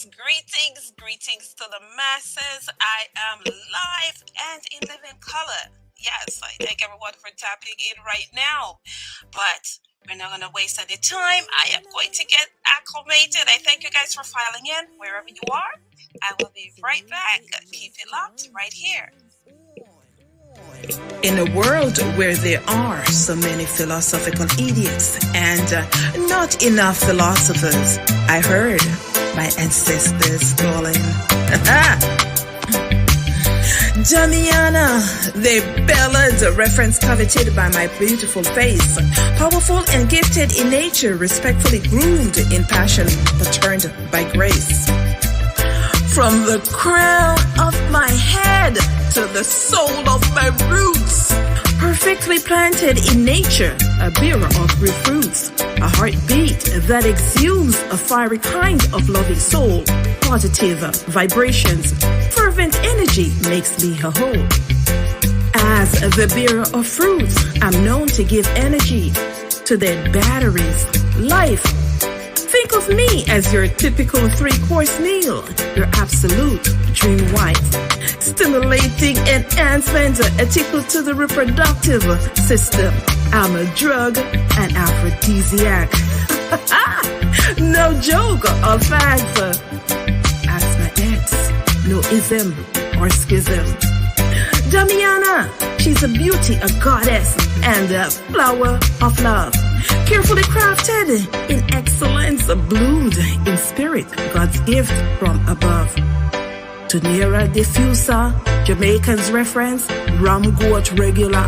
greetings to the masses. I am live and in living color. Yes, I thank everyone for tapping in right now. But we're not going to waste any time. I am going to get acclimated. I thank you guys for filing in wherever you are. I will be right back. Keep it locked right here. In a world where there are so many philosophical idiots and not enough philosophers, I heard my ancestors calling. Damiana, they bellowed, a reference coveted by my beautiful face. Powerful and gifted in nature, respectfully groomed in passion, but turned by grace. From the crown of my head to the soul of my roots, perfectly planted in nature, a bearer of real fruits, a heartbeat that exudes a fiery kind of loving soul, positive vibrations, fervent energy makes me a whole. As the bearer of fruits, I'm known to give energy to their batteries, life. Think of me as your typical 3-course meal, your absolute dream wife. Stimulating enhancement, a tickle to the reproductive system. I'm a drug, an aphrodisiac. No joke or fact. Ask my ex, no ism or schism. Damiana, she's a beauty, a goddess, and a flower of love. Carefully crafted in excellence, bloomed in spirit, God's gift from above. Tunera diffuser, Jamaicans reference, rum goat regular,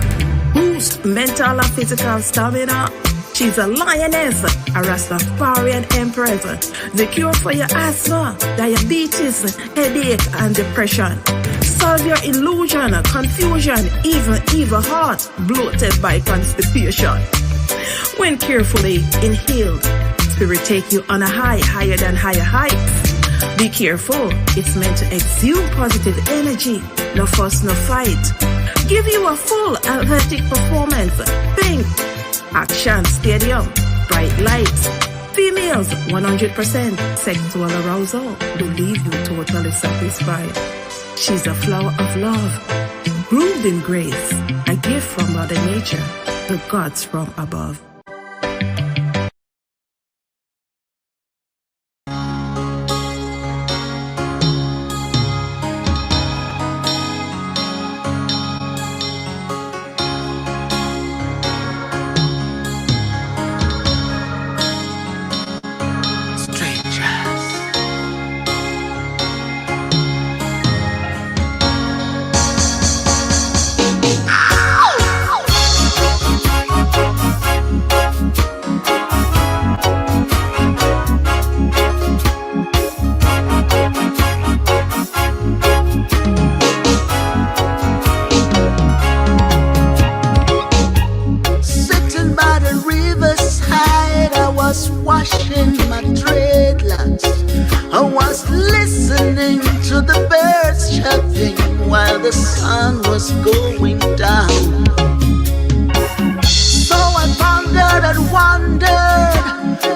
boost mental and physical stamina. She's a lioness, a Rastafarian empress, the cure for your asthma, diabetes, headache, and depression. Solve your illusion, confusion, even evil heart, bloated by constipation. When carefully inhaled, spirit take you on a high, higher than higher heights. Be careful, it's meant to exude positive energy, no fuss, no fight. Give you a full athletic performance. Think, action, stadium, bright lights. Females, 100% sexual arousal will leave you totally satisfied. She's a flower of love, groomed in grace, a gift from Mother Nature, the gods from above. Washing my dreadlocks, I was listening to the birds chirping while the sun was going down. So I pondered and wondered,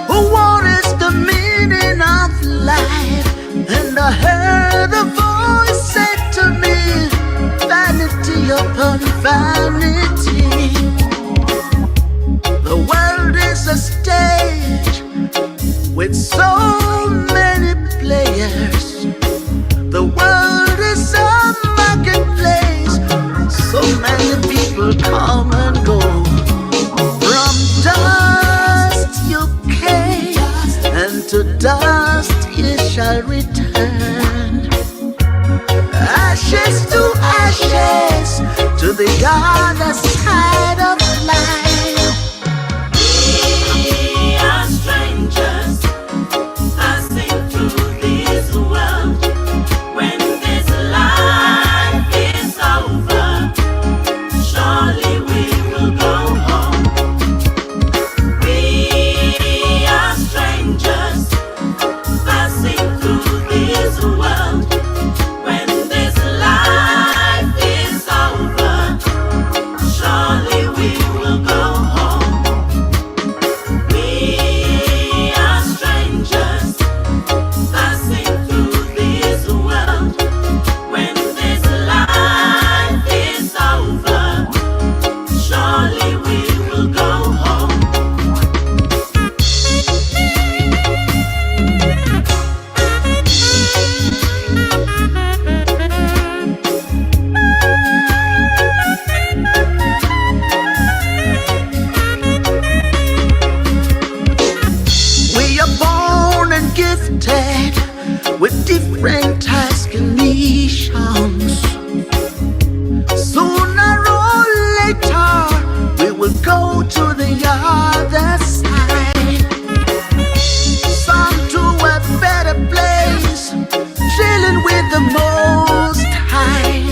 what is the meaning of life? And I heard a voice say to me, vanity upon vanity. The world is a stage with so many players. The world is a marketplace. So many people come and go. From dust you came, and to dust you shall return. Ashes to ashes, to the other side of life. We are strangers passing through this world. When this life is over, surely we will go home. We are strangers passing through this world. When this life is over, surely we will go gifted with different tasks and missions. Sooner or later, we will go to the other side. Some to a better place, chilling with the Most High,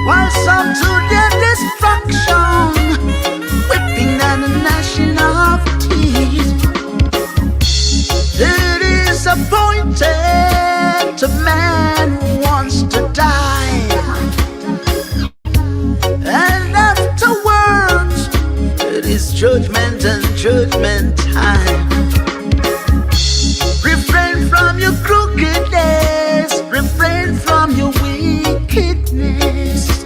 while some to their destruction, whipping and gnashing of teeth. It is appointed to man who wants to die, and afterwards it is judgment and judgment time. Refrain from your crookedness, refrain from your wickedness.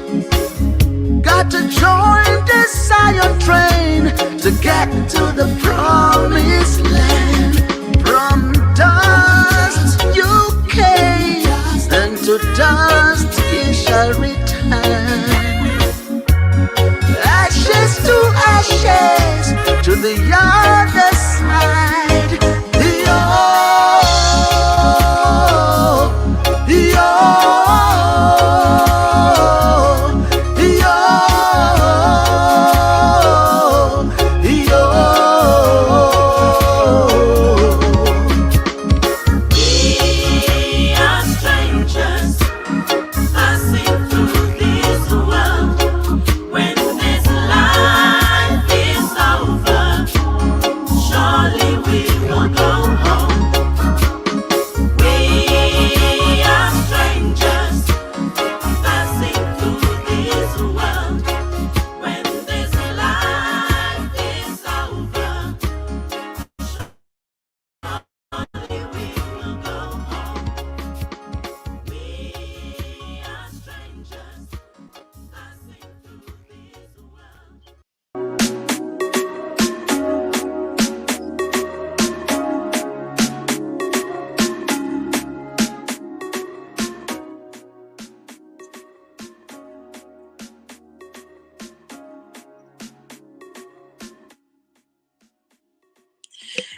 Got to join the Zion train to get to the promised land. From dust you came, and to dust you shall return. Ashes to ashes, to the other side.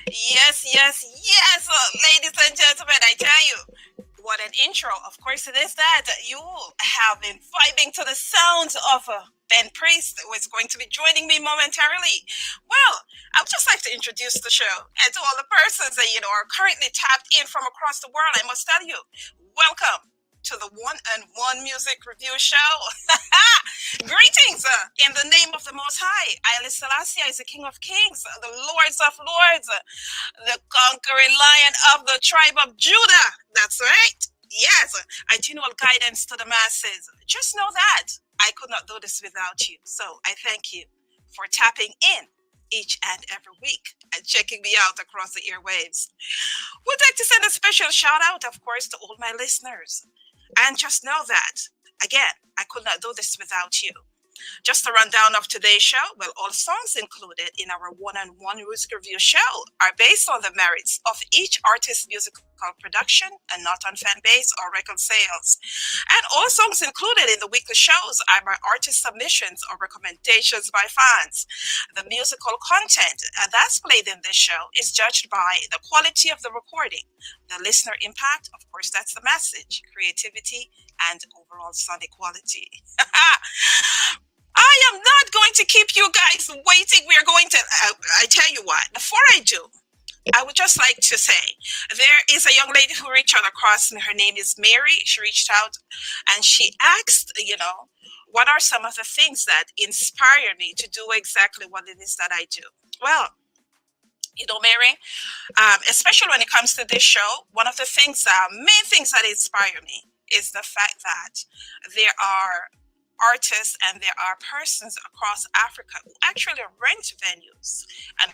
Yes, yes, yes, ladies and gentlemen, I tell you, what an intro. Of course, it is that you have been vibing to the sounds of Ben Priest, who is going to be joining me momentarily. Well, I would just like to introduce the show and to all the persons that are currently tapped in from across the world. I must tell you, welcome to the One and One Music Review Show. Greetings in the name of the Most High. Haile Selassie is the King of Kings, the Lords of Lords, the conquering lion of the tribe of Judah. That's right. Yes, continual guidance to the masses. Just know that I could not do this without you. So I thank you for tapping in each and every week and checking me out across the airwaves. Would like to send a special shout out, of course, to all my listeners. And just know that, again, I could not do this without you. Just a rundown of today's show. Well, all songs included in our one-on-one music review show are based on the merits of each artist's musical production and not on fan base or record sales. And all songs included in the weekly shows are by artist submissions or recommendations by fans. The musical content that's played in this show is judged by the quality of the recording, the listener impact, of course, that's the message, creativity, and overall sonic quality. I am not going to keep you guys waiting. We are going to, I tell you what, before I do, I would just like to say, there is a young lady who reached out across me. Her name is Mary. She reached out and she asked, what are some of the things that inspire me to do exactly what it is that I do? Well, Mary, especially when it comes to this show, one of the things, main things that inspire me is the fact that there are artists and there are persons across Africa who actually rent venues and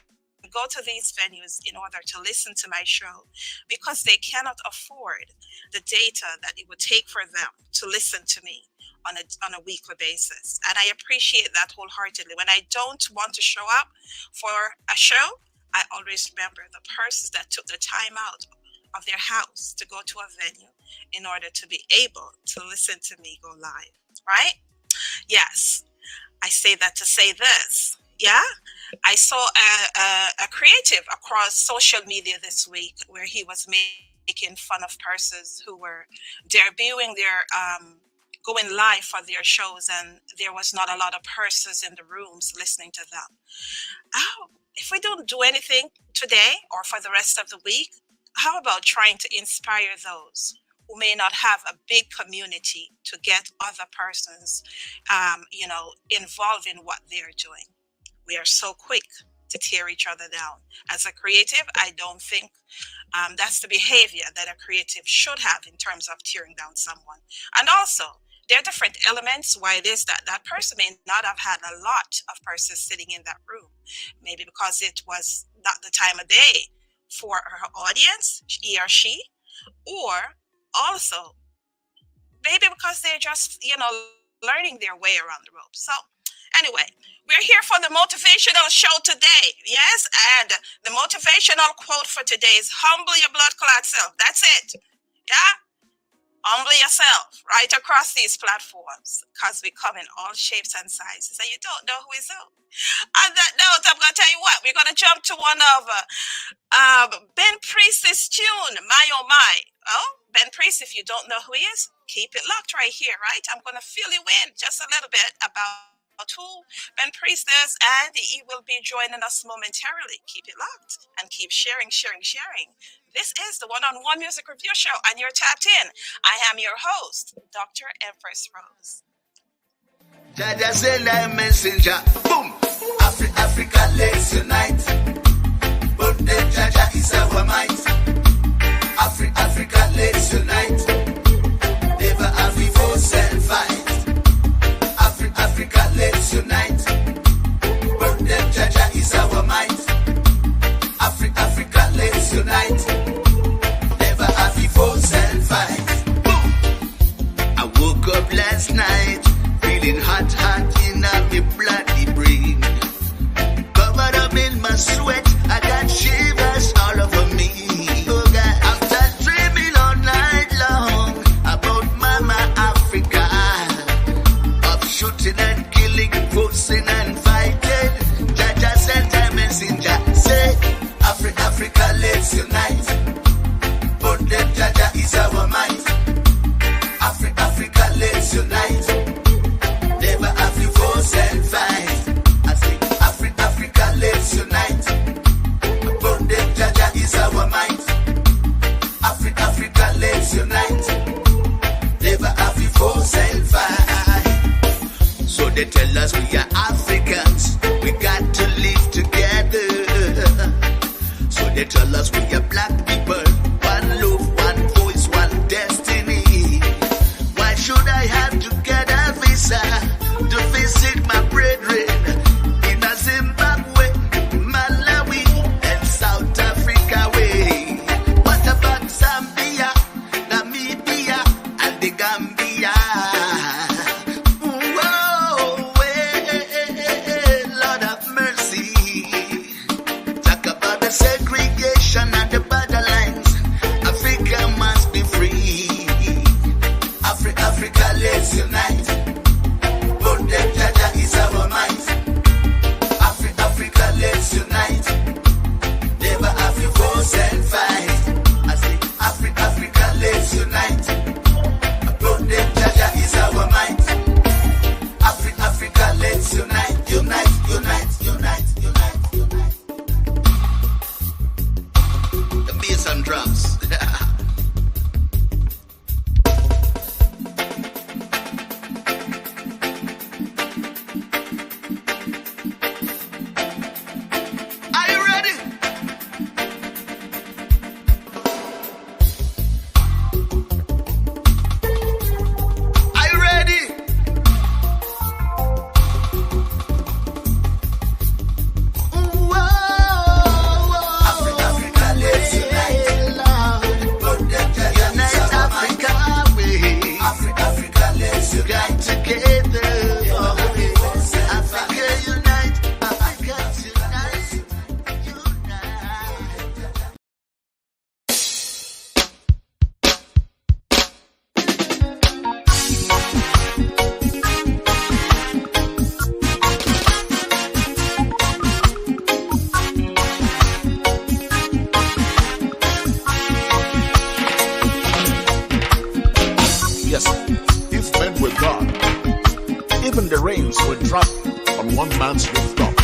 go to these venues in order to listen to my show because they cannot afford the data that it would take for them to listen to me on a weekly basis. And I appreciate that wholeheartedly. When I don't want to show up for a show, I always remember the persons that took the time out of their house to go to a venue in order to be able to listen to me go live, right? Yes, I say that to say this. Yeah, I saw a creative across social media this week where he was making fun of persons who were debuting their going live for their shows, and there was not a lot of persons in the rooms listening to them. Oh, if we don't do anything today or for the rest of the week, how about trying to inspire those who may not have a big community to get other persons, involved in what they're doing? We are so quick to tear each other down. As a creative, I don't think that's the behavior that a creative should have in terms of tearing down someone. And also, there are different elements why it is that that person may not have had a lot of persons sitting in that room. Maybe because it was not the time of day for her audience, he or she, or also maybe because they're just, learning their way around the rope. So, anyway, we're here for the motivational show today. Yes, and the motivational quote for today is humble your blood clot self. That's it. Yeah? Humble yourself right across these platforms because we come in all shapes and sizes and you don't know who is who. On that note, I'm going to tell you what, we're going to jump to one of Ben Priest's tune, My Oh My. Oh, Ben Priest, if you don't know who he is, keep it locked right here, right? I'm going to fill you in just a little bit about who Ben Priest is, and he will be joining us momentarily. Keep it locked and keep sharing. This is the One-on-One Music Review Show, and you're tapped in. I am your host, Dr. Empress Rose. Jaja send a messenger. Boom! Africa, let's unite. But the Jaja is our might. Africa, let's unite. Never have we force and fight. Africa, let's unite. But the Jaja is our might. Africa, let's unite. Never have we force and fight. Boom! I woke up last night. Feeling hot in my bloody brain. Covered up in my sweat, I got shivers all over bombs were dropped on one man's rooftop.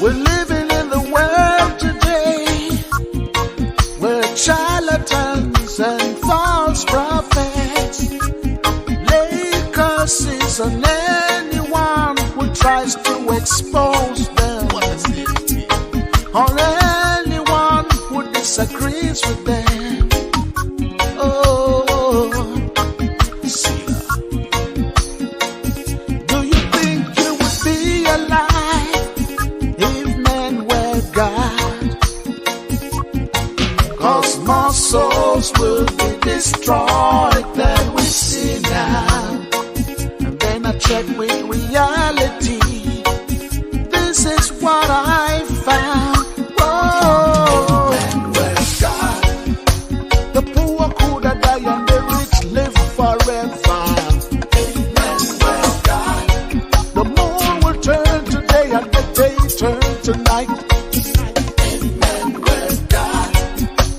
We're living in the world today where charlatans and false prophets lay curses on anyone who tries to expose them, on anyone who disagrees with them. Oh, Sila. Do you think you would be alive if men were God? 'Cause more souls will be destroyed than we see now. And then I check with reality. This is what I found. Whoa. Men were God. The poor could have died and the rich live forever. Men were God. The moon will turn today and the day turn tonight. Men were God.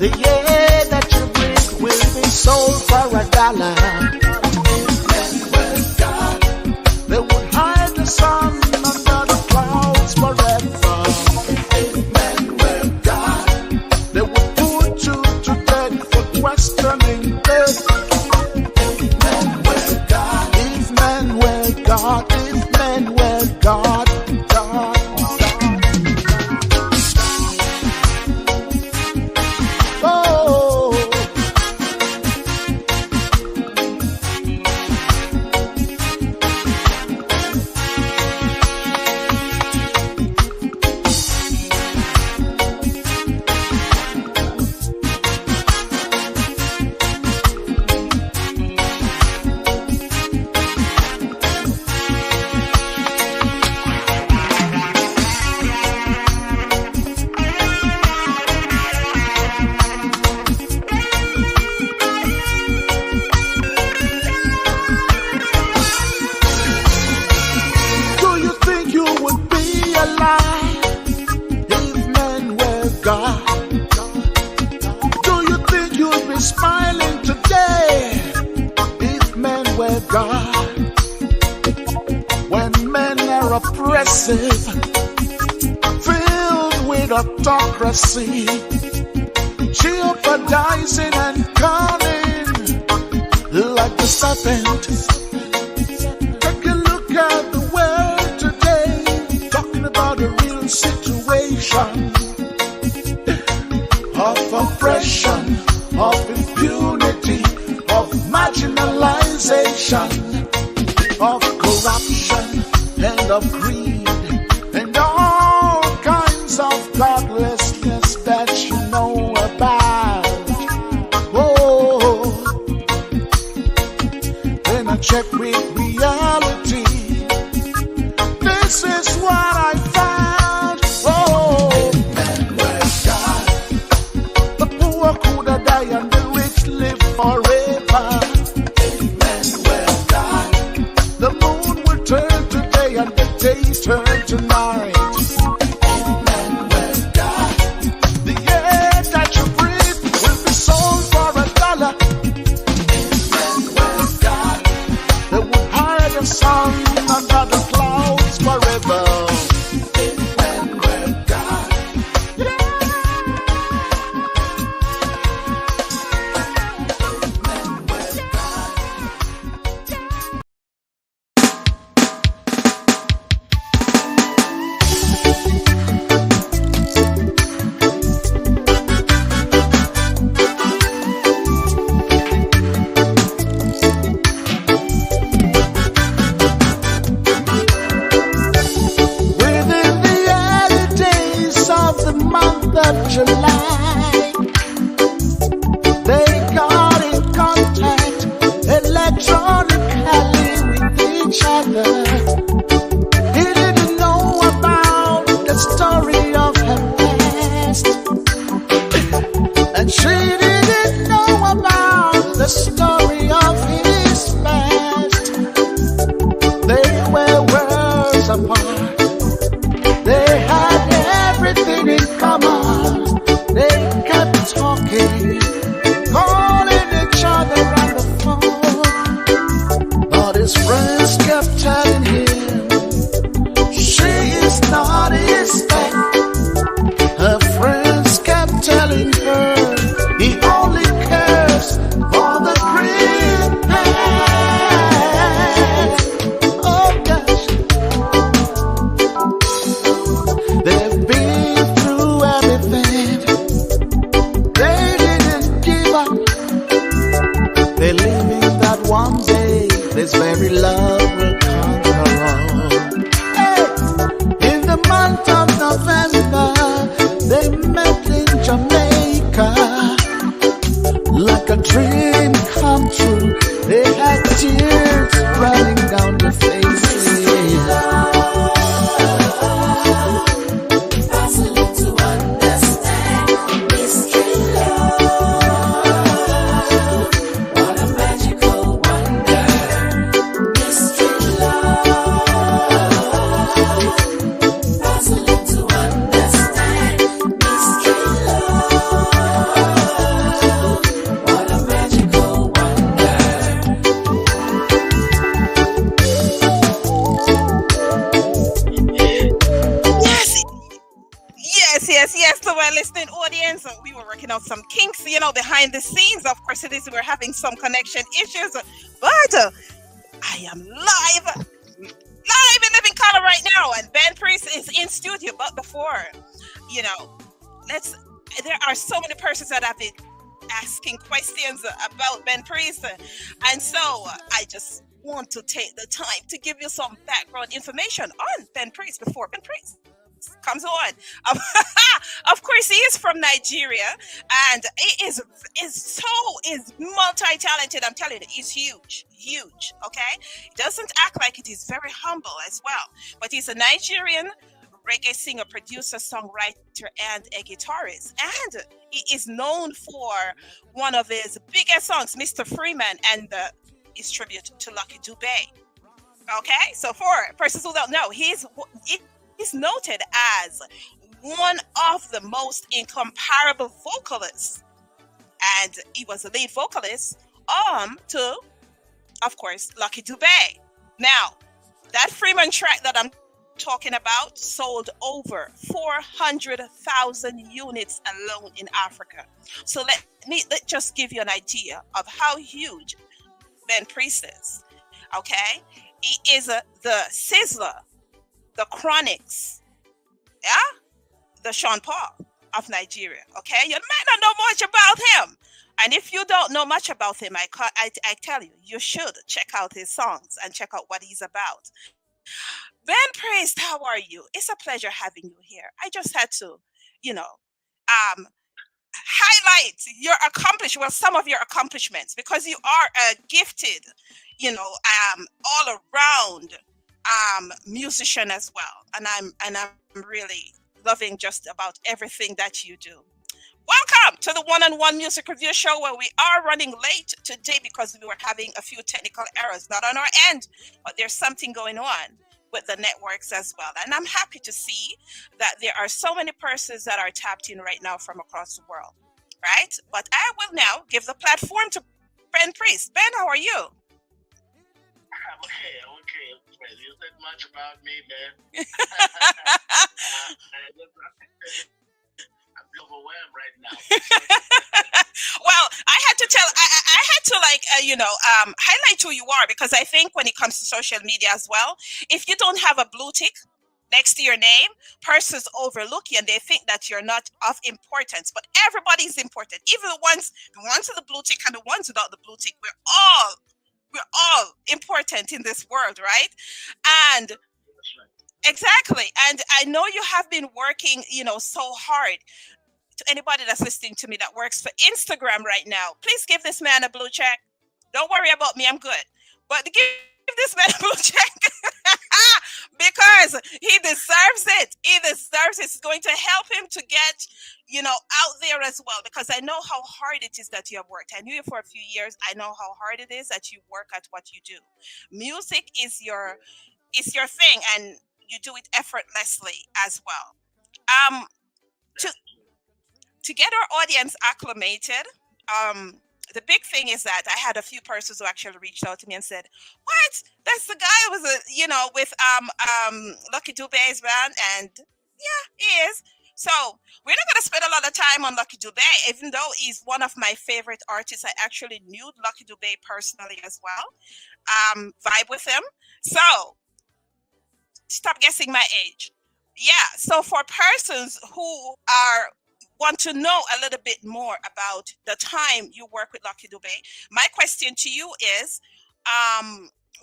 The air that you breathe will be sold for $1. Men were God. They would hide the sun under the clouds forever. Men were God. They would put you to death for questioning death. Men were God. If men were God, if men were God, God, God. Oh. Do you think you would be alive if men were God? Do you think you'd be smiling today if men were God? When men are oppressive, filled with autocracy, jeopardizing and cunning like the serpent. Take a look at the world today, talking about a real situation of oppression, of impunity, of marginalization, of corruption and of greed, and all kinds of godlessness that you know about. Oh, then I check with reality. This is what I found. Oh, men were God. The poor could have died and the rich live forever. Men were God. The moon will turn today and the day turn tonight. Men were God. The air that you breathe will be sold for $1. Men were God. They would hide the sun under the clouds forever. Men were God. Men were God. Within the early days of the month of July, they got in contact electronically with each other. He didn't know about the story of her past, and she didn't know about the story of his past. They were worlds apart. They had everything in common. They kept talking my listening audience. We were working out some kinks, behind the scenes. Of course, it is. We're having some connection issues, but I am live in living color right now, and Ben Priest is in studio. But before, you know, let's. There are so many persons that have been asking questions about Ben Priest, and so I just want to take the time to give you some background information on Ben Priest before Ben Priest comes on. Of course, he is from Nigeria, and he is multi-talented. I'm telling you, he's huge. Okay, he doesn't act like it. He's very humble as well, but he's a Nigerian reggae singer, producer, songwriter, and a guitarist. And he is known for one of his biggest songs, Mr. Freeman, and his tribute to Lucky Dubé. Okay, so for persons who don't know, he's noted as one of the most incomparable vocalists, and he was the lead vocalist to, of course, Lucky Dubé. Now, that Freeman track that I'm talking about sold over 400,000 units alone in Africa. So let just give you an idea of how huge Ben Priest is. Okay, he is the Sizzler, the Chronics, the Sean Paul of Nigeria. Okay, you might not know much about him, and if you don't know much about him, I tell you, you should check out his songs and check out what he's about. Ben Priest, how are you? It's a pleasure having you here. I just had to, highlight some of your accomplishments, because you are a gifted, all around musician as well, and I'm really loving just about everything that you do. Welcome to the One-on-One Music Review Show, where we are running late today because we were having a few technical errors, not on our end, but there's something going on with the networks as well. And I'm happy to see that there are so many persons that are tapped in right now from across the world, right? But I will now give the platform to Ben Priest. Ben, how are you? I'm okay. You said much about me, man. I'm overwhelmed right now. Well, I had to highlight who you are, because I think when it comes to social media as well, if you don't have a blue tick next to your name, persons overlook you and they think that you're not of importance. But everybody's important, even the ones with the blue tick and the ones without the blue tick. We're all important in this world, right? And exactly. And I know you have been working, so hard. To anybody that's listening to me that works for Instagram right now, please give this man a blue check. Don't worry about me, I'm good. But give this man a blue check because he deserves it. It's going to help him to get, out there as well, because I know how hard it is that you have worked. I knew you for a few years. I know how hard it is that you work at what you do. Music is your thing, and you do it effortlessly as well. To get our audience acclimated, the big thing is that I had a few persons who actually reached out to me and said, "What? That's the guy who was with Lucky Dubé's band," and yeah, he is. So we're not gonna spend a lot of time on Lucky Dubé, even though he's one of my favorite artists. I actually knew Lucky Dubé personally as well. Vibe with him. So stop guessing my age. Yeah. So for persons who want to know a little bit more about the time you work with Lucky Dubé, my question to you is,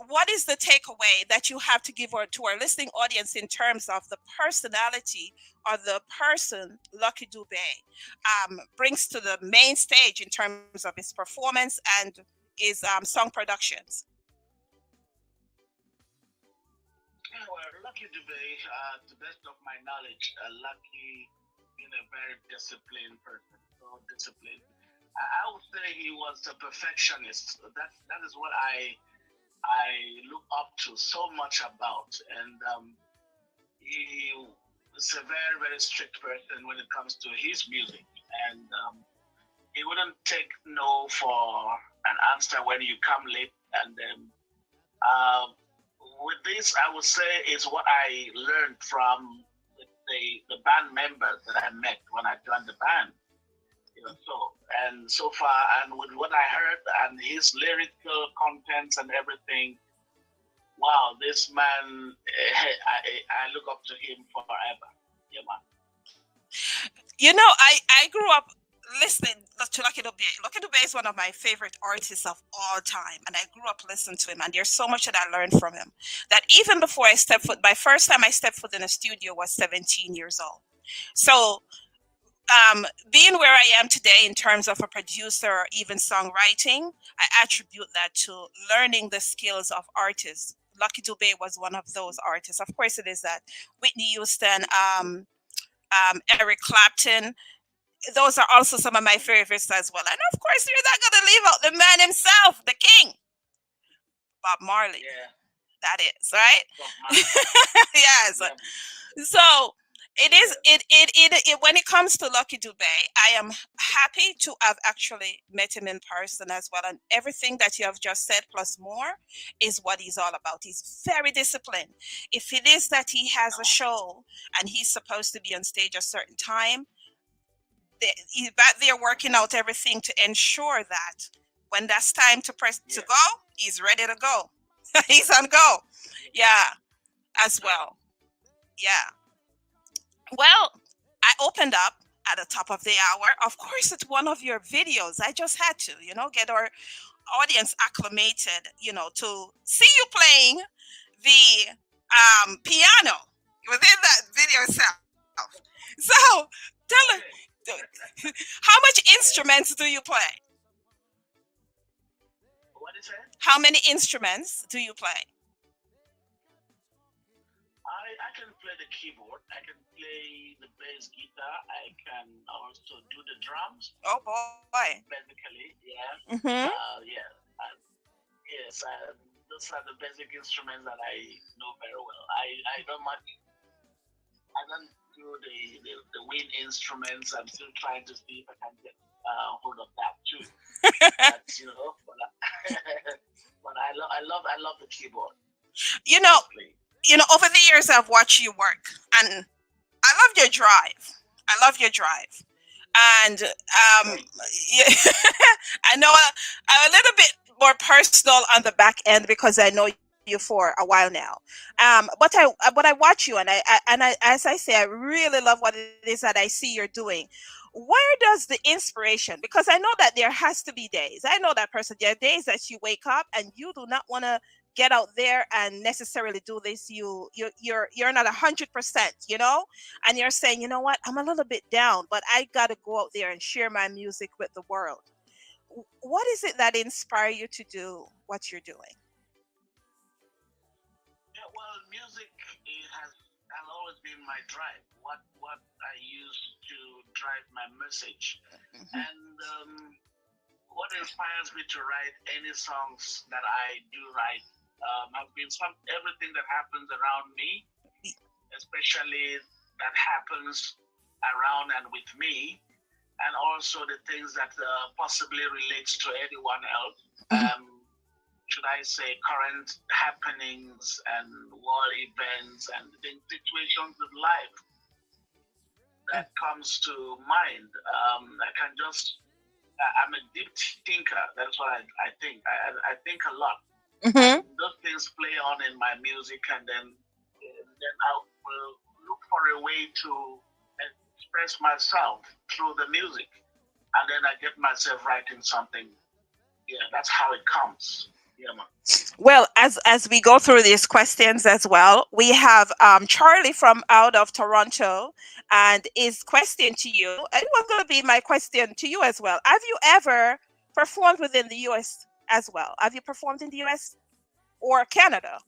what is the takeaway that you have to give to our listening audience in terms of the personality or the person Lucky Dubé brings to the main stage in terms of his performance and his song productions? Well, Lucky Dubé, to the best of my knowledge, Lucky being a very disciplined person, so disciplined. I would say he was a perfectionist. That is what I look up to so much about, and he is a very, very strict person when it comes to his music, and he wouldn't take no for an answer when you come late. And with this, I would say is what I learned from the the band members that I met when I joined the band. So and so far, and with what I heard and his lyrical contents and everything, wow, this man, I look up to him forever. Yeah, man. I grew up listening to Lucky Dube. Lucky Dube is one of my favorite artists of all time, and I grew up listening to him. And there's so much that I learned from him. That even before I stepped foot, my first time I stepped foot in a studio was 17 years old. So being where I am today in terms of a producer or even songwriting, I attribute that to learning the skills of artists. Lucky Dube was one of those artists. Of course, it is that Whitney Houston, Eric Clapton. Those are also some of my favorites as well. And of course, you're not going to leave out the man himself, the king, Bob Marley. Yeah. That is right. Yes. Yeah. So it is. It when it comes to Lucky Dube, I am happy to have actually met him in person as well. And everything that you have just said plus more is what he's all about. He's very disciplined. If it is that he has a show and he's supposed to be on stage a certain time, he's back there working out everything to ensure that when that's time to press to go, he's ready to go. He's on go. Yeah, as well. Yeah. Well, I opened up at the top of the hour. Of course, it's one of your videos. I just had to, get our audience acclimated, to see you playing the piano within that video itself. So tell us, how much instruments do you play? What is it? How many instruments do you play? I can play the keyboard. I can play the bass guitar. I can also do the drums. Oh boy! Basically, yeah. Mm-hmm. Yeah. Yes. Those are the basic instruments that I know very well. I don't much. I don't do the wind instruments. I'm still trying to see if I can get hold of that too. But, but I love the keyboard. Over the years I've watched you work, and I love your drive. And I know I'm a little bit more personal on the back end because I know you for a while now. But I watch you, and I as I say, I really love what it is that I see you're doing. Where does the inspiration? Because I know that there has to be days. I know that person. There are days that you wake up and you do not want to get out there and necessarily do this. You're not 100%, and you're saying, you know what, I'm a little bit down, but I got to go out there and share my music with the world. What is it that inspires you to do what you're doing? Yeah, well, music has always been my drive. What I use to drive my message, and what inspires me to write any songs that I do write have been everything that happens around me, especially that happens around and with me, and also the things that possibly relates to anyone else. Should I say current happenings and world events and the situations of life that comes to mind. I'm a deep thinker. That's what I think. I think a lot. Mm-hmm. Those things play on in my music, and then I will look for a way to express myself through the music, and then I get myself writing something. Yeah, that's how it comes. Yeah, man. Well, as we go through these questions as well, we have Charlie from out of Toronto, and his question to you, and it was going to be my question to you as well. Have you ever performed within the U.S. as well? Have you performed in the U.S. or Canada,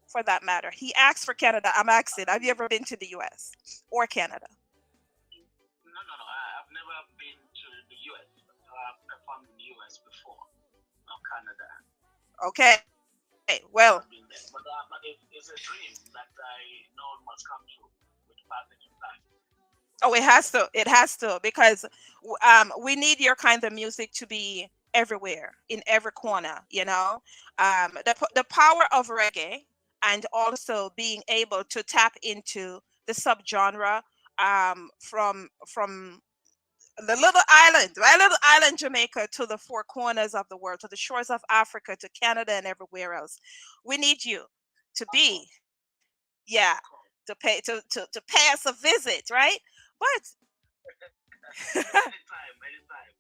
for that matter? He asked for Canada. I'm asking, have you ever been to the U.S. or Canada? No. I've never been to the U.S. I've performed in the U.S. before, not Canada. Okay. Well, but it's a dream that I know must come true with the passage of time. Oh, it has to, because we need your kind of music to be everywhere, in every corner. The power of reggae, and also being able to tap into the subgenre from the little island, right? Little island Jamaica to the four corners of the world, to the shores of Africa, to Canada and everywhere else. We need you to be, yeah, to pay us a visit, right? But Anytime.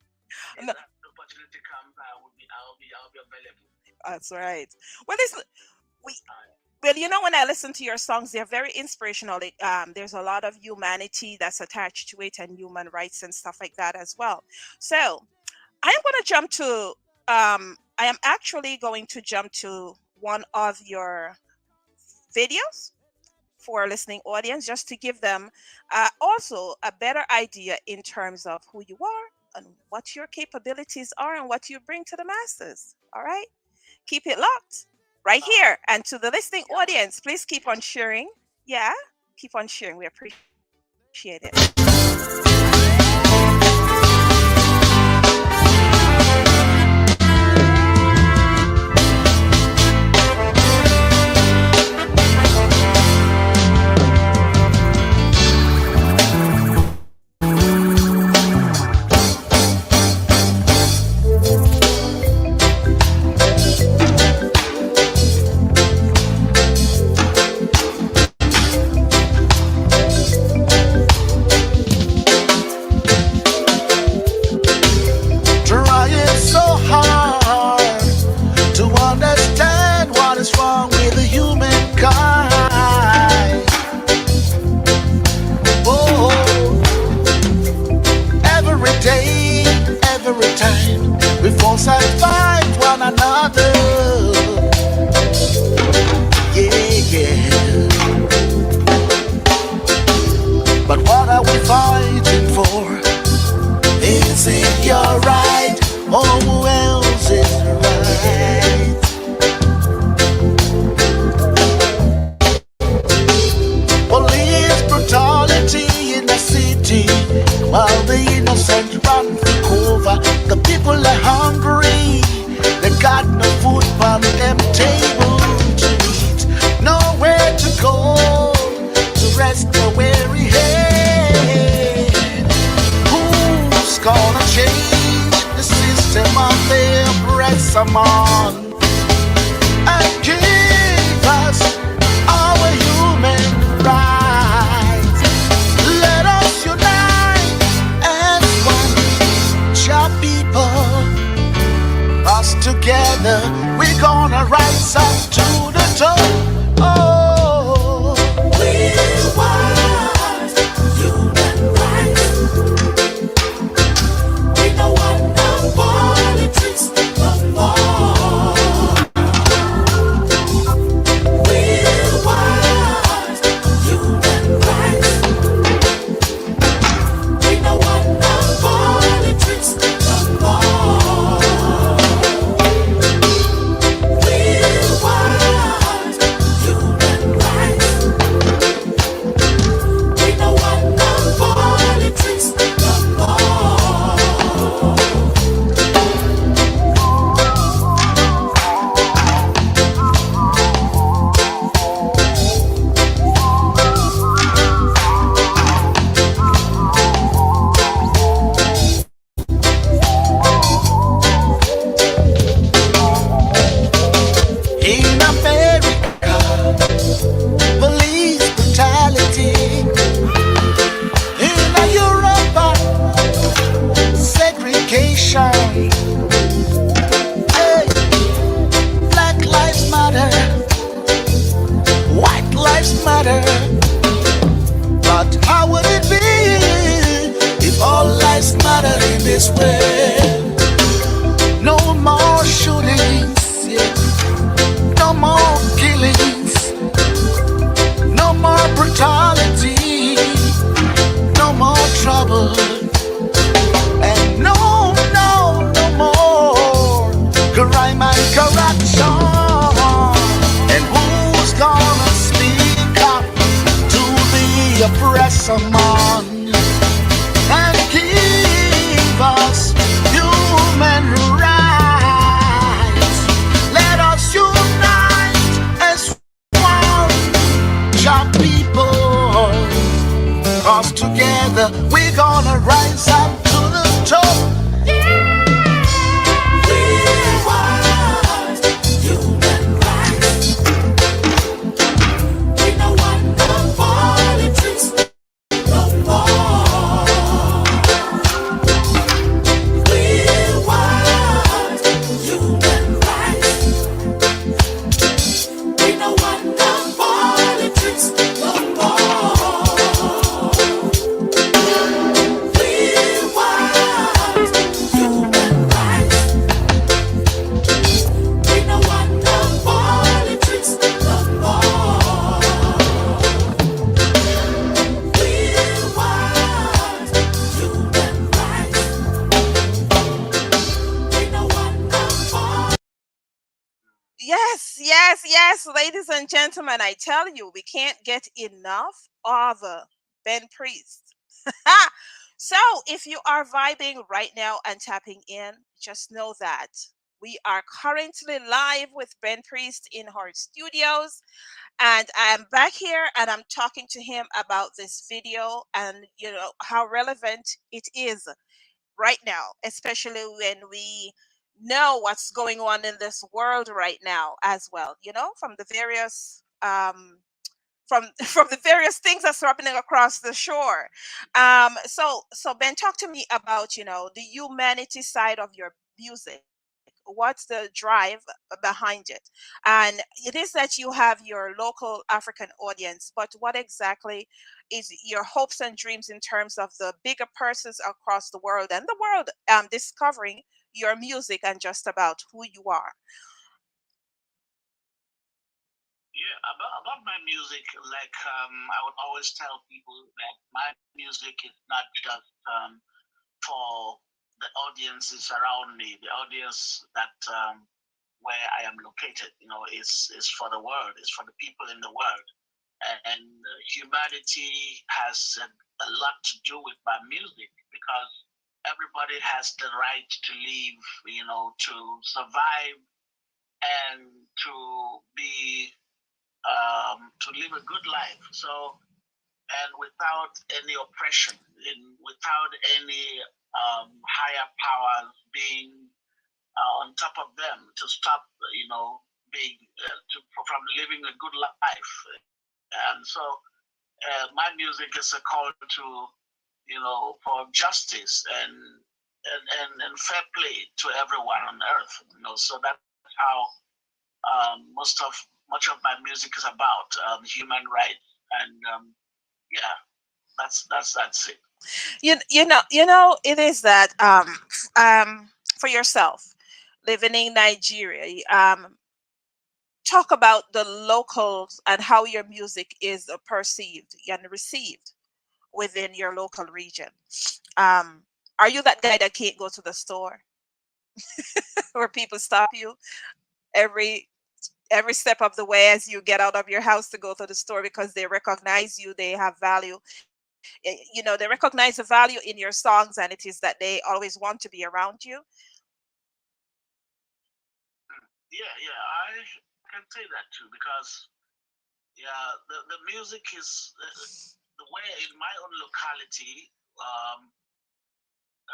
If no, that opportunity comes, I'll be available. that's right. Well, listen, we Uh, well, you know, when I listen to your songs, they're very inspirational. There's a lot of humanity that's attached to it, and human rights and stuff like that as well. So I am going to jump to. I am actually going to jump to one of your videos for our listening audience, just to give them also a better idea in terms of who you are and what your capabilities are and what you bring to the masses. All right, keep it locked right uh, here. And to the listening yeah. audience, please keep on sharing. Yeah, keep on sharing. We appreciate it. Trying so hard to understand what is wrong with the humankind. Oh, every day, every time, we force and fight one another. Yeah. But what are we fighting for? Is it your right? Or who else is right? Police brutality in the city, while the innocent run for cover. The people are hungry, they got no food on them table to eat, nowhere to go to rest their weary head. Who's gonna change the system of the oppressor on and give us our human rights? Let us unite as one, job people. Us together, we're gonna rise up to the top. Oh, we want human rights. We don't want no politics no more. We want human rights. We don't want no politics no more. We want human rights. We don't want no politics no more. In America, police brutality. In Europe, segregation. Hey, Black lives matter, white lives matter. But how would it be if all lives matter in this way? No more shootings, yeah. No more killings, no more brutality, no more trouble, and no more crime and corruption. And who's gonna speak up to the oppressor man and give us human rights? Let us unite as one, job people. 'cause together we're gonna rise up to the top. We want human rights. We don't want no politics no more. We want human rights. We don't want no politics no more. We want human rights. We don't want no politics no more. We want human rights. We don't want no politics. Yes, yes, yes, ladies and gentlemen, I tell you, we can't get enough of Ben Priest. So, if you are vibing right now and tapping in, just know that we are currently live with Ben Priest in our studios, and I'm back here and I'm talking to him about this video and how relevant it is right now, especially when we know what's going on in this world right now as well, from the various from the various things that's happening across the shore. So Ben, talk to me about the humanity side of your music. What's the drive behind it? And it is that you have your local African audience, but what exactly is your hopes and dreams in terms of the bigger persons across the world and the world discovering your music and just about who you are? Yeah, about my music, like I would always tell people that my music is not just for the audiences around me, the audience that where I am located. Is for the world, it's for the people in the world, and humanity has a lot to do with my music because everybody has the right to live, to survive and to be to live a good life. So, and without any oppression, and without any higher powers being on top of them to stop, being from living a good life. And so, my music is a call to, for justice and fair play to everyone on earth. So that's how much of my music is about human rights, and yeah, that's it. It is that for yourself living in Nigeria, talk about the locals and how your music is perceived and received within your local region. Um, are you that guy that can't go to the store where people stop you every every step of the way as you get out of your house to go to the store because they recognize you, they have value, they recognize the value in your songs, and it is that they always want to be around you? Yeah, I can say that too because yeah, the music is the way in my own locality.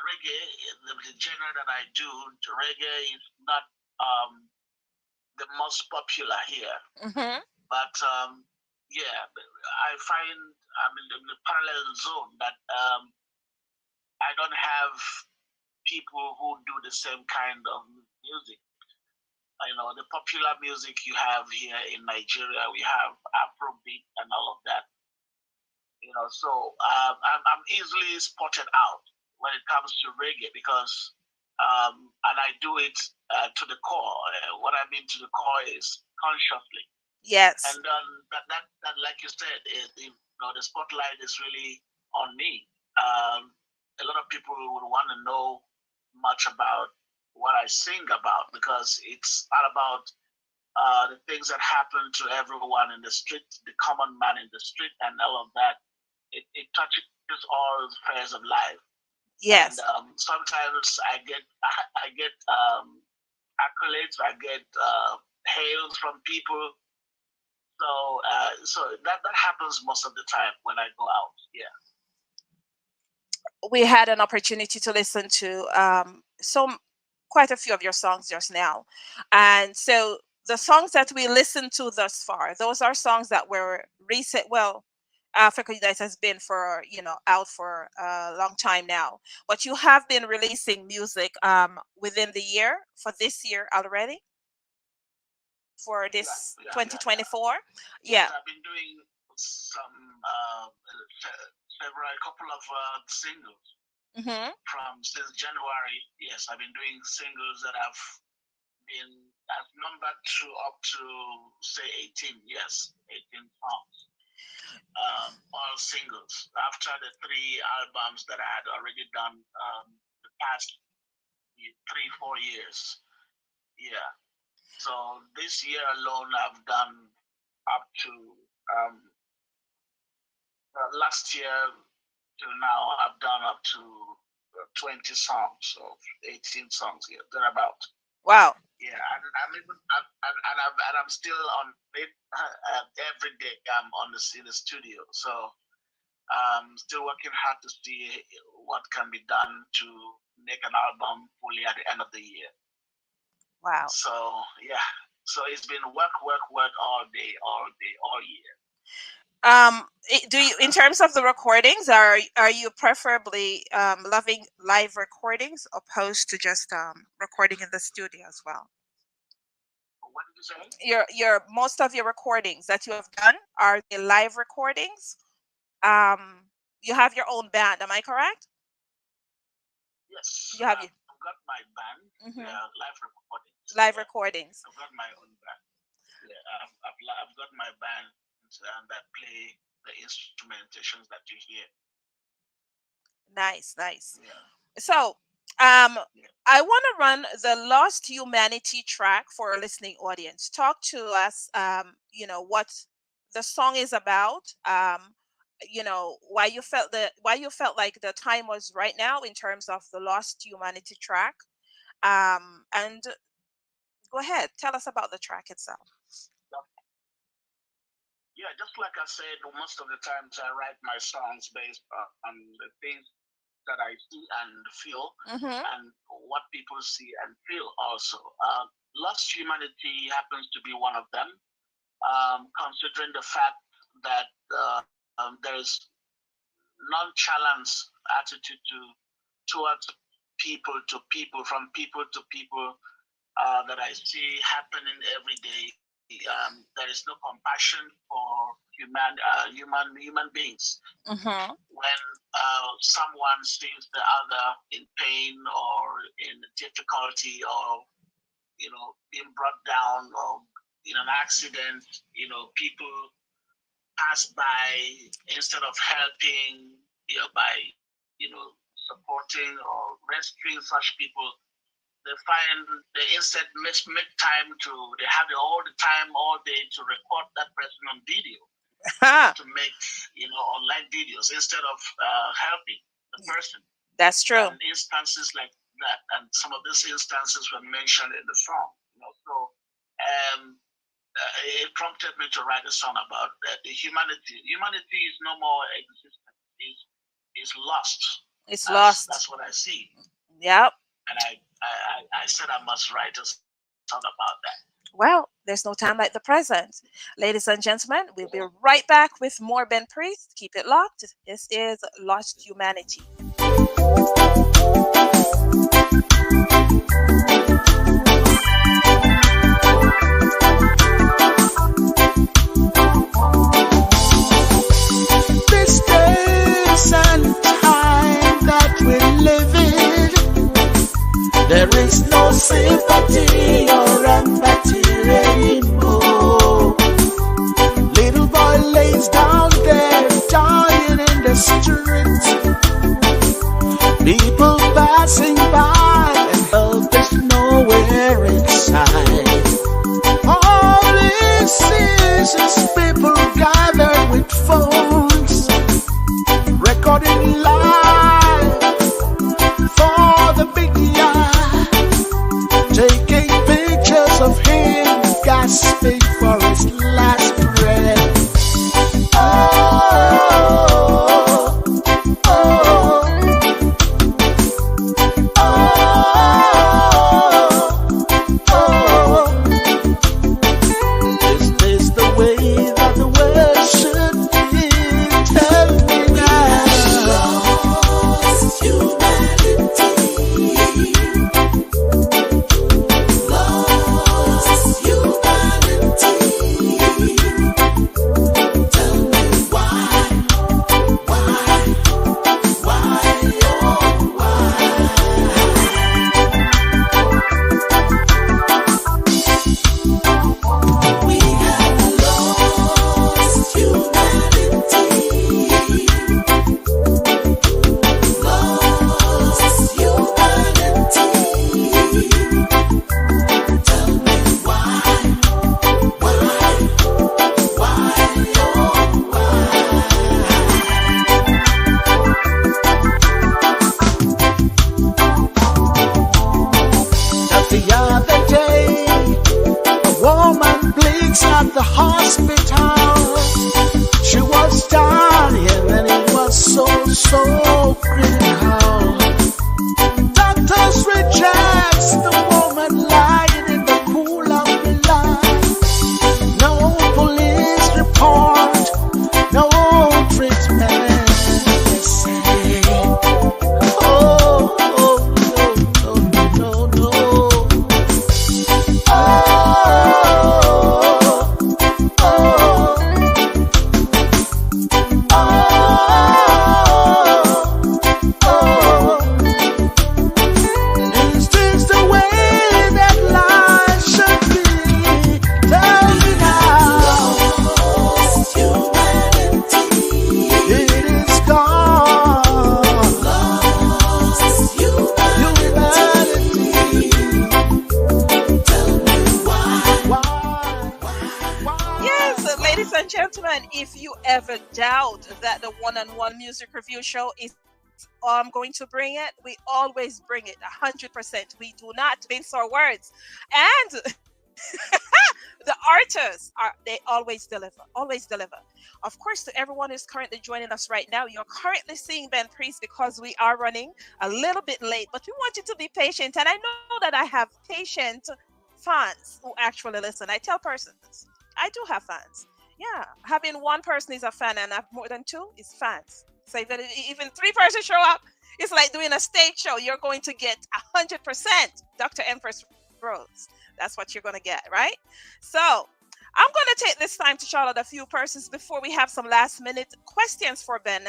Reggae, the genre that I do, reggae is not um, the most popular here. Hmm. But yeah, I find I'm in the parallel zone that I don't have people who do the same kind of music. The popular music you have here in Nigeria, we have Afrobeat and all of that. So I'm easily spotted out when it comes to reggae because, and I do it to the core. What I mean to the core is consciously. Yes. And that like you said, the spotlight is really on me. A lot of people would want to know much about what I sing about because it's all about the things that happen to everyone in the street, the common man in the street, and all of that. It touches all spheres of life. And Yes. sometimes I get accolades, I get hails from people. So that happens most of the time when I go out. Yeah. we had an opportunity to listen to quite a few of your songs just now, and so the songs that we listened to thus far, those are songs that were recent. Well, Africa Unites has been for out for a long time now, but you have been releasing music within the year for this year already for this Yeah, 2024. Yes, Yeah. I've been doing some several couple of singles Mm-hmm. from since January. Yes, I've been doing singles that I've numbered to up to say 18. Yes, 18 songs. All singles after the 3 albums that I had already done the past 3-4 years. Yeah. So this year alone, I've done up to last year till now, I've done up to 20 songs or 18 songs here, thereabout. Wow. Yeah, and I'm still on it every day. I'm in the studio, so still working hard to see what can be done to make an album fully at the end of the year. Wow. So yeah, so it's been work, all day, all year. Do you, in terms of the recordings, are you preferably loving live recordings opposed to just recording in the studio as well? What did you say? Your most of your recordings that you have done, are they live recordings? You have your own band, am I correct? Yes, You have I've got my band. Mhm. Yeah, live recordings. live Yeah, recordings. I've got my own band. Yeah, I've got my band that play the instrumentations that you hear. Nice. Yeah. So, Yeah. I want to run the Lost Humanity track for a listening audience. Talk to us, what the song is about. Why you felt like the time was right now in terms of the Lost Humanity track. And go ahead, tell us about the track itself. Yeah, just like I said, most of the times I write my songs based on the things that I see and feel, Mm-hmm. and what people see and feel also. Lost Humanity happens to be one of them, considering the fact that there is nonchalance attitude towards people, from people to people, that I see happening every day. There is no compassion for human beings. Mm-hmm. When someone sees the other in pain or in difficulty, or being brought down, or in an accident, people pass by instead of helping, by supporting or rescuing such people. They find they instead make time to, they have all the time all day to record that person on video, to make online videos instead of helping the person. That's true. And instances like that, and some of these instances were mentioned in the song. So it prompted me to write a song about the humanity. Humanity is no more existent. Is lost. It's lost. That's what I see. Yep. And I said I must write a song about that. Well, there's no time like the present. Ladies and gentlemen, we'll be right back with more Ben Priest. Keep it locked. This is Lost Humanity. This days and time that we live in, there is no sympathy or empathy anymore. Little boy lays down there dying in the streets. People passing by and help is nowhere inside. All this is people gathered with phones, recording live for the big yard, taking pictures of him gasping for his last breath. Oh, oh, so critical. Doctors reject the woman lying in the pool of blood. No police report, no treatment. They say, oh, oh, no, no, no, no, no. Oh, oh, oh. Is this the way that life should be? Tell me now. It is gone. Humanity. Why? Yes, ladies and gentlemen, if you ever doubt that the one-on-one music review show is going to bring it, we always bring it 100%. We do not mince our words. And the artists they always deliver, always deliver. Of course, to everyone who's currently joining us right now, you're currently seeing Ben Priest because we are running a little bit late, but we want you to be patient. And I know that I have patient fans who actually listen. I tell persons, I do have fans. Yeah, having one person is a fan and have more than two is fans. So if even three persons show up, it's like doing a stage show. You're going to get 100% Dr. Empress Rose. That's what you're going to get, right? So I'm going to take this time to shout out a few persons before we have some last minute questions for Ben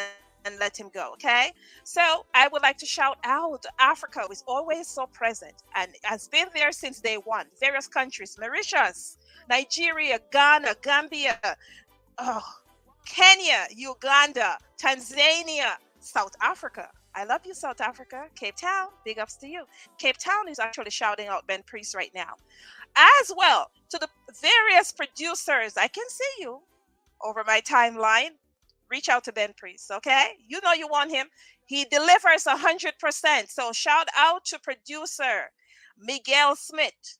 and let him go, okay? So I would like to shout out Africa, who is always so present and has been there since day one. Various countries, Mauritius, Nigeria, Ghana, Gambia, Kenya, Uganda, Tanzania, South Africa. I love you, South Africa. Cape Town, big ups to you. Cape Town is actually shouting out Ben Priest right now. As well, to the various producers, I can see you over my timeline. Reach out to Ben Priest, okay? You know you want him. He delivers 100%. So shout out to producer Miguel Smith.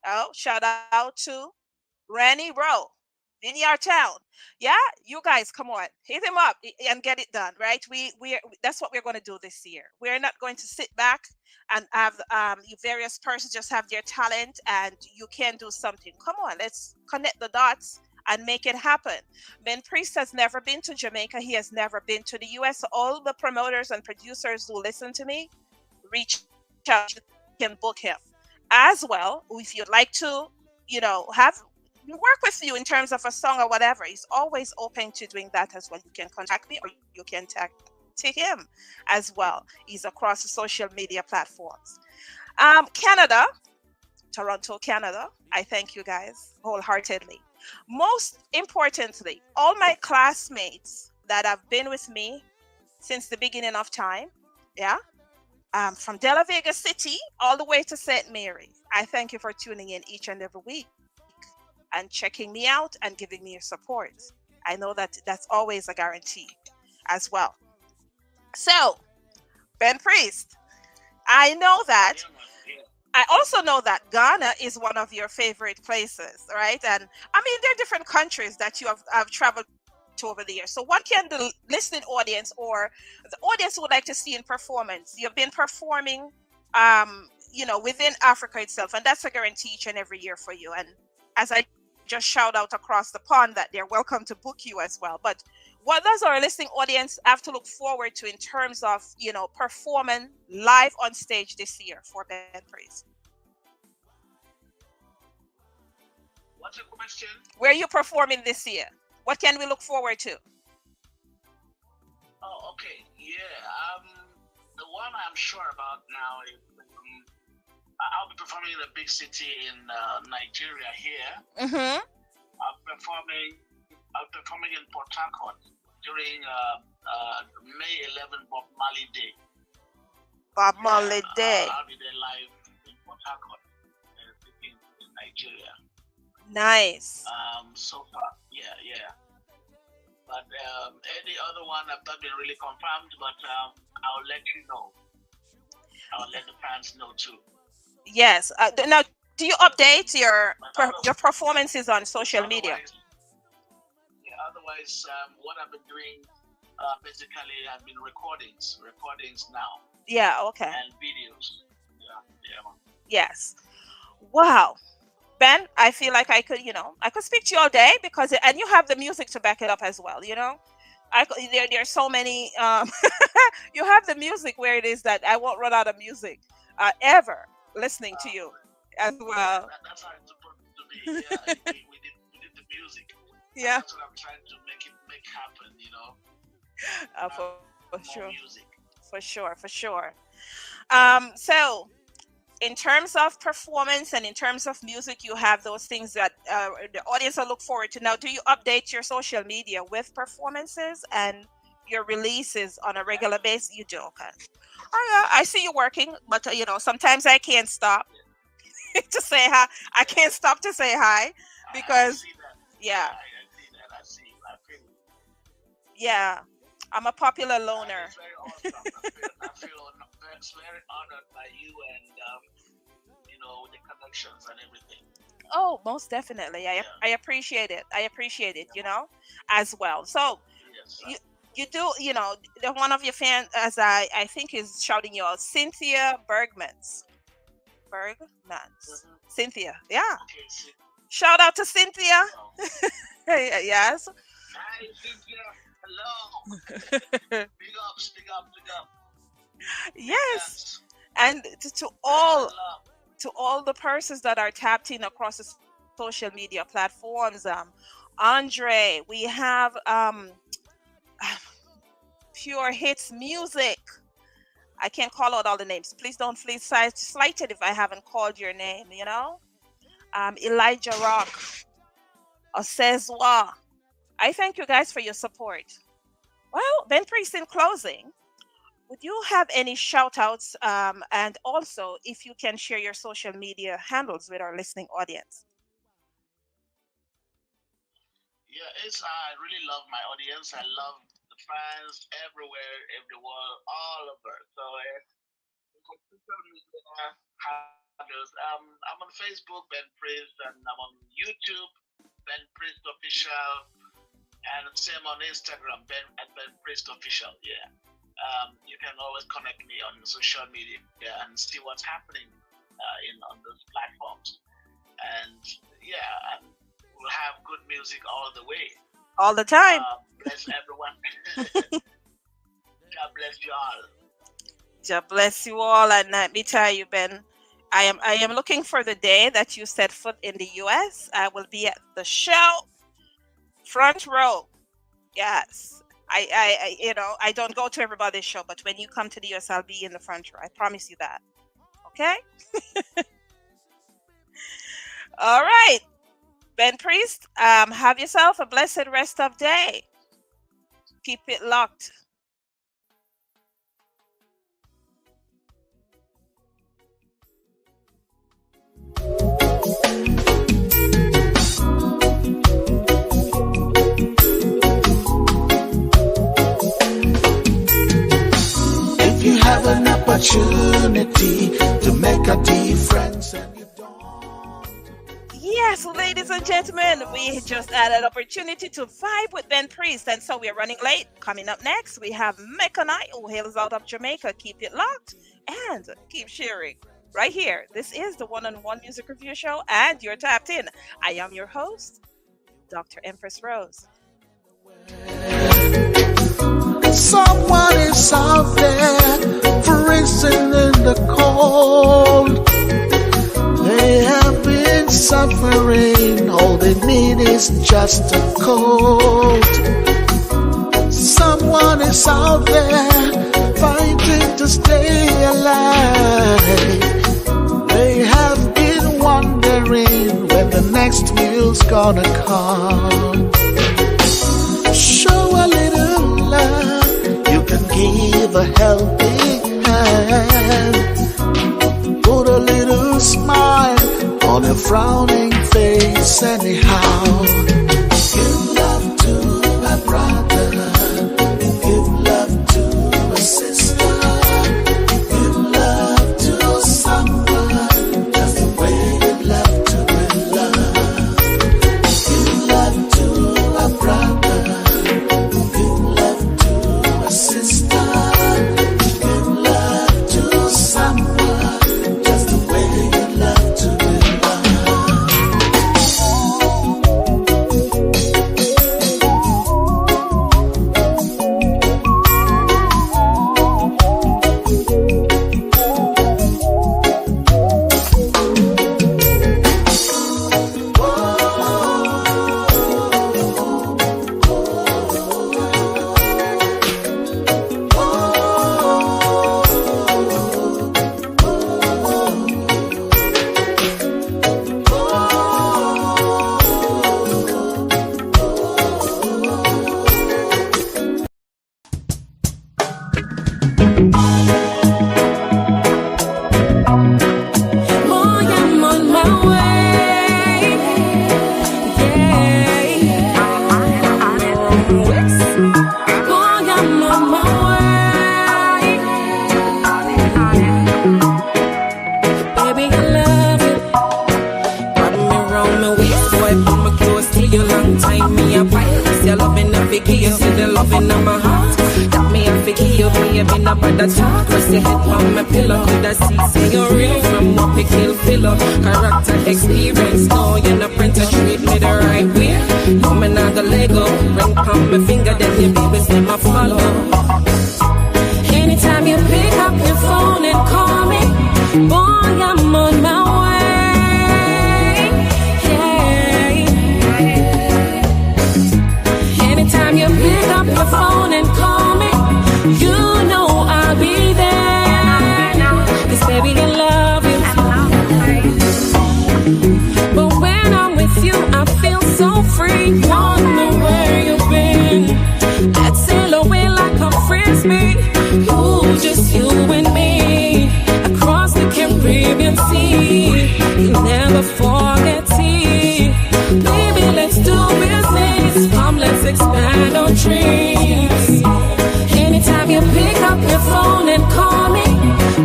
Oh, shout out to Ranny Rowe, Vineyard Town. Yeah, you guys, come on, hit him up and get it done, right? We that's what we're going to do this year. We're not going to sit back and have various persons just have their talent and you can do something. Come on, let's connect the dots and make it happen. Ben Priest has never been to Jamaica. He has never been to the US. So all the promoters and producers who listen to me, reach out, you can book him. As well, if you'd like to, have work with you in terms of a song or whatever, he's always open to doing that as well. You can contact me or you can tag to him as well. He's across the social media platforms. Canada, Toronto, Canada, I thank you guys wholeheartedly. Most importantly, all my classmates that have been with me since the beginning of time, from De La Vega City all the way to St. Mary, I thank you for tuning in each and every week and checking me out and giving me your support. I know that that's always a guarantee as well. So, Ben Priest, I also know that Ghana is one of your favorite places, right? And I mean, there are different countries that you have traveled to over the years. So what can the listening audience or the audience who would like to see in performance? You've been performing, within Africa itself, and that's a guarantee each and every year for you. And as I just shout out across the pond that they're welcome to book you as well. But what does our listening audience have to look forward to in terms of, performing live on stage this year for Ben Priest? What's your question? Where are you performing this year? What can we look forward to? Oh, okay. Yeah. The one I'm sure about now is I'll be performing in a big city in Nigeria here. Mm-hmm. I'm performing in Port Harcourt during May 11 Bob Marley Day. Bob Marley Day. I'll be there live in Port Harcourt, in Nigeria. Nice. So far, yeah. But any other one I've not been really confirmed, but I'll let you know. I'll let the fans know too. Yes. Now, do you update your performances on social media? Otherwise, what I've been doing basically have been recordings now, Yeah, okay. and videos. Yeah, yeah. Yes. Wow. Ben, I feel like I could speak to you all day because and you have the music to back it up as well, you know? There's so many you have the music where it is that I won't run out of music ever listening to you as well. That's how it's supposed to be. Yeah, we did the music. Yeah, That's what I'm trying to make happen. for More sure. music. For sure, for sure. So in terms of performance and in terms of music, you have those things that the audience will look forward to. Now, do you update your social media with performances and your releases on a regular basis? You do, okay. I see you working, but sometimes I can't stop to say hi. I can't stop to say hi I because, see that. yeah, I see that. I see. I feel. yeah, I'm a popular And loner. it's very awesome. It's very honored by you and the connections and everything. Oh, most definitely. Yeah. I appreciate it. I appreciate it, as well. So Yes. you do, the one of your fans, as I think is shouting you out, Cynthia Bergmans. Mhm. Cynthia, yeah. Okay. See. Shout out to Cynthia. Wow. Yes. Hi, Cynthia. Hello. Big ups. Big up. Big up. Yes. Yes. And to Love. all the persons that are tapped in across the social media platforms, Andre, we have Pure Hits Music. I can't call out all the names. Please don't feel slighted if I haven't called your name, Elijah Rock, Osezwa. I thank you guys for your support. Well, Ben Priest, in closing, would you have any shout outs? And also, if you can share your social media handles with our listening audience. Yeah, I really love my audience. I love the fans everywhere, in the world, all over. So social media handles. I'm on Facebook, Ben Priest, and I'm on YouTube, Ben Priest Official, and same on Instagram, Ben Priest Official. Yeah. You can always connect me on social media and see what's happening on those platforms. And yeah, and we'll have good music all the way. All the time. Bless everyone. God bless you all. God bless you all. And let me tell you, Ben, I am looking for the day that you set foot in the US. I will be at the show, front row. Yes. I don't go to everybody's show, but when you come to the US, I'll be in the front row. I promise you that. Okay? All right. Ben Priest, have yourself a blessed rest of day. Keep it locked. If you have an opportunity to make a difference and you don't. Yes, ladies and gentlemen, we just had an opportunity to vibe with Ben Priest, and so we're running late. Coming up next, we have Mekani, who hails out of Jamaica. Keep it locked and keep sharing. Right here, this is the one-on-one music review show, and you're tapped in. I am your host, Dr. Empress Rose. Someone is out there freezing in the cold. They have been suffering. All they need is just a cold. Someone is out there fighting to stay alive. They have been wondering when the next meal's gonna come. Show a little love. You can give a helping hand. Put a little smile on a frowning face anyhow. Give love to a brother. Give love to a sister. Give love to someone just the way you love to be loved. Give love to a brother. Give love to bad at talk. Rest your head on my pillow. Could I see, say you're real from what we kill filler. Character experience, no, you're not print to treat me the right way. No, me not the Lego. Ring on my finger, then your babies let my follow. Anytime you pick up your phone and call me, boy, I'm on my way. Yeah. Anytime you pick up your phone and call me, you know I'll be there. 'Cause baby, I love you. But when I'm with you, I feel so free. Wonder where you've been. Let's sail away like a frisbee. Ooh, just you and me. Across the Caribbean Sea. You'll never forget it. Baby, let's do business. Come, let's expand our dreams. Anytime you pick up your phone and call me,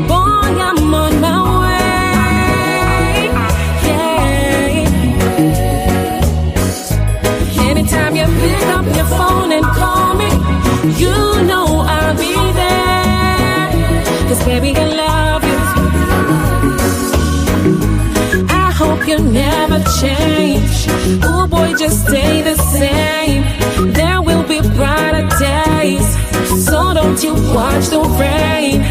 boy, I'm on my way. Yeah. Anytime you pick up your phone and call me, you know I'll be there. 'Cause baby, I love you. I hope you never change. Oh boy, just stay the same. There will be brighter days, so don't you watch the rain.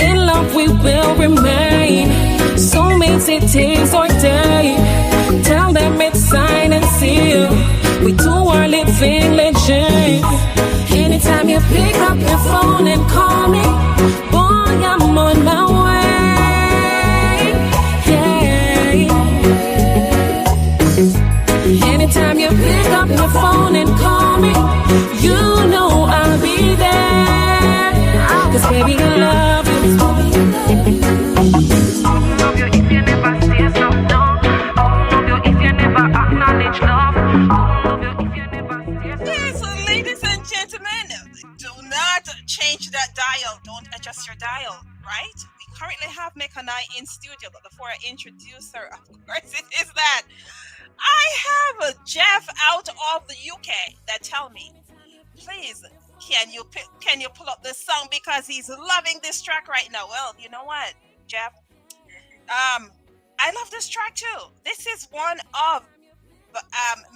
In love we will remain. Soulmates, it takes our day. Tell them it's sign and seal. We do our living legend. Anytime you pick up your phone and call me, boy, I'm on my way. Yeah. Anytime you pick up your phone and call me, you know I'll be there. 'Cause baby, I love you. Love you if you never say so, no. Love you if you never acknowledge love. Love you if you never say so. Yes, ladies and gentlemen, do not change that dial. Don't adjust your dial, right? We currently have Mekani in studio, but before I introduce her, of course, it is that I have a Jeff out of the UK that tell me, please, can you pull up this song because he's loving this track right now. Well, you know what, Jeff? I love this track too. This is one of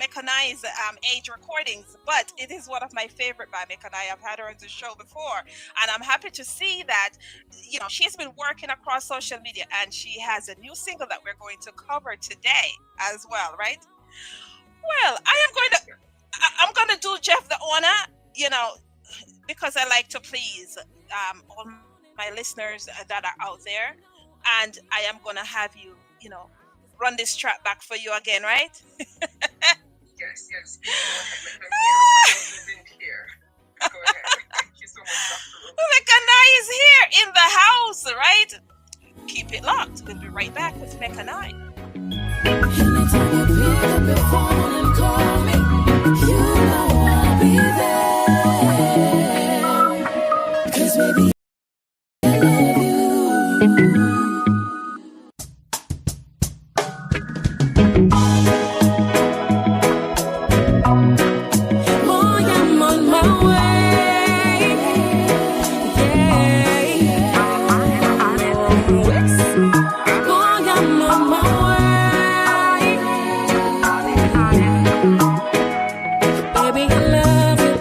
Mekani's age recordings, but it is one of my favorite by Mekani. I've had her on the show before, and I'm happy to see that, you know, she's been working across social media, and she has a new single that we're going to cover today as well, right? Well, I'm going to do Jeff the honor, you know, because I like to please all my listeners that are out there, and I am going to have you, you know, run this track back for you again, right? Yes. Go ahead. Go ahead. Thank you so much, Dr. Mekani is here in the house, right? Keep it locked. We'll be right back with Mekani. Anytime you pick up your phone and call me, you know I'll be there. 'Cause baby, I love you. Boy, I'm on my way. Yeah. Boy, I'm on my way. Baby, I love you.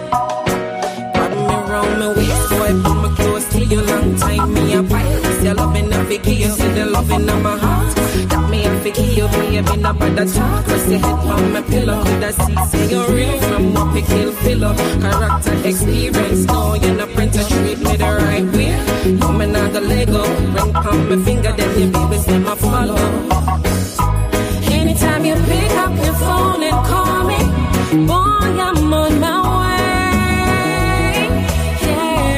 Got me round my waist, boy, put me close to you. Long time me a fight. Your loving a figure, you see the loving of my heart. Got me a figure, you baby, no bad at talk. Rest your head on my pillow. Could I see, say you're real from what we kill filler. Character experience, no, you're not print to treat me the right way. No, me not the Lego. Ring on my finger, then your babies let my follow. Anytime you pick up your phone and call me, boy, I'm on my way. Yeah.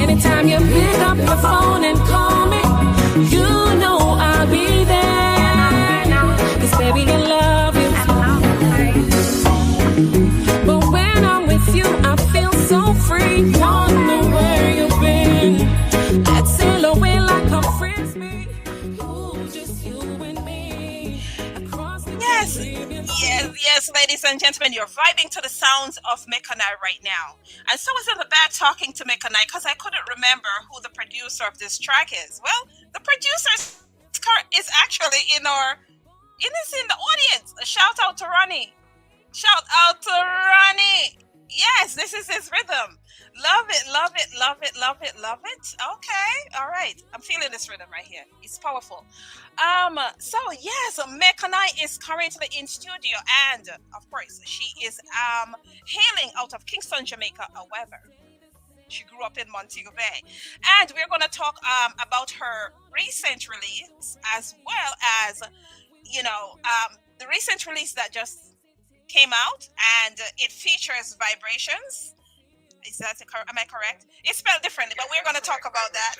Anytime you pick up your phone and call me, you know I'll be there. 'Cause baby, I love you. But ladies and gentlemen, you're vibing to the sounds of Mekani right now. And so I was in the back talking to Mekani because I couldn't remember who the producer of this track is. Well, the producer is actually in the audience. A shout out to Ronnie. Shout out to Ronnie. Yes, this is his rhythm. Love it, love it, love it, love it, love it. Okay, all right. I'm feeling this rhythm right here. It's powerful. So yes, Mekani is currently in studio, and of course, she is hailing out of Kingston, Jamaica. However, she grew up in Montego Bay, and we're going to talk about her recent release as well as the recent release that just came out, and it features vibrations. Is that am I correct? It's spelled differently, but we're going to talk about that.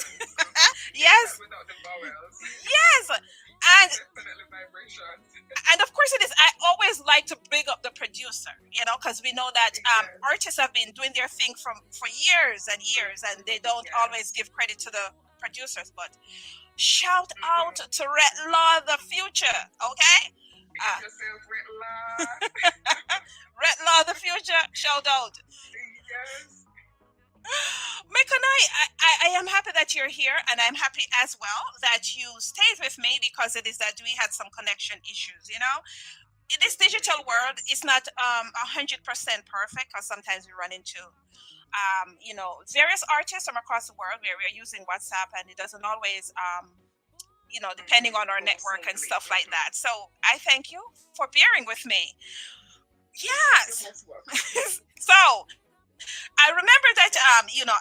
Yes. Without the vowels. Yes. And Definitely vibrations. and of course it is. I always like to big up the producer, because we know that artists have been doing their thing for years and years, and they don't always give credit to the producers. But shout out to Red Law the Future, okay? Yourself, Red Law. Red Law the Future, shout out. Yes. Mekani, I am happy that you're here, and I'm happy as well that you stayed with me, because it is that we had some connection issues. In this digital world, it's not 100% perfect, because sometimes we run into various artists from across the world where we're using WhatsApp, and it doesn't always depending on our network and stuff like that. So I thank you for bearing with me. Yes. So I remember that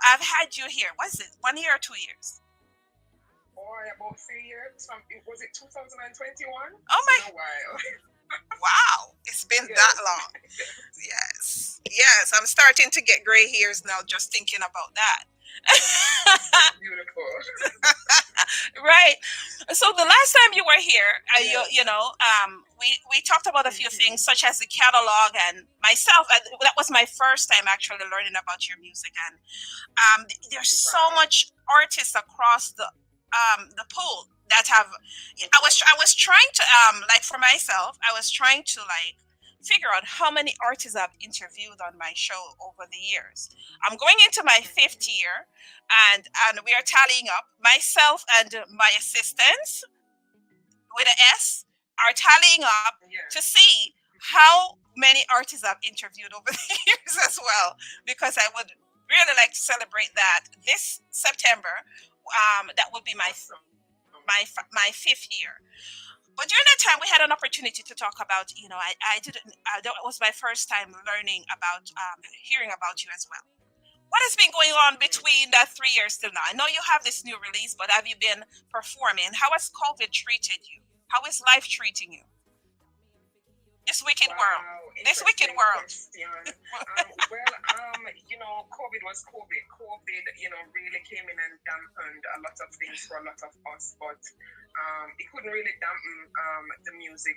I've had you here. Was it 1 year or 2 years? Or about 3 years. Was it 2021? Oh my! It's been a while. Wow, it's been that long. Yes. I'm starting to get gray hairs now just thinking about that. Beautiful. Right. So the last time you were here, we talked about a few things such as the catalog, and myself. That was my first time actually learning about your music, and there's so much artists across the pool that have. I was trying to like for myself, I was trying to figure out how many artists I've interviewed on my show over the years. I'm going into my 5th year, and we are tallying up. Myself and my assistants with an S are tallying up to see how many artists I've interviewed over the years as well, because I would really like to celebrate that this September. That will be my 5th year. But during that time, we had an opportunity to talk about, that was my first time learning about, hearing about you as well. What has been going on between that 3 years till now? I know you have this new release, but have you been performing? How has COVID treated you? How is life treating you? This wicked world. This wicked world. COVID was COVID. COVID, really came in and dampened a lot of things for a lot of us, but it couldn't really dampen the music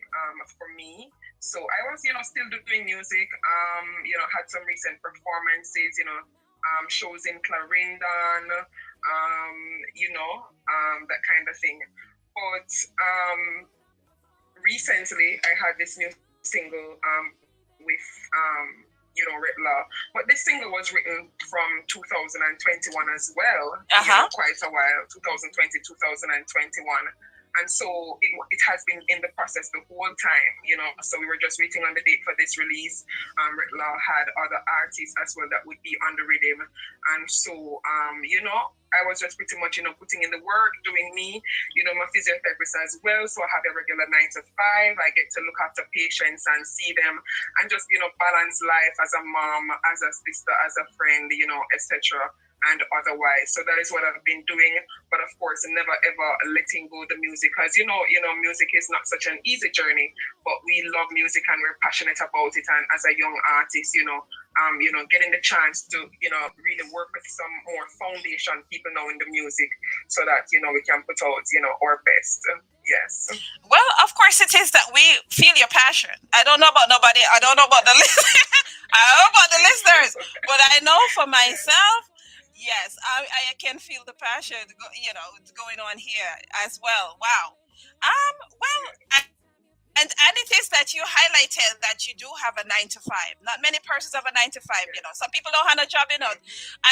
for me. So I was, still doing music. Had some recent performances, shows in Clarendon, that kind of thing. But recently, I had this new single with Red Law, but this single was written from 2021 as well, quite a while, 2020, 2021. And so it has been in the process the whole time, so we were just waiting on the date for this release. Red Law had other artists as well that would be on the rhythm. And so, I was just pretty much, putting in the work, doing me, my physiotherapist as well. So I have a regular 9 to 5. I get to look after patients and see them and just, balance life as a mom, as a sister, as a friend, etc. and otherwise. So that is what I've been doing. But of course, never ever letting go the music, because music is not such an easy journey, but we love music and we're passionate about it. And as a young artist, getting the chance to, really work with some more foundation people now in the music, so that, we can put out, our best. Yes. Well, of course it is that we feel your passion. I don't know about nobody. I don't know about the I don't know about the listeners, but I know for myself, yes, I can feel the passion, going on here as well. Wow. Well, And it is that you highlighted that you do have a 9 to 5. Not many persons have a 9 to 5. Some people don't have a job, and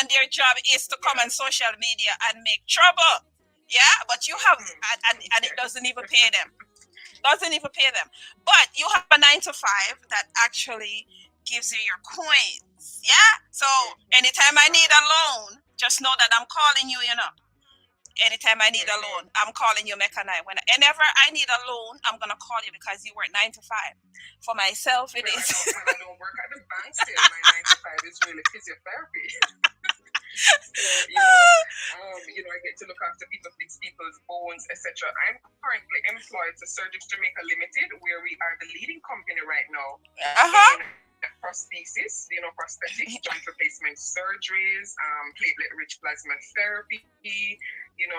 their job is to come on social media and make trouble. Yeah, but you have, and it doesn't even pay them. Doesn't even pay them. But you have a 9 to 5 that actually gives you your coins. Yeah. So anytime I need a loan, just know that I'm calling you. Anytime I need a loan, I'm calling you, Mekani. Whenever I need a loan, I'm gonna call you because you work 9 to 5. For myself, it is. I don't work at the bank still. My 9 to 5 is really physiotherapy. So, I get to look after people, fix people's bones, etc. I'm currently employed to Surgeons Jamaica Limited, where we are the leading company right now. Prosthesis, prosthetics, joint replacement surgeries, platelet-rich plasma therapy,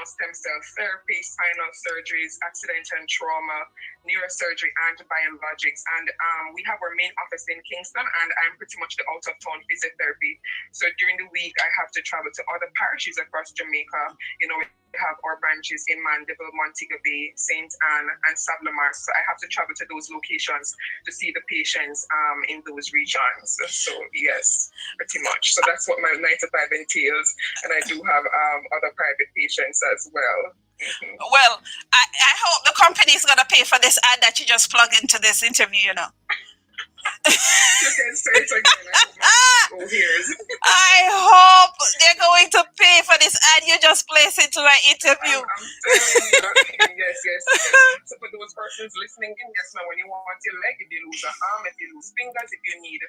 stem cell therapy, spinal surgeries, accident and trauma, neurosurgery, and biologics. And we have our main office in Kingston, and I'm pretty much the out-of-town physiotherapy. So during the week, I have to travel to other parishes across Jamaica. We have our branches in Mandeville, Montego Bay, St. Anne, and Sablamar. So I have to travel to those locations to see the patients in those regions. So yes, pretty much. So that's what my 9 to 5 entails. And I do have other private patients as well. Mm-hmm. Well, I hope the company is going to pay for this ad that you just plug into this interview, You can say it again. I hope they're going to pay for this ad you just placed into my interview. I'm telling you, yes. So for those persons listening in, yes, now when you want your leg, if you lose an arm, if you lose fingers, if you need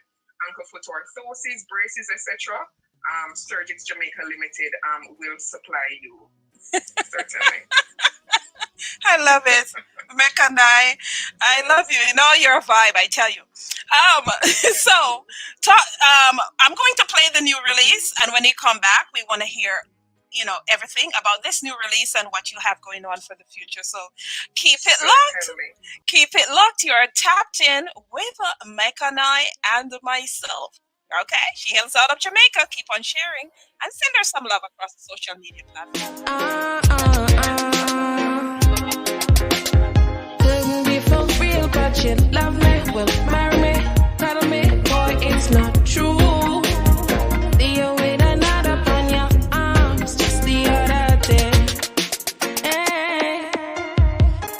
ankle foot orthoses, braces, etc., Surgeons Jamaica Limited will supply you. Certainly. I love it. Mekani, I love you. You're a vibe, I tell you. So I'm going to play the new release, and when you come back, we want to hear, everything about this new release and what you have going on for the future. So keep it locked. Keep it locked. You're tapped in with Mekani and myself. Okay, she hails out of Jamaica. Keep on sharing and send her some love across the social media platforms. Couldn't be for real, but you love me. Will marry me, tell me, boy, it's not true. The way that not upon your arms just the other day.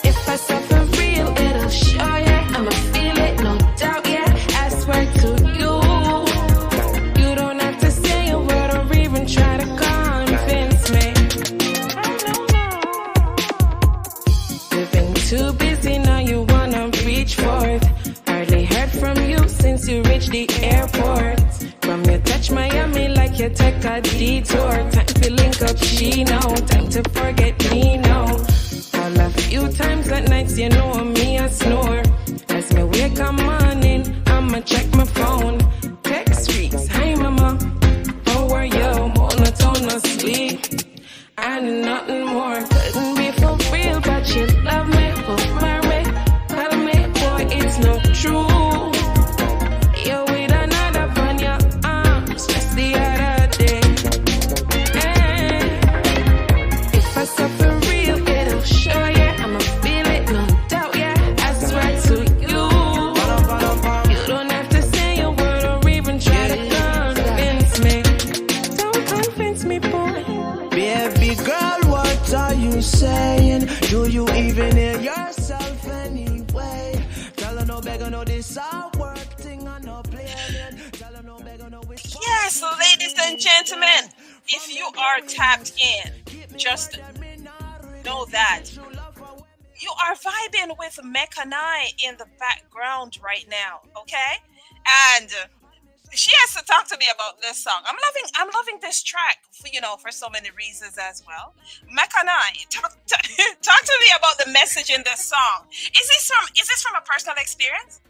If I suffer real, it'll show ya. I'ma feel it, no doubt, yeah. I swear to you. Try to convince me. You've been too busy, now you wanna reach forth. Hardly heard from you since you reached the airport. From you touch Miami like you take a detour. Time to link up, she know. Time to forget me now. All a few times at nights, me I snore. As me wake up morning, I'ma check my phone. Text streaks, hi mama. How are you? Monotone sleep. And nothing more. Couldn't be for real, but you love me. Oh, marry, tell me, boy, it's not true. You're with another on your arms just the other day. If I suffer real, it'll show you. I'ma feel it, no doubt, yeah. I swear to you. You don't have to say a word or even try to convince me. Convince me, boy. Baby girl, what are you saying? Do you even hear yourself anyway? Tell her no beggar, no this our work thing, I no playing. Tell her no beggar, no wish. Yes, ladies and gentlemen, if you are tapped in, just know that you are vibing with Mekani in the background right now, okay? And she has to talk to me about this song. I'm loving this track for so many reasons as well. Mekani, talk to me about the message in this song. Is this from a personal experience?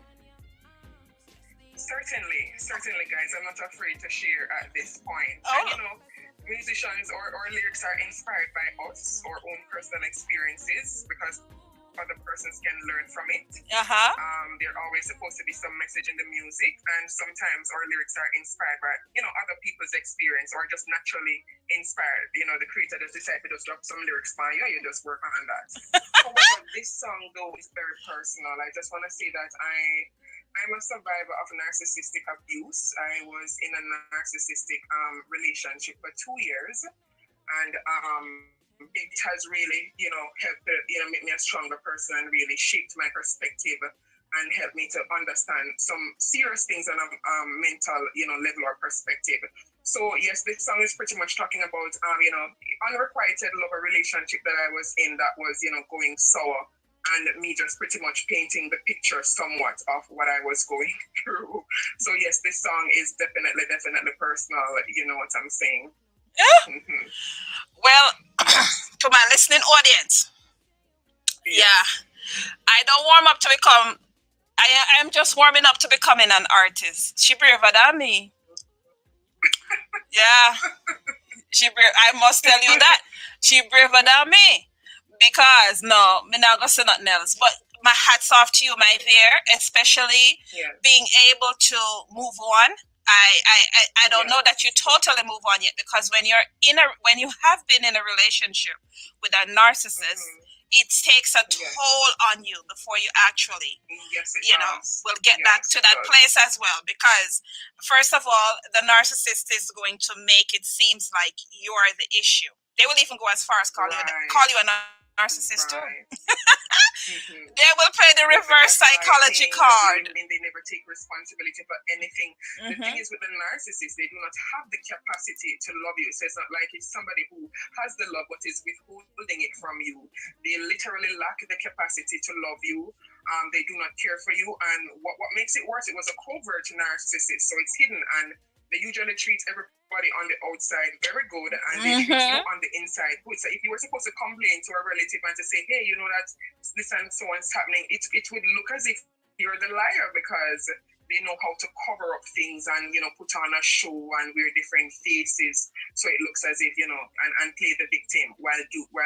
Certainly, guys. I'm not afraid to share at this point. Oh. And, musicians or lyrics are inspired by us, our own personal experiences, because other persons can learn from it. There always supposed to be some message in the music, and sometimes our lyrics are inspired by, other people's experience or just naturally inspired. The creator just decided to just drop some lyrics by you, you just work on that. However, this song though is very personal. I just want to say that I'm a survivor of narcissistic abuse. I was in a narcissistic relationship for 2 years, and it has really, helped make me a stronger person and really shaped my perspective and helped me to understand some serious things on a mental, level or perspective. So yes, this song is pretty much talking about, unrequited love, a relationship that I was in that was, going sour, and me just pretty much painting the picture somewhat of what I was going through. So yes, this song is definitely personal. You know what I'm saying? Well, to my listening audience, I don't warm up to become. I am just warming up to becoming an artist. She braver than me. Yeah, I must tell you that she braver than me, because no, me not gonna say nothing else. But my hats off to you, my dear, especially being able to move on. I don't know that you totally move on yet, because when you have been in a relationship with a narcissist, it takes a toll on you before you actually, will get back to that place as well. Because first of all, the narcissist is going to make it seems like you're the issue. They will even go as far as call you a narcissist too. They will play the reverse psychology card. And they never take responsibility for anything. The thing is, with the narcissist, they do not have the capacity to love you. So it's not like it's somebody who has the love but is withholding it from you. They literally lack the capacity to love you. They do not care for you. And what makes it worse, it was a covert narcissist. So it's hidden, and they usually treat everybody on the outside very good, and they treat you on the inside good. So if you were supposed to complain to a relative and to say, hey, that this and so on's happening, it would look as if you're the liar, because they know how to cover up things and, put on a show and wear different faces. So it looks as if, and play the victim while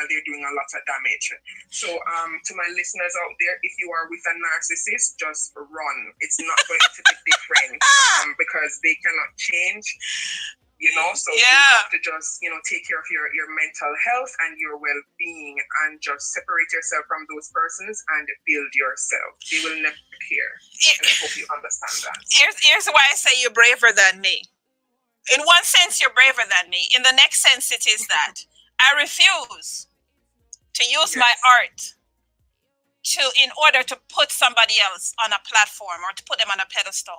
they're doing a lot of damage. So to my listeners out there, if you are with a narcissist, just run. It's not going to be different because they cannot change. So you have to just, take care of your mental health and your well-being, and just separate yourself from those persons and build yourself. They will never care. And I hope you understand that. Here's why I say you're braver than me. In one sense, you're braver than me. In the next sense, it is that I refuse to use my art in order to put somebody else on a platform or to put them on a pedestal.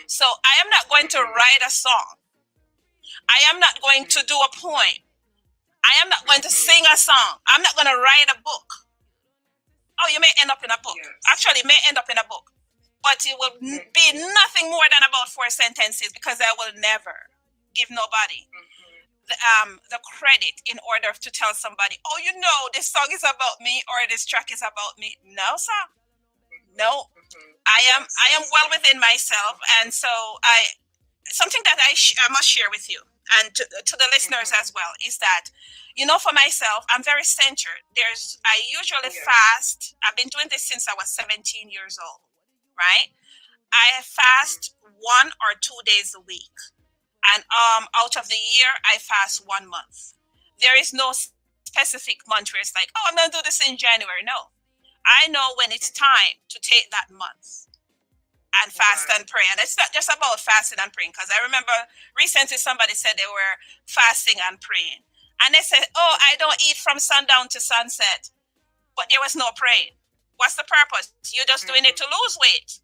So I am not going to write a song. I am not going to do a poem. I am not going to sing a song. I'm not going to write a book. Oh, you may end up in a book. Actually, it may end up in a book. But it will be nothing more than about 4 sentences, because I will never give nobody the credit in order to tell somebody, oh, this song is about me or this track is about me. No, sir. No. I am well within myself. And so something that I must share with you and to the listeners as well is that, for myself, I'm very centered. I usually fast. I've been doing this since I was 17 years old, right? I fast 1 or 2 days a week. And out of the year, I fast 1 month. There is no specific month where it's like, oh, I'm going to do this in January. No. I know when it's time to take that month and fast and pray. And it's not just about fasting and praying, because I remember recently somebody said they were fasting and praying. And they said, oh, I don't eat from sundown to sunset. But there was no praying. What's the purpose? You're just doing it to lose weight.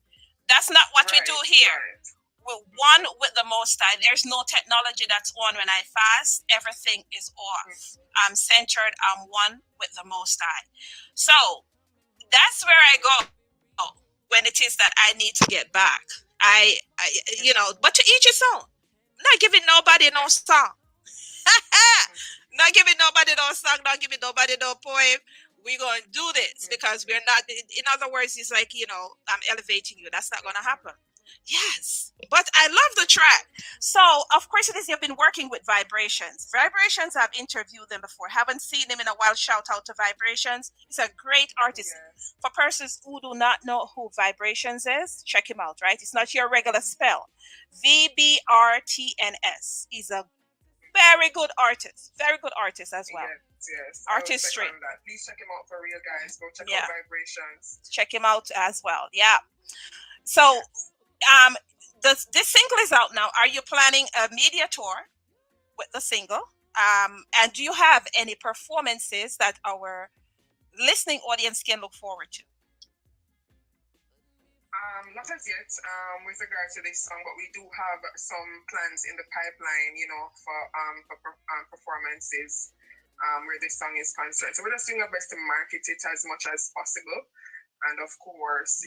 That's not what we do here. We're one with the Most High. There's no technology that's on when I fast. Everything is off. I'm centered. I'm one with the Most High. So that's where I go when it is that I need to get back. But to each his own. Not giving nobody no song. Not giving nobody no song. Not giving nobody no poem. We're going to do this because we're not, in other words, it's like, I'm elevating you. That's not going to happen. Yes, but I love the track. So, of course, it is you've been working with Vibrations. Vibrations, I've interviewed them before. Haven't seen them in a while. Shout out to Vibrations. He's a great artist. Yes. For persons who do not know who Vibrations is, check him out, right? It's not your regular spell. VBRTNS. He's a very good artist. Very good artist as well. Yes. Artistry. Please check him out for real, guys. Go check Yeah. out Vibrations. Check him out as well. Yeah. So, this single is out now. Are you planning a media tour with the single? And do you have any performances that our listening audience can look forward to? Not as yet, with regard to this song, but we do have some plans in the pipeline, for performances where this song is concerned. So we're just doing our best to market it as much as possible, and of course,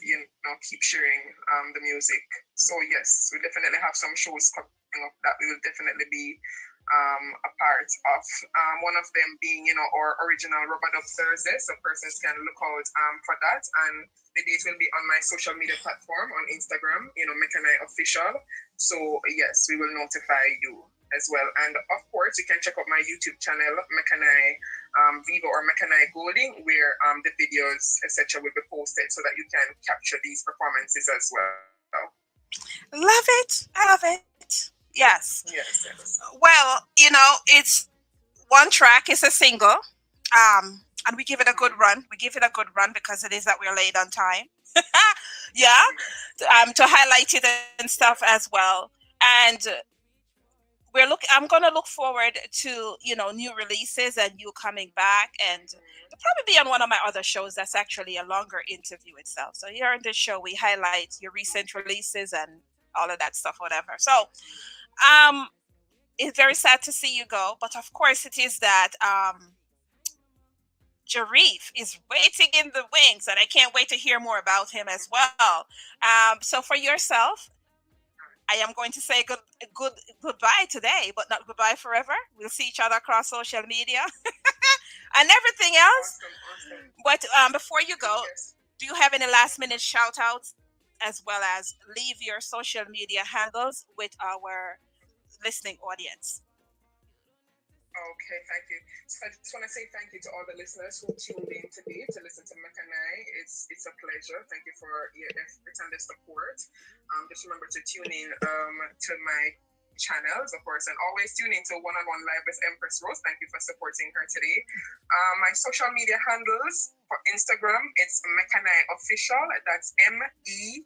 keep sharing the music. So yes, we definitely have some shows coming up that we will definitely be a part of. One of them being, our original Rubber Dub Thursday, so persons can look out for that. And the date will be on my social media platform on Instagram, Mekani Official. So yes, we will notify you as well. And of course, you can check out my YouTube channel, Mekani Vivo or Mekani Golding, where the videos, etc., will be posted so that you can capture these performances as well. Love it. I love it. Yes. Yes. Well, it's one track, it's a single. And we give it a good run. We give it a good run because it is that we're late on time. Yeah. To highlight it and stuff as well. And I'm gonna look forward to, new releases and you coming back, and it'll probably be on one of my other shows that's actually a longer interview itself. So here on this show we highlight your recent releases and all of that stuff, whatever. So it's very sad to see you go, but of course it is that Jahriffe is waiting in the wings, and I can't wait to hear more about him as well. So for yourself, I am going to say goodbye today, but not goodbye forever. We'll see each other across social media and everything else. Awesome. But before you go, do you have any last minute shout outs, as well as leave your social media handles with our listening audience? Okay, thank you. So I just want to say thank you to all the listeners who tuned in today to listen to Mekani. It's a pleasure. Thank you for your efforts and the support. Just remember to tune in to my channels, of course, and always tune in to One-on-One Live with Empress Rose. Thank you for supporting her today. My social media handles for Instagram, it's Mekani Official. That's MEKANI.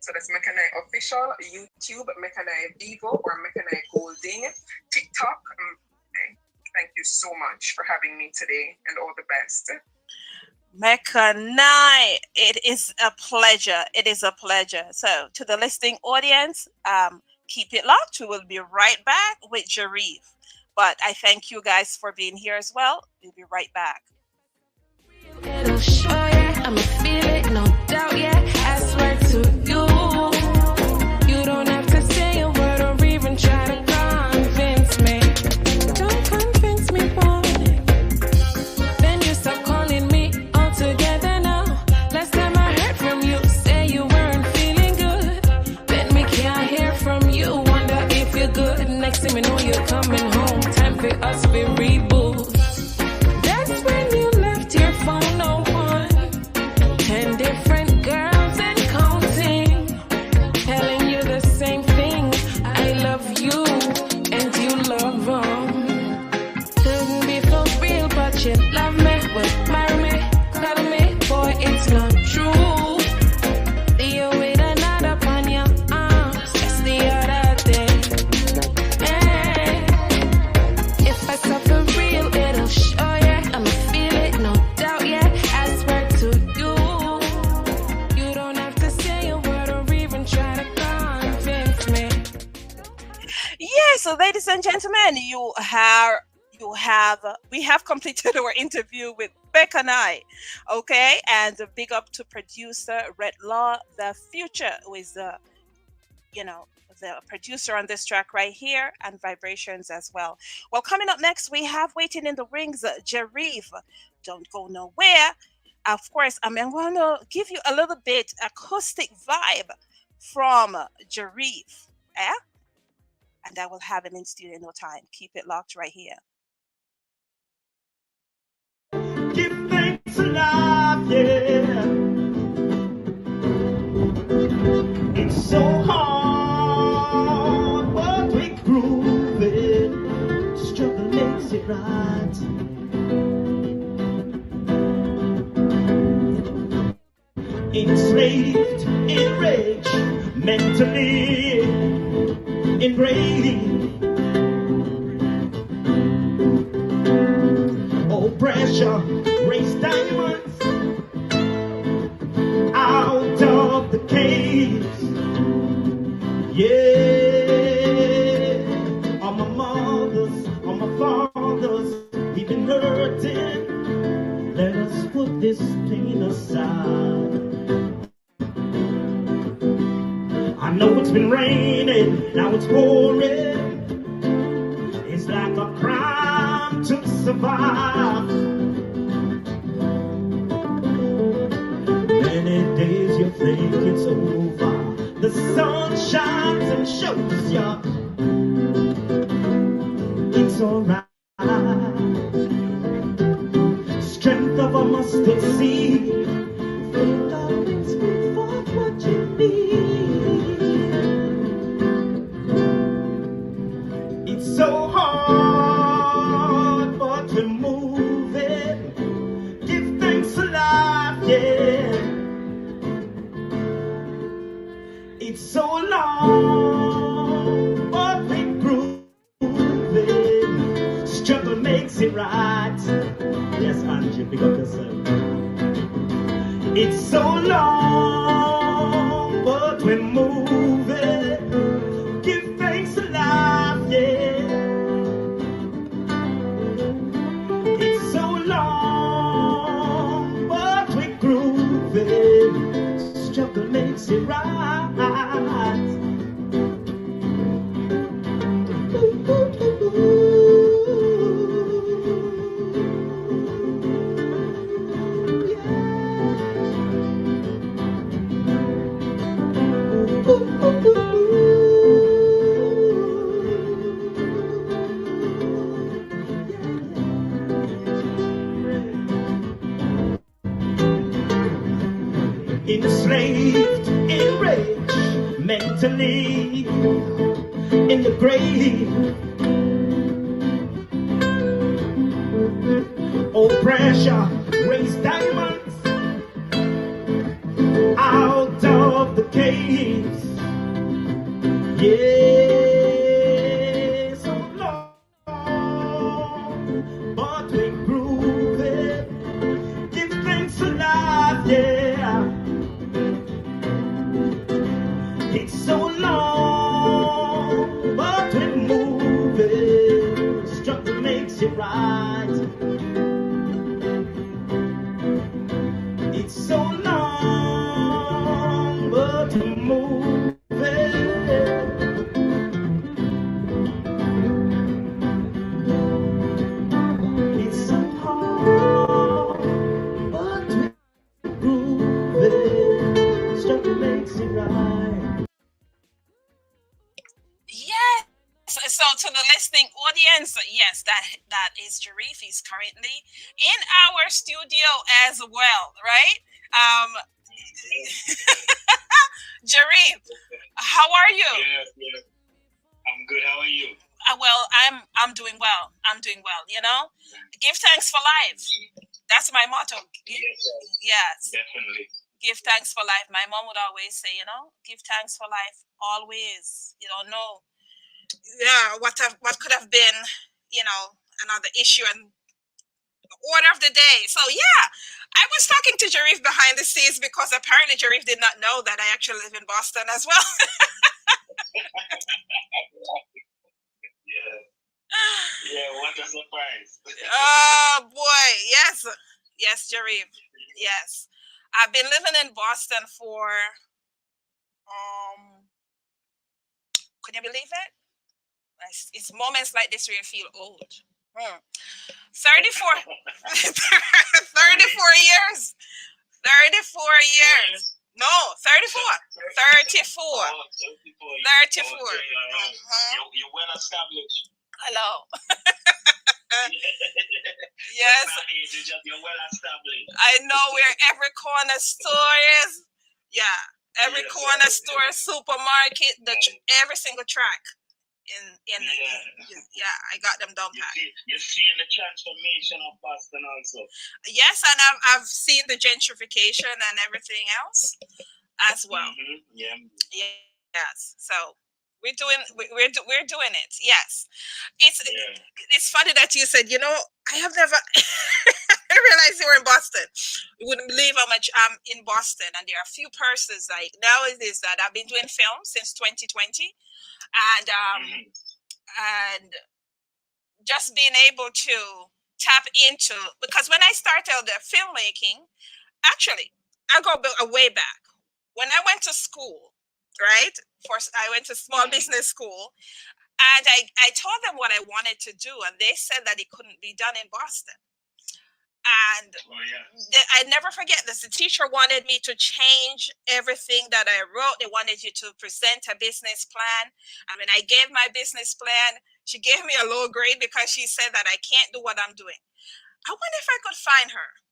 So that's Mekani Official. YouTube, Mekani Vivo or Mekani Golding. TikTok. Thank you so much for having me today, and all the best. Mekani, it is a pleasure. It is a pleasure. So to the listening audience, keep it locked. We will be right back with Jahriffe. But I thank you guys for being here as well. We'll be right back. It'll show ya, I'ma feel it, no doubt, yeah. I swear to you, you don't have to say a word or even try to convince me. Don't convince me, boy. Then you stop calling me all together now. Last time I heard from you, say you weren't feeling good. Then me can't hear from you, wonder if you're good. Next thing we know you're coming home, time for us to reboot. That's when you left your phone open, 10 different girls and counting, telling you the same thing. I love you and you love them. Couldn't be for real, but you love me. Well, marry me, cuddle me, boy, it's not true. You with another on your arms, that's the other day. Hey, if I suffer real, it'll show ya. I'ma feel it, no doubt, yeah. I swear to you, you don't have to say a word or even try to convince me. Yeah, so ladies and gentlemen, we have completed our interview with Mekani, okay? And a big up to producer Red Law, the future, who is the producer on this track right here, and Vibrations as well. Well, coming up next, we have waiting in the rings, Jahriffe. Don't go nowhere. of course, I'm going to give you a little bit acoustic vibe from Jahriffe. Eh? And I will have him in studio in no time. Keep it locked right here. Give thanks alive, yeah. It's so hard, but we groove it. Struggle makes it right. Enslaved in rage, mentally enraged. Oh, pressure, raise diamonds out of the caves. Yeah, all my mothers, all my fathers, we've been hurting. Let us put this pain aside. I know it's been raining, now it's pouring. It's like a crime to survive. Many days you think it's over. The sun shines and shows you it's alright. Strength of a mustard seed. Faith always brings forth what you need. It's so hard, but we're moving. Give thanks alive, yeah. It's so long, but we're grooving. Struggle makes it right. Yes, Angie, pick up yourself. It's so long, but we're moving. Give thanks alive, yeah. It's so long, but we're grooving. Struggle makes it right. Enslaved in rage, mentally in the grave. Oh, pressure, raise diamonds out of the caves. Yeah, so long, but we prove it. Give thanks alive, yeah. It's so long, but we're moving. Struggle makes it right. It's so long, but we're moving. It's so hard, but we're grooving. Struggle makes it right. Yes. So to the listening audience, yes, that is Jahriffe. He's currently in our studio as well, right? Jahriffe, how are you? Yeah. I'm good. How are you? Well, I'm doing well. I'm doing well. You know, give thanks for life. That's my motto. Yes. Definitely. Give thanks for life. My mom would always say, you know, give thanks for life always. You don't know, yeah, what could have been, you know, another issue and order of the day. So yeah, I was talking to Jahriffe behind the scenes because apparently Jahriffe did not know that I actually live in Boston as well. Yeah, what a surprise. Oh boy, yes, Jahriffe, yes. I've been living in Boston for can you believe it? It's moments like this where you feel old. 34, 34 years. 34 years. No, 34. 34. 34. You're well established. Hello. Yes. You're well established. I know where every corner store is. Yeah. Every corner store, supermarket, every single track. Yeah, I got them down pat. You're seeing the transformation of Boston also. Yes, and I've seen the gentrification and everything else as well. Yeah. Yes. So we're doing it. Yes. It's funny that you said, I have never I realized you were in Boston. You wouldn't believe how much I'm in Boston, and there are a few persons like nowadays that I've been doing film since 2020. And just being able to tap into, because when I started the filmmaking, actually, I go way back. When I went to school, right? First, I went to small business school, and I told them what I wanted to do, and they said that it couldn't be done in Boston. And I never forget this. The teacher wanted me to change everything that I wrote. They wanted you to present a business plan. I mean, I gave my business plan. She gave me a low grade because she said that I can't do what I'm doing. I wonder if I could find her.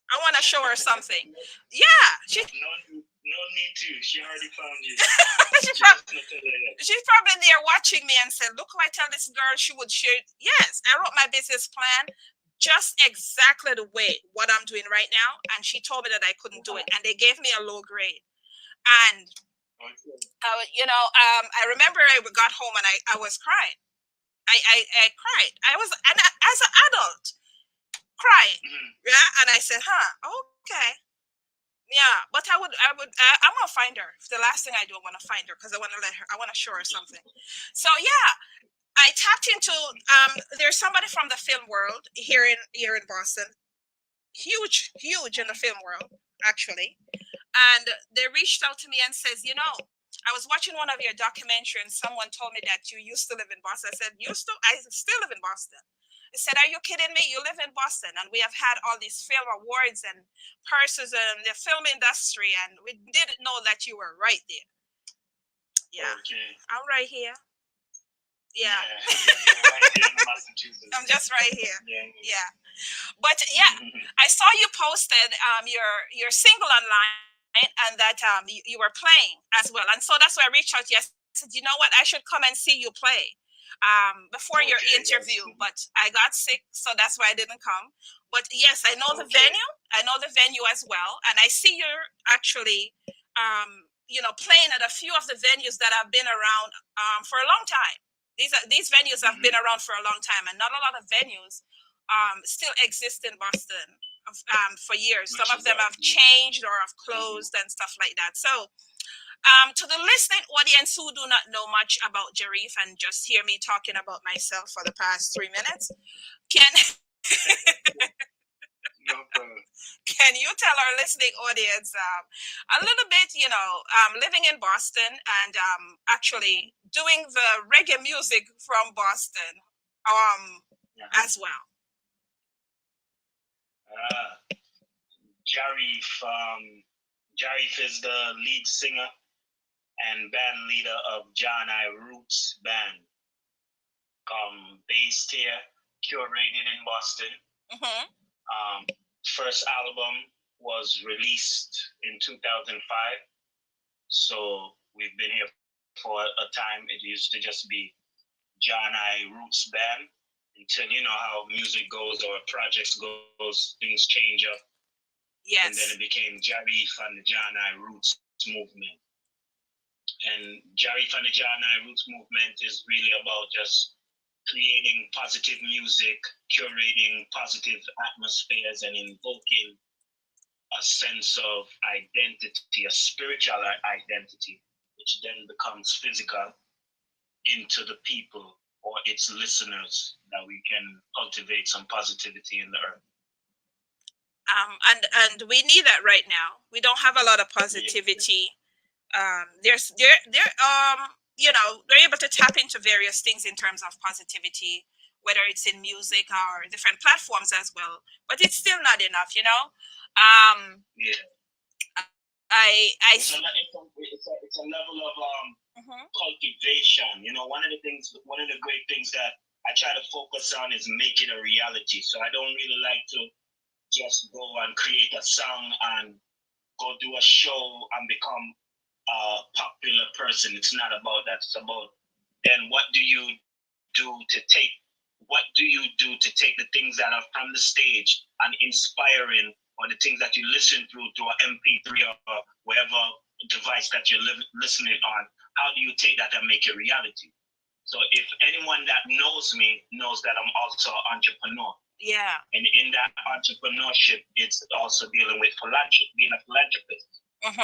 I want to show her something. Yeah. No need to. She already found you. She's probably there watching me and said, look, if I tell this girl, she would share. Yes, I wrote my business plan just exactly the way what I'm doing right now. And she told me that I couldn't do it. And they gave me a low grade. And, I remember I got home and I was crying. I cried. I was, and as an adult, crying. Yeah. And I said, okay. Yeah, but I'm gonna find her. The last thing I do, I want to find her because I want to show her something. So yeah, I tapped into. There's somebody from the film world here in Boston, huge in the film world actually, and they reached out to me and says, I was watching one of your documentary and someone told me that you used to live in Boston. I said, I still live in Boston. I said, are you kidding me? You live in Boston, and we have had all these film awards and purses in the film industry, and we didn't know that you were right there. Yeah. Okay. I'm right here. Yeah. Right here in Massachusetts. I'm just right here. Yeah. But yeah, I saw you posted your single online, and that you were playing as well. And so that's why I reached out to you. I said, you know what? I should come and see you play. Before your interview, but I got sick, so that's why I didn't come. But yes, I know the venue. I know the venue as well, and I see you're actually, playing at a few of the venues that have been around for a long time. These venues have been around for a long time, and not a lot of venues still exist in Boston for years. Some of them have changed or have closed and stuff like that. So. To the listening audience who do not know much about Jahriffe and just hear me talking about myself for the past 3 minutes, can you tell our listening audience a little bit, living in Boston and actually doing the reggae music from Boston as well? Jahriffe is the lead singer and band leader of John I Roots Band, based here, curated in Boston. First album was released in 2005, so we've been here for a time. It used to just be John I Roots Band until how music goes or projects goes, things change up. Yes. And then it became Jahriffe and the John I Roots movement. And Jahriffe and the John I Roots movement is really about just creating positive music, curating positive atmospheres, and invoking a sense of identity, a spiritual identity, which then becomes physical into the people or its listeners, that we can cultivate some positivity in the earth. And we need that right now. We don't have a lot of positivity. They're able to tap into various things in terms of positivity whether it's in music or different platforms as well. But it's still not enough, Yeah. I It's a level of cultivation. One of the great things that I try to focus on is make it a reality. So I don't really like to just go and create a song and go do a show and become a popular person. It's not about that. It's about then what do you do to take the things that are from the stage and inspiring, or the things that you listen through an MP3 or whatever device that you're listening on. How do you take that and make it reality? So if anyone that knows me knows that I'm also an entrepreneur. Yeah. And in that entrepreneurship, it's also dealing with being a philanthropist,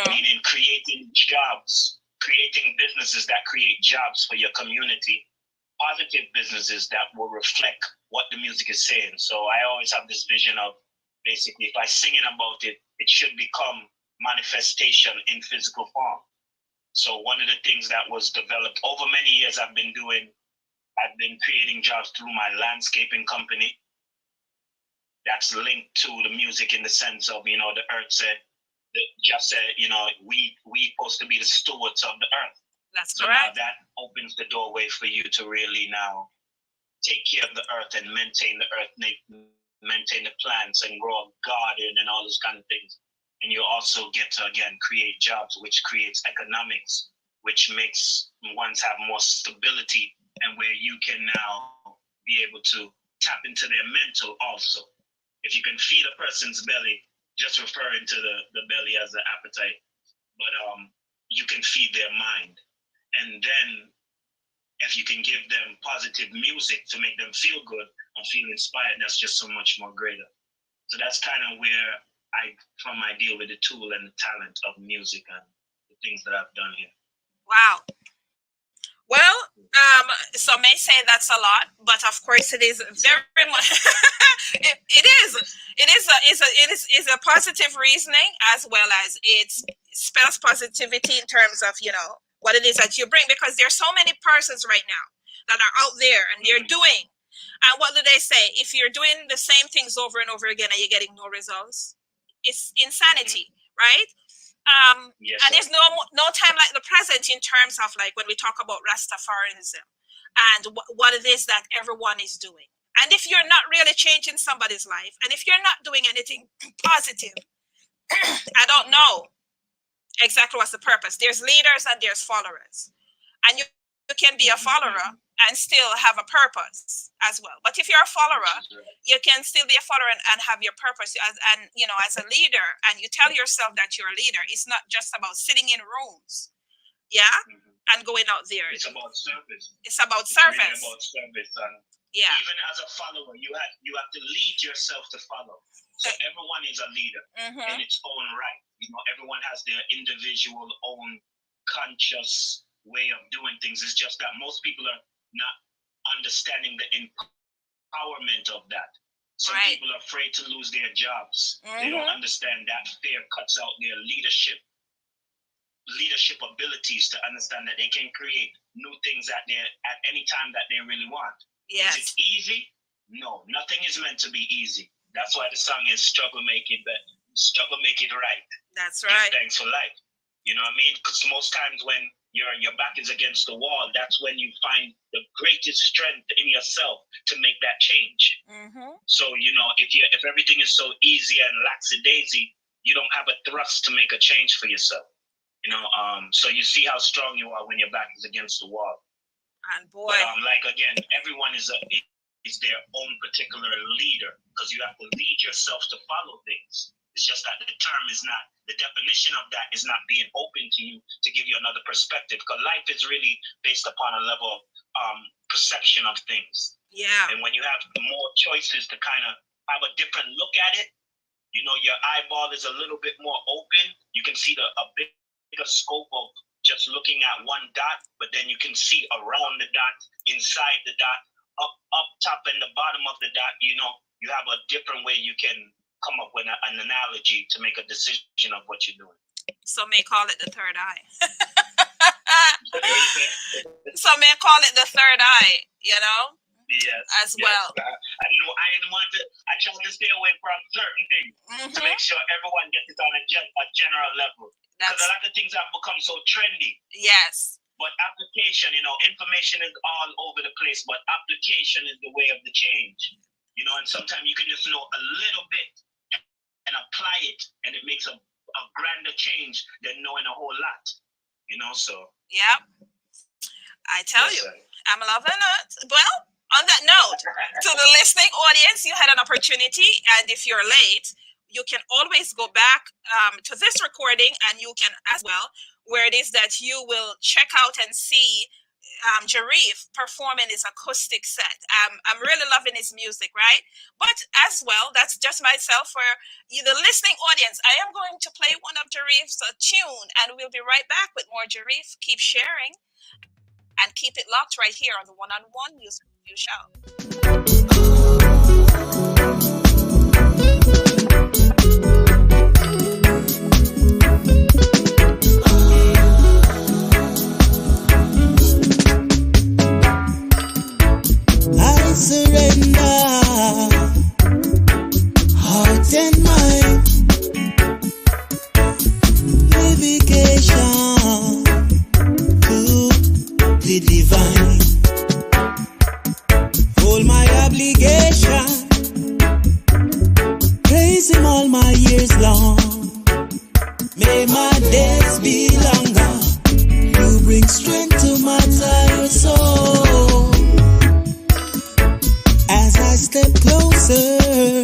meaning creating jobs, creating businesses that create jobs for your community, positive businesses that will reflect what the music is saying. So I always have this vision of basically, if I singing about it, it should become manifestation in physical form. So one of the things that was developed over many years I've been creating jobs through my landscaping company. That's linked to the music in the sense of, the earth said, we supposed to be the stewards of the earth. That's so correct. Now that opens the doorway for you to really now take care of the earth and maintain the earth, maintain the plants and grow a garden and all those kind of things. And you also get to, again, create jobs, which creates economics, which makes ones have more stability, and where you can now be able to tap into their mental also. If you can feed a person's belly, just referring to the belly as the appetite, but you can feed their mind. And then if you can give them positive music to make them feel good and feel inspired, that's just so much more greater. So that's kind of where I deal with the tool and the talent of music and the things that I've done here. Wow. Well, some may say that's a lot, but of course it is very much. it is a positive reasoning, as well as it spells positivity in terms of what it is that you bring, because there's so many persons right now that are out there and they're doing. And what do they say? If you're doing the same things over and over again and you're getting no results, it's insanity, right? Yes, and there's no time like the present in terms of like when we talk about Rastafarianism and what it is that everyone is doing. And if you're not really changing somebody's life, and if you're not doing anything positive, I don't know exactly what's the purpose. There's leaders and there's followers, and you can be a follower and still have a purpose as well. But if you're a follower, you can still be a follower and have your purpose as a leader, and you tell yourself that you're a leader. It's not just about sitting in rooms, and going out there. It's about service. It's about service. Really about service, and even as a follower, you have to lead yourself to follow. So everyone is a leader in its own right. Everyone has their individual own conscious way of doing things. It's just that most people are not understanding the empowerment of that. Some people are afraid to lose their jobs. They don't understand that fear cuts out their leadership abilities to understand that they can create new things at any time that they really want. Yes. Is it easy? No, nothing is meant to be easy. That's why the song is struggle make it right. That's right. Give thanks for life. You know what I mean? Because most times when your back is against the wall, that's when you find the greatest strength in yourself to make that change. So if everything is so easy and lackadaisy, you don't have a thrust to make a change for yourself. So you see how strong you are when your back is against the wall. And boy, but, again, everyone is their own particular leader, because you have to lead yourself to follow things. It's just that the definition of that is not being open to you to give you another perspective, because life is really based upon a level of perception of things. Yeah. And when you have more choices to kind of have a different look at it, your eyeball is a little bit more open. You can see a bigger scope of just looking at one dot, but then you can see around the dot, inside the dot, up top and the bottom of the dot. You have a different way you can come up with an analogy to make a decision of what you're doing. Some may call it the third eye. Some may call it the third eye, Yes. As well. I didn't want to. I tried to stay away from certain things to make sure everyone gets it on a general level. Because a lot of things have become so trendy. Yes. But application, information is all over the place. But application is the way of the change. And sometimes you can just know a little bit and apply it, and it makes a grander change than knowing a whole lot. So. Yep. I tell you, I'm loving it. Well, on that note, to the listening audience, you had an opportunity, and if you're late, you can always go back to this recording, and you can as well, where it is that you will check out and see Jahriffe performing his acoustic set. I'm really loving his music, right? But as well, that's just myself. For you, the listening audience, I am going to play one of Jarriffe's tune, and we'll be right back with more Jahriffe. Keep sharing and keep it locked right here on the One-on-One Music Review Show. I surrender heart and mind, navigation to the divine. Hold my obligation, praise him all my years long. May my days be longer. You bring strength to my tired soul. As I step closer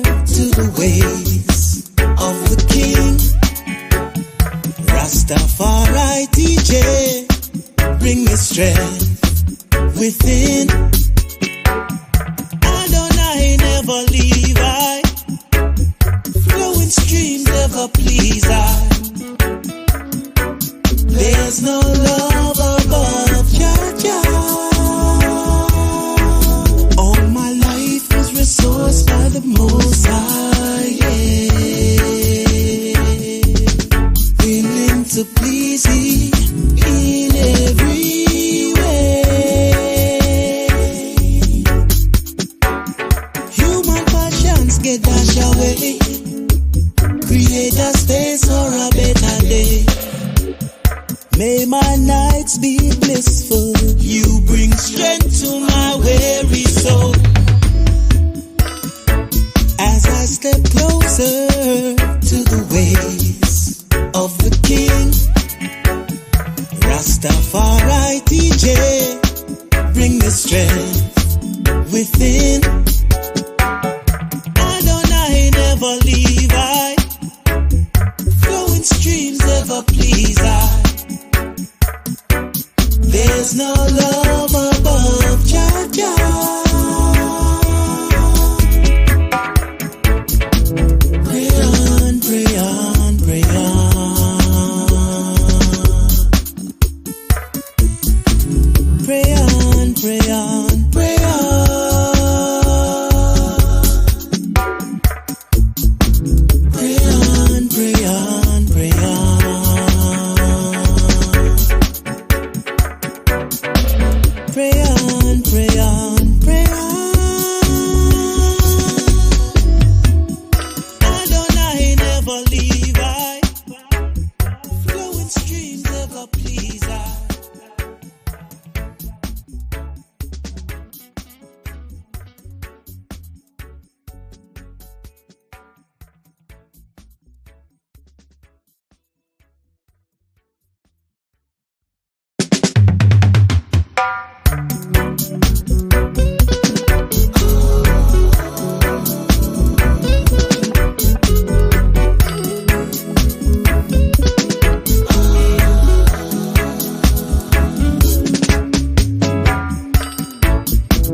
to the ways of the King, Rastafari DJ, bring me strength within. Adonai never leave I, flowing streams ever please I. There's no love above Jah. Sourced by the Most High, yeah. Willing to please Thee in every way. Human passions get dashed away. Create a space for a better day. May my nights be blissful. You bring strength to my weary soul. As I step closer to the ways of the King, Rastafari DJ, bring the strength within. Adonai never leave I, flowing streams ever please I. There's no love above Jah Jah. Pray on, pray on. Pray on, pray on, pray on. Pray on, pray on, pray on. Pray on, pray on, pray on. Adonai never leave I, flowing streams never please I.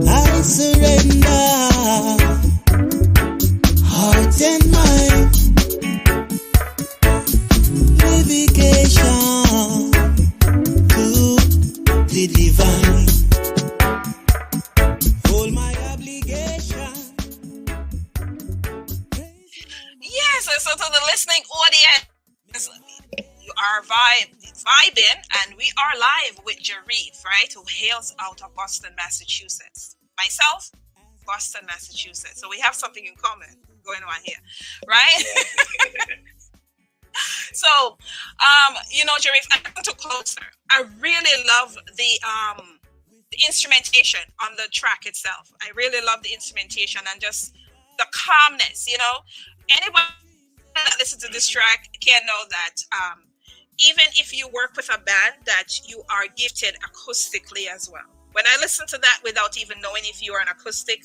I surrender heart and mind, navigation to the divine. Hold my obligation. Yes, so to the listening audience, you are vibing, and we are live with Jahriffe, right, who hails out of Boston, Massachusetts. Myself, Boston, Massachusetts. So we have something in common going on here, right? So, Jahriffe, I come to Closer. I really love the instrumentation on the track itself. I really love the instrumentation and just the calmness. Anyone that listens to this track can know that even if you work with a band, that you are gifted acoustically as well. When I listen to that without even knowing if you are an acoustic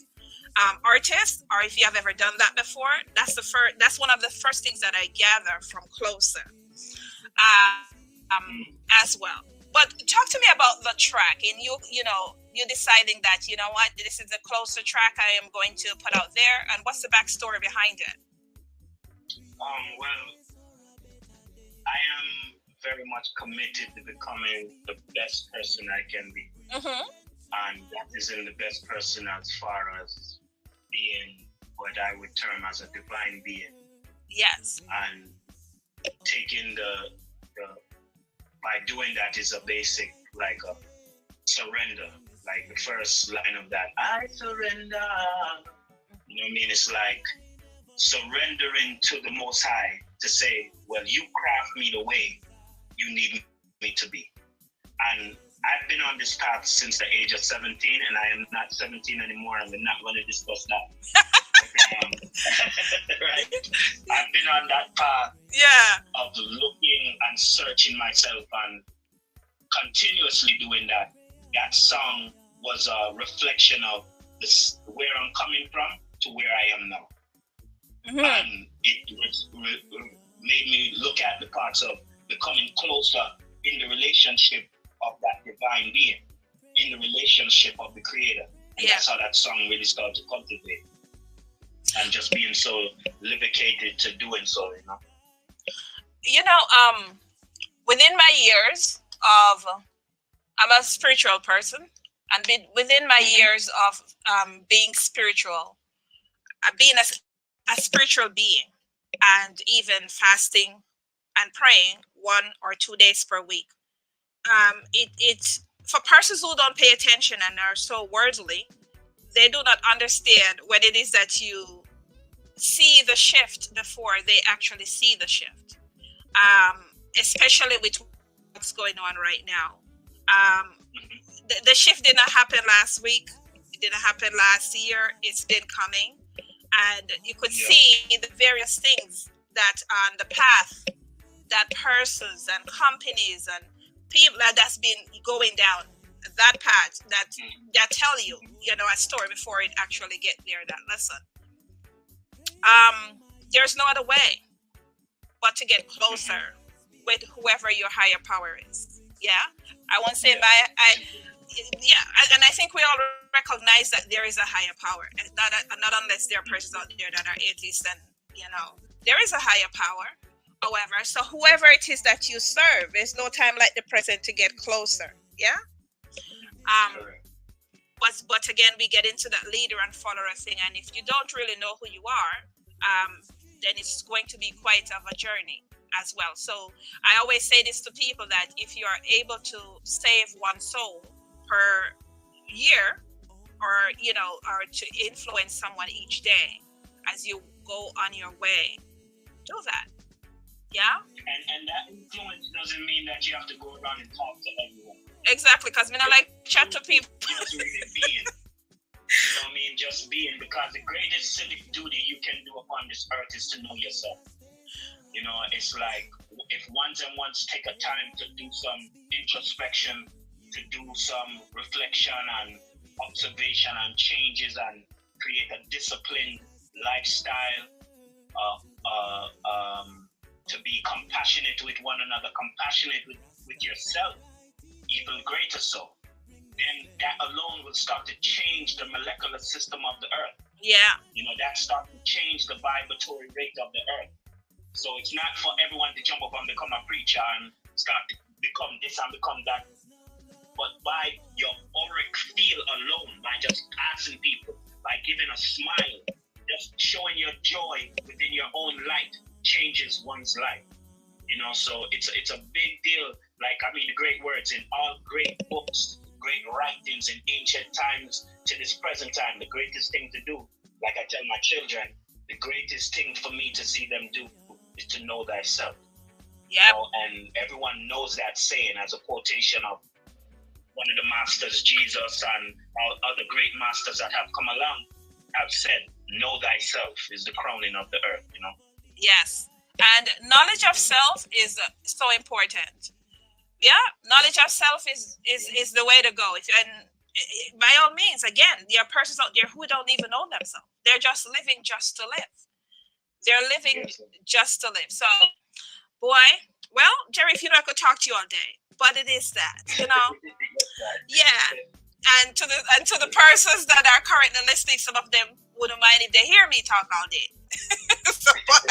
artist or if you have ever done that before, that's one of the first things that I gather from Closer as well. But talk to me about the track and you deciding that, this is the Closer track I am going to put out there, and what's the backstory behind it? Well, I am very much committed to becoming the best person I can be. And that is in the best person as far as being what I would term as a divine being. Yes. And taking by doing that is a basic, like a surrender. Like the first line of that, I surrender. You know what I mean? It's like surrendering to the Most High to say, well, you craft me the way you need me to be. And I've been on this path since the age of 17, and I am not 17 anymore, and we're not going to discuss that. Right? I've been on that path of looking and searching myself and continuously doing that. That song was a reflection of where I'm coming from to where I am now. And it made me look at the parts of becoming closer in the relationship of that divine being, in the relationship of the Creator. And that's how that song really started to cultivate. And just being so livicated to doing so, within my years of, I'm a spiritual person, and within my years of being spiritual, being a spiritual being, and even fasting and praying 1 or 2 days per week, it's for persons who don't pay attention and are so worldly, they do not understand what it is that you see the shift before they actually see the shift, especially with what's going on right now. The shift did not happen last week. It didn't happen last year. It's been coming. And you could see the various things that on the path that persons and companies and people that's been going down that path that tell you, a story before it actually get there, that lesson. There's no other way but to get closer with whoever your higher power is. I won't say and I think we all recognize that there is a higher power, and not unless there are persons out there that are atheists, and there is a higher power. However, so whoever it is that you serve, there's no time like the present to get closer. But again, we get into that leader and follower thing, and if you don't really know who you are, then it's going to be quite of a journey as well. So I always say this to people, that if you are able to save one soul per year, or to influence someone each day as you go on your way, do that. And that influence doesn't mean that you have to go around and talk to everyone. Exactly, because I like chat to people. Just really being. You know what I mean? Just being, because the greatest civic duty you can do upon this earth is to know yourself. It's like, if once take a time to do some introspection, to do some reflection and observation and changes, and create a disciplined lifestyle, to be compassionate with one another, compassionate with yourself, even greater so, then that alone will start to change the molecular system of the earth. That starts to change the vibratory rate of the earth. So it's not for everyone to jump up and become a preacher and start to become this and become that. But by your auric feel alone, by just asking people, by giving a smile, just showing your joy within your own light, changes one's life. So it's a big deal. Like, the great words in all great books, great writings in ancient times to this present time. The greatest thing to do, like I tell my children, the greatest thing for me to see them do is to know thyself. Yeah. And everyone knows that saying as a quotation of one of the masters, Jesus, and all other great masters that have come along have said, know thyself is the crowning of the earth, you know? Yes. And knowledge of self is so important. Yeah, knowledge of self is the way to go. And by all means, again, there are persons out there who don't even know themselves. They're just living just to live. They're living just to live. So, boy, well, Jerry, if you know, I could talk to you all day, but it is that, you know. Yeah. And to the persons that are currently listening, some of them wouldn't mind if they hear me talk all day. So, but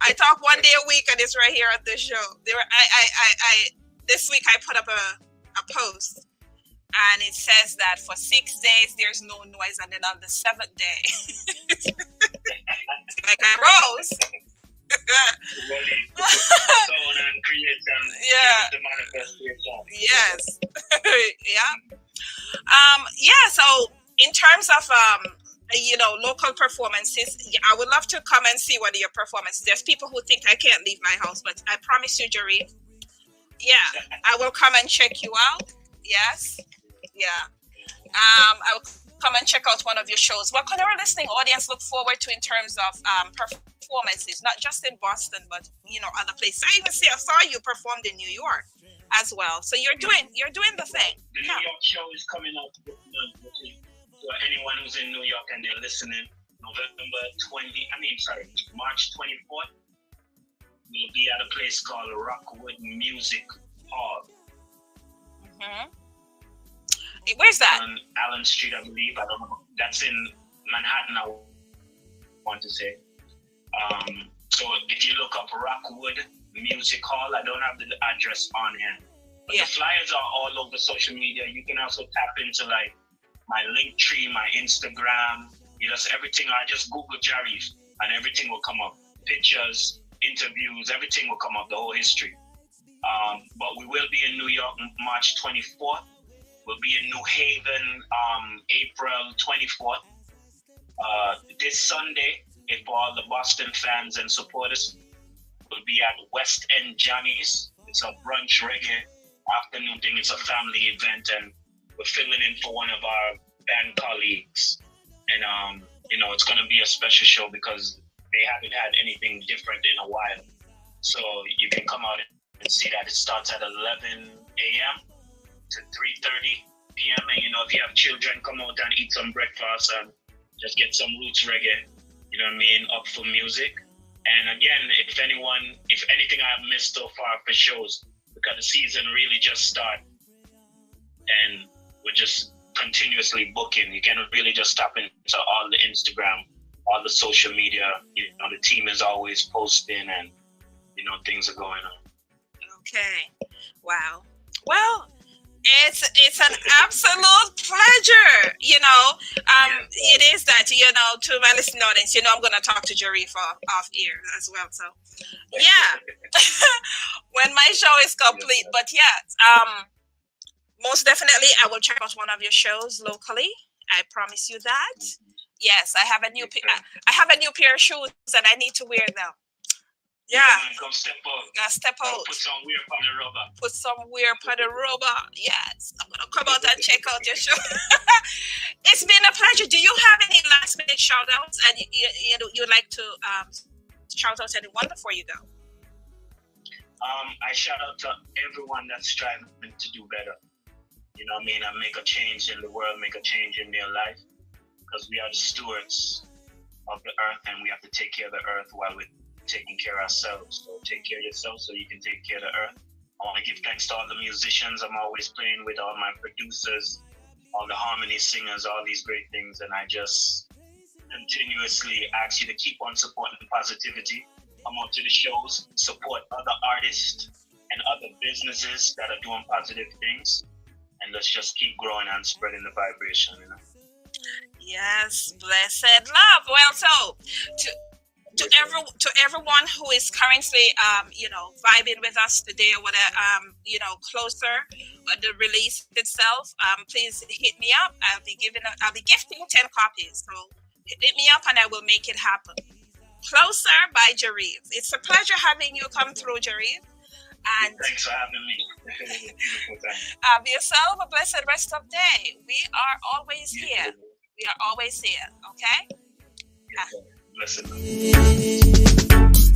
I talk one day a week, and it's right here at the show. This week I put up a post, and it says that for 6 days there's no noise, and then on the 7th day, like I rose. Yes. Yeah. Yeah. So in terms of local performances, I would love to come and see one of your performances. There's people who think I can't leave my house, but I promise you, Jahriffe, yeah, I will come and check you out. Yes. Yeah. I will come and check out one of your shows. What can our listening audience look forward to in terms of performances, not just in Boston, but other places? I saw you performed in New York as well. So you're doing the thing. The New York show is coming up. So anyone who's in New York and they're listening, March 24th, we'll be at a place called Rockwood Music Hall. Mm-hmm. Where's that? On Allen Street, I believe. I don't know. That's in Manhattan, I want to say. So if you look up Rockwood Music Hall, I don't have the address on hand. But the flyers are all over social media. You can also tap into like my Linktree, my Instagram, everything. I just Google Jahriffe and everything will come up. Pictures, interviews, everything will come up, the whole history. But we will be in New York March 24th. We'll be in New Haven April 24th. This Sunday, if all the Boston fans and supporters, will be at West End Johnny's. It's a brunch reggae afternoon thing. It's a family event, and we're filling in for one of our band colleagues. And, it's going to be a special show because they haven't had anything different in a while. So you can come out and see that. It starts at 11 a.m. to 3:30 p.m. And, if you have children, come out and eat some breakfast and just get some roots reggae, up for music. And again, if anything I've missed so far for shows, because the season really just started and we're just continuously booking. You can really just tap into all the Instagram, all the social media. The team is always posting and, things are going on. Okay. Wow. Well, it's an absolute pleasure, it is that, to my listening audience, I'm going to talk to Jahriffe off air as well. So, yeah, when my show is complete. But yeah, most definitely, I will check out one of your shows locally. I promise you that. Yes, I have a new pair of shoes and I need to wear them. Yeah. Go step out. Gotta step out. Put some wear on the rubber. Put some wear on the rubber. Yes. I'm gonna come out and check out your show. It's been a pleasure. Do you have any last minute shout outs and you'd like to shout out anyone before you go? I shout out to everyone that's striving to do better. And make a change in the world, make a change in their life. Because we are the stewards of the earth and we have to take care of the earth while we're taking care of ourselves. So take care of yourself so you can take care of the earth. I want to give thanks to all the musicians I'm always playing with, all my producers, all the harmony singers, all these great things. And I just continuously ask you to keep on supporting positivity. Come out to the shows, support other artists and other businesses that are doing positive things. And let's just keep growing and spreading the vibration, Yes, blessed love. Well, so To everyone who is currently vibing with us today, or whatever, closer the release itself, please hit me up. I'll be gifting 10 copies, so hit me up and I will make it happen. Closer by Jahriffe. It's a pleasure having you come through, Jahriffe. And thanks for having me. Have yourself a blessed rest of day. We are always here. We are always here. Okay? Blessed.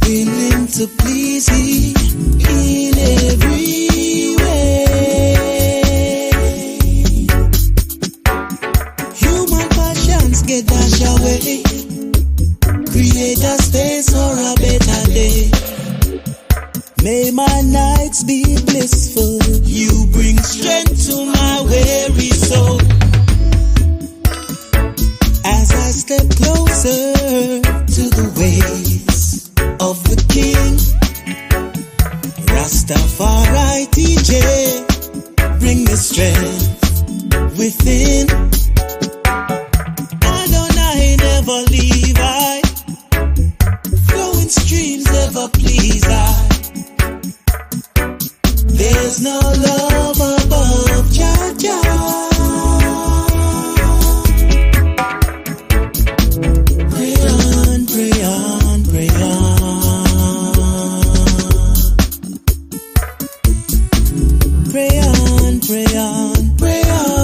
Willing to please Him in every way. Human passions get dashed away. Create a space for a better day. May my nights be blissful. You bring strength to my weary soul. As I step closer to the ways of the King, Rastafari TJ, bring me strength within. Adonai never leave I, flowing streams ever please I. There's no love above Jah Jah. Pray on, pray on, pray on. Pray on, pray on, pray on.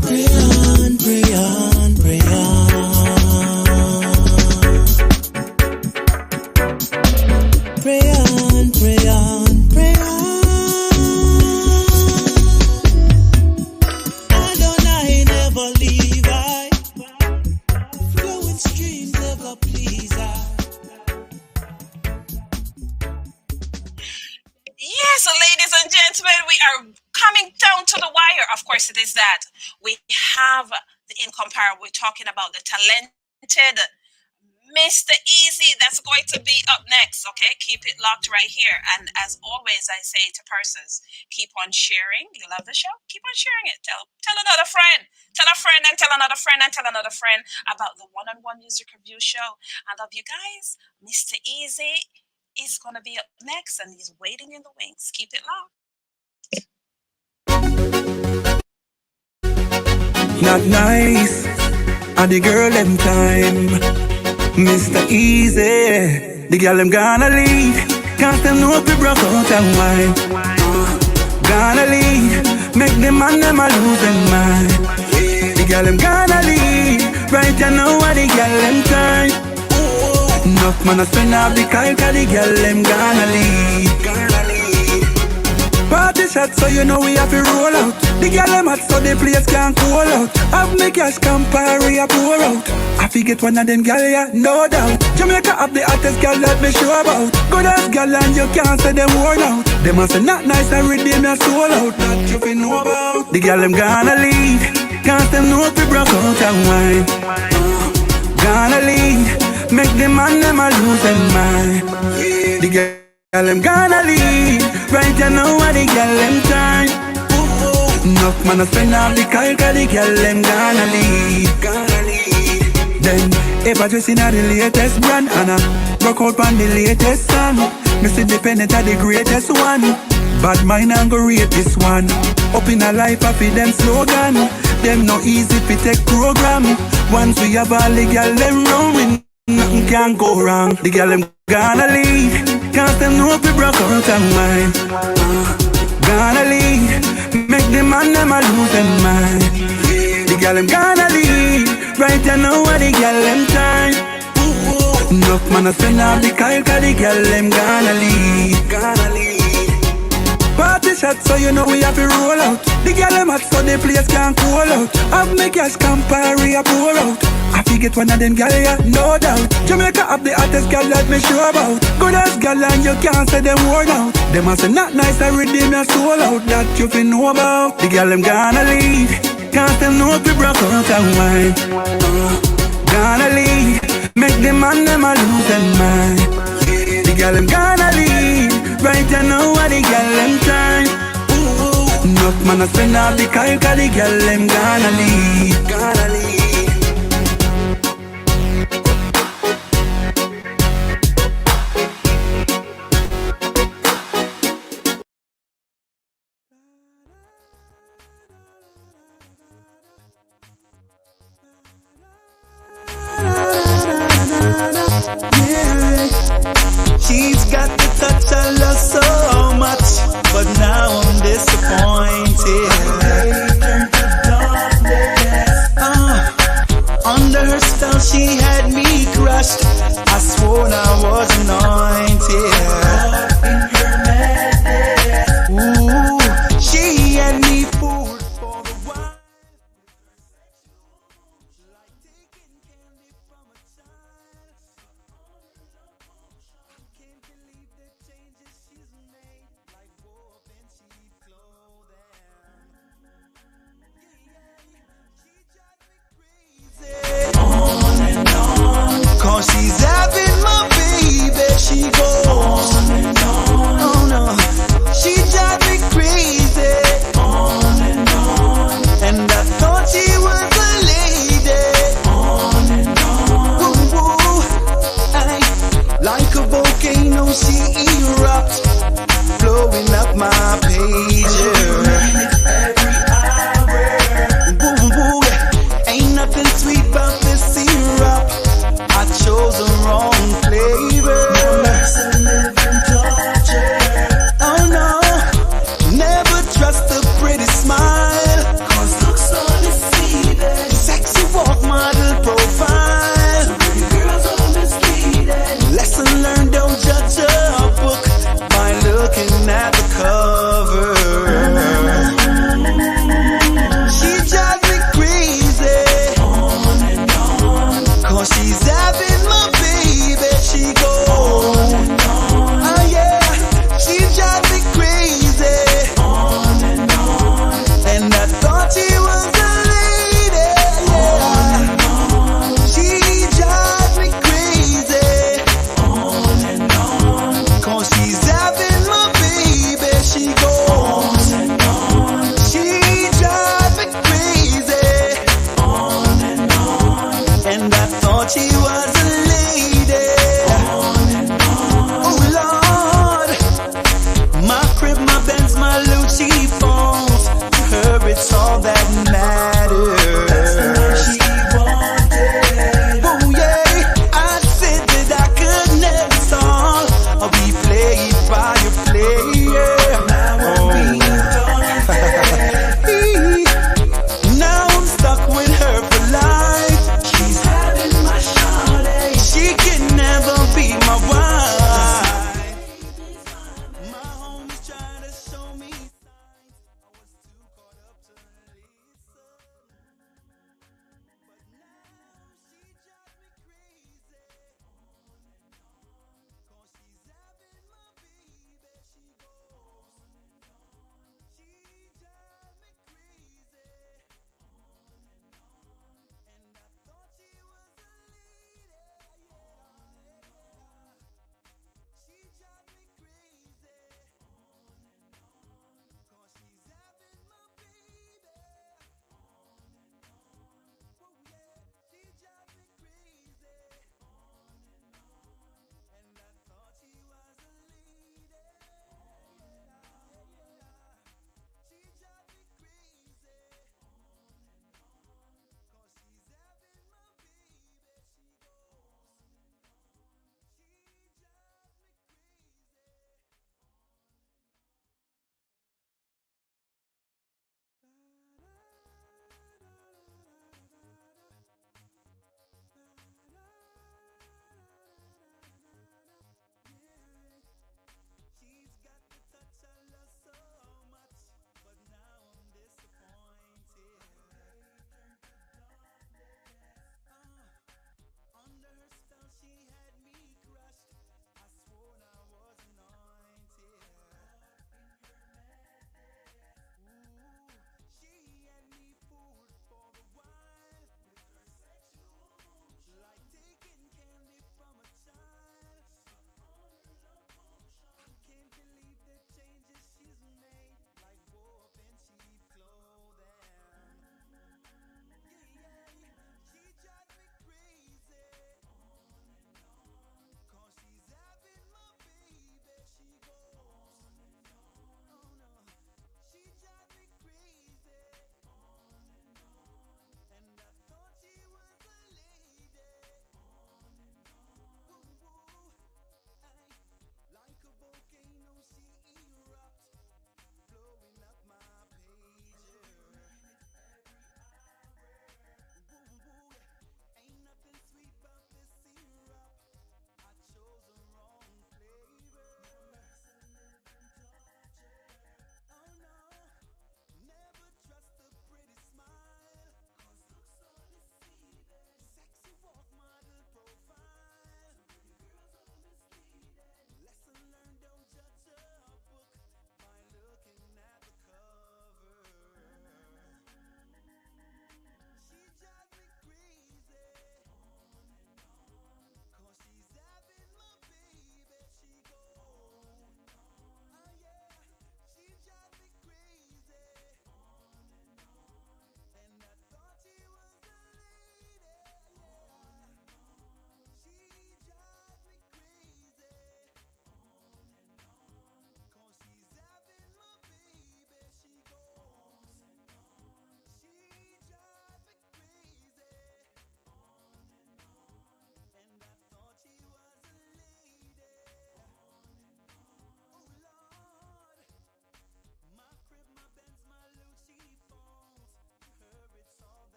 Pray on, pray on, pray on. Pray on, pray on, pray on. Adonai never leave I, flowing streams ever please I. Yes, ladies and gentlemen, we are coming down to the wire. Of course, it is that we have the incomparable. We're talking about the talented Mr. Easy, that's going to be up next, okay? Keep it locked right here. And as always, I say to persons, keep on sharing. You love the show? Keep on sharing it. Tell another friend. Tell a friend and tell another friend and tell another friend about the one-on-one music review show. I love you guys. Mr. Easy is going to be up next, and he's waiting in the wings. Keep it locked. Not nice, and the girl them time. Mr. Easy, the girl them gonna leave, cause them know we broke out and wine. Gonna leave, make them man them a lose them mind. The girl them gonna leave, right you know what the girl them time. Enough man a spend off the kite, cause the girl them gonna leave. Party shot so you know we have to roll out. The girl them hot so the place can't cool out. Have me cash Campari a pour out. I forget one of them girl, yeah, no doubt. Jamaica have the hottest girl that me sure about. Good as girl and you can't say them worn out. Them must say not nice and redeem your soul out. That you fi know about. The girl them gonna leave, cause them know we broke out and wine. Gonna leave, make them man them a lose them mind. The girl them gonna leave, right you know what the girl them time. Enough man a spend off the kite, cause the girl them gonna leave. Then, if I just in the latest brand, and I rock out on the latest song, me see dependent of the greatest one. Bad mind and go rate this one. Up in a life I feel them slogan. Them no easy fi take program. Once we have all the girl them round, nothing can go wrong. The girl them gonna leave, cause them know we broke out and wine. Gonna leave, make them man them a lose them mind. The girl them gonna leave, right you know what the girl them time. Enough man a spend off the kite, cause the girl them gonna leave. Party shot so you know we have to roll out. The girl them hot so the place can't cool out. Have me cash Campari a pour out. I forget one of them girl, yeah, no doubt. Jamaica have the hottest girl that me sure about. Good as girl and you can't say them worn out. Them must say not nice and redeem your soul out. That you fi know about. The girl them gonna leave, cause them know we broke out and wine. Gonna leave, make them man them a lose them mind. The girl them gonna leave, right you know what the girl them time. Enough Man, I spend all the car, cause the girl them gonna leave, gonna leave. She's got the touch I love so much, but now I'm disappointed. Under her spell she had me crushed. I swore I was anointed. Ooh, she had me fooled for a while. Like taking candy from a child. I can't believe the changes she's made, like wolf and cheap clothing. She drives me crazy. On and on, 'cause she's having my baby. She goes on and on. Oh no, she drives me crazy. On and on, and I thought she was a lady. On and on, woo woo. Like a volcano, she erupts, blowing up my pager. Every hour, woo woo. Ain't nothing sweet about this syrup. I chose the wrong flavor. It's a living torture. Oh no, never trust a pretty smile, 'cause looks so deceiving. Sexy walk, model profile. So many girls are misleading. Lesson learned, don't judge a book by looking at the cover.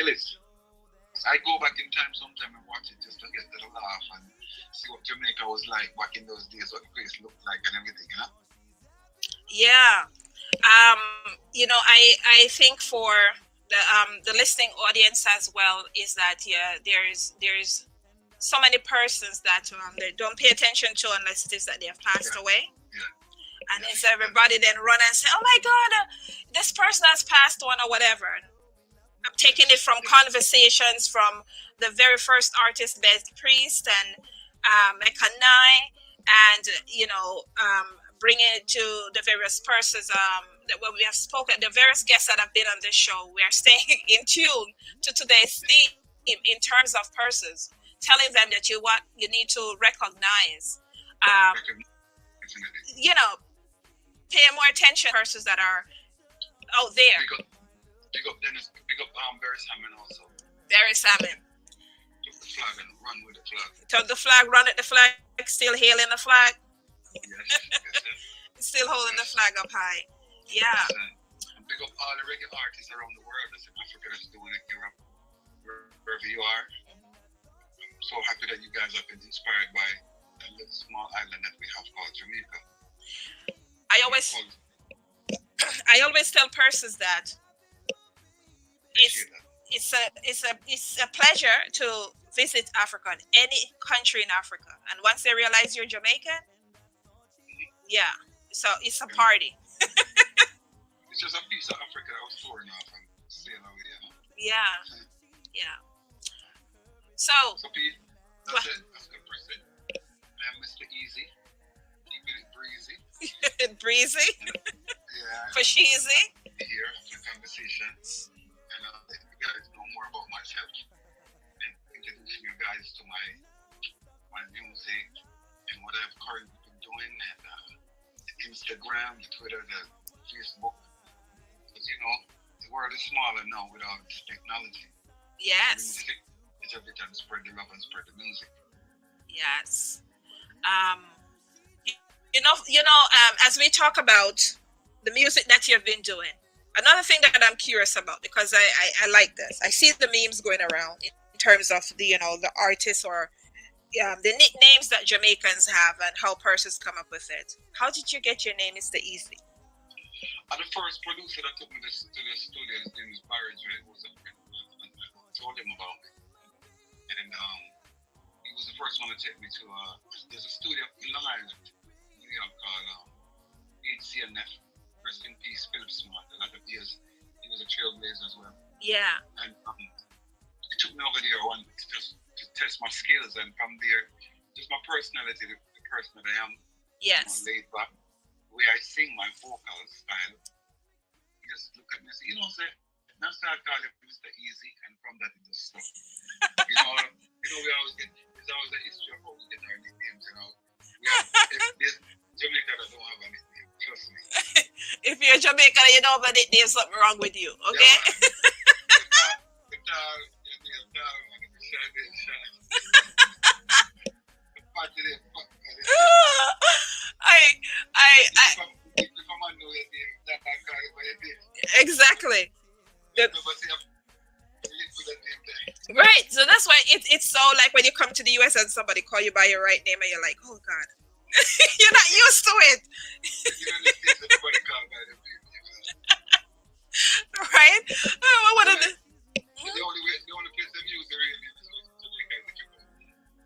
Ellis, I go back in time sometime and watch it just to get to the laugh and see what Jamaica was like back in those days, what the place looked like and everything, you know? Yeah. You know, I think for the listening audience as well is that there's so many persons that they don't pay attention to unless it is that they have passed away. And it's everybody then run and say, oh my God, this person has passed on or whatever. I'm taking it from conversations from the very first artist, Beth Priest and Mekani, and bringing it to the various persons that when we have spoken, the various guests that have been on this show. We are staying in tune to today's theme in terms of persons, telling them that you need to recognize, pay more attention to persons that are out there. Big up Dennis, big up Barry Salmon also. Barry Salmon. Took the flag and run with the flag. Took the flag, run at the flag, still hailing the flag. Yes. Still holding the flag up high. Yeah. And big up all the reggae artists around the world that's in Africa that's doing it, Europe, wherever you are. I'm so happy that you guys have been inspired by that little small island that we have called Jamaica. I always tell persons that it's a pleasure to visit Africa, any country in Africa, and once they realize you're Jamaican, so it's a party. It's just a piece of Africa that was torn off and sail away, you know? Yeah. So Pete, that's it. That's good person. I'm Mr. Easy. Keeping it breezy. Breezy. Yeah. For cheesy. Here for conversations. And let you guys know more about myself and introducing you guys to my music and what I've currently been doing, and the Instagram, the Twitter, the Facebook. Because the world is smaller now with all this technology. Yes. It's every time spread the love and spread the music. Yes. As we talk about the music that you've been doing, another thing that I'm curious about, because I like this. I see the memes going around in terms of the artists or the nicknames that Jamaicans have and how persons come up with it. How did you get your name, Mr. Easy? The first producer that took me to the studio, his name is Barry Dre, who was a friend, and I told him about it. And he was the first one to take me to there's a studio in Long Island, New York, called HCNF. Rest in peace, Philip Smart. A lot of years, he was a trailblazer as well. Yeah. And he took me over there just to test my skills, and from there, just my personality, the person that I am. Yes. Laid back, the way I sing, my vocal style. He just look at me and say, sir, now start calling Mr. Easy, and from that it just stuck. We always get, there's always a history of how we get our nicknames, There's Jamaica that don't have a nickname, trust me. If you're Jamaican and you don't have a nickname, there's something wrong with you, okay? Exactly. Right. So that's why it's so like when you come to the US and somebody call you by your right name and you're like, oh God. You're not used to it. Right? What are the only place they use the real name is Jamaica.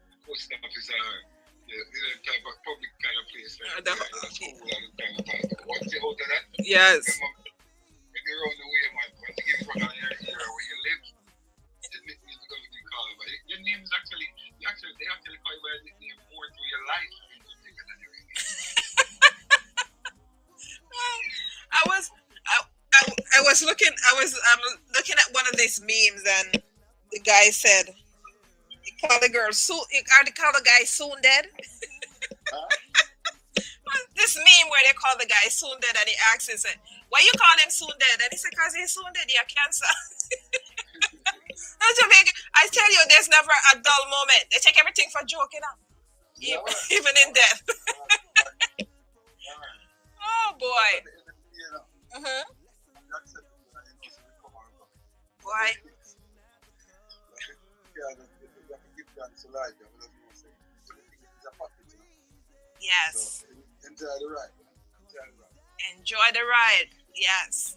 The post office the type of public kind of place. Once you out of that, yes. When you're on the way, man, once you get from your area where you live, it means you're going to be called. But your name is they actually call you by a nickname more through your life. I was looking at one of these memes, and the guy said, "You call the girl soon. They call the guy soon dead." This meme where they call the guy soon dead, and he asks, he said, "Why you call him soon dead?" And he said, "Cause he's soon dead. He has cancer." I tell you, there's never a dull moment. They take everything for joking out, even in death. Oh boy. Boy. Yes. So, enjoy the ride. Enjoy the ride. Yes.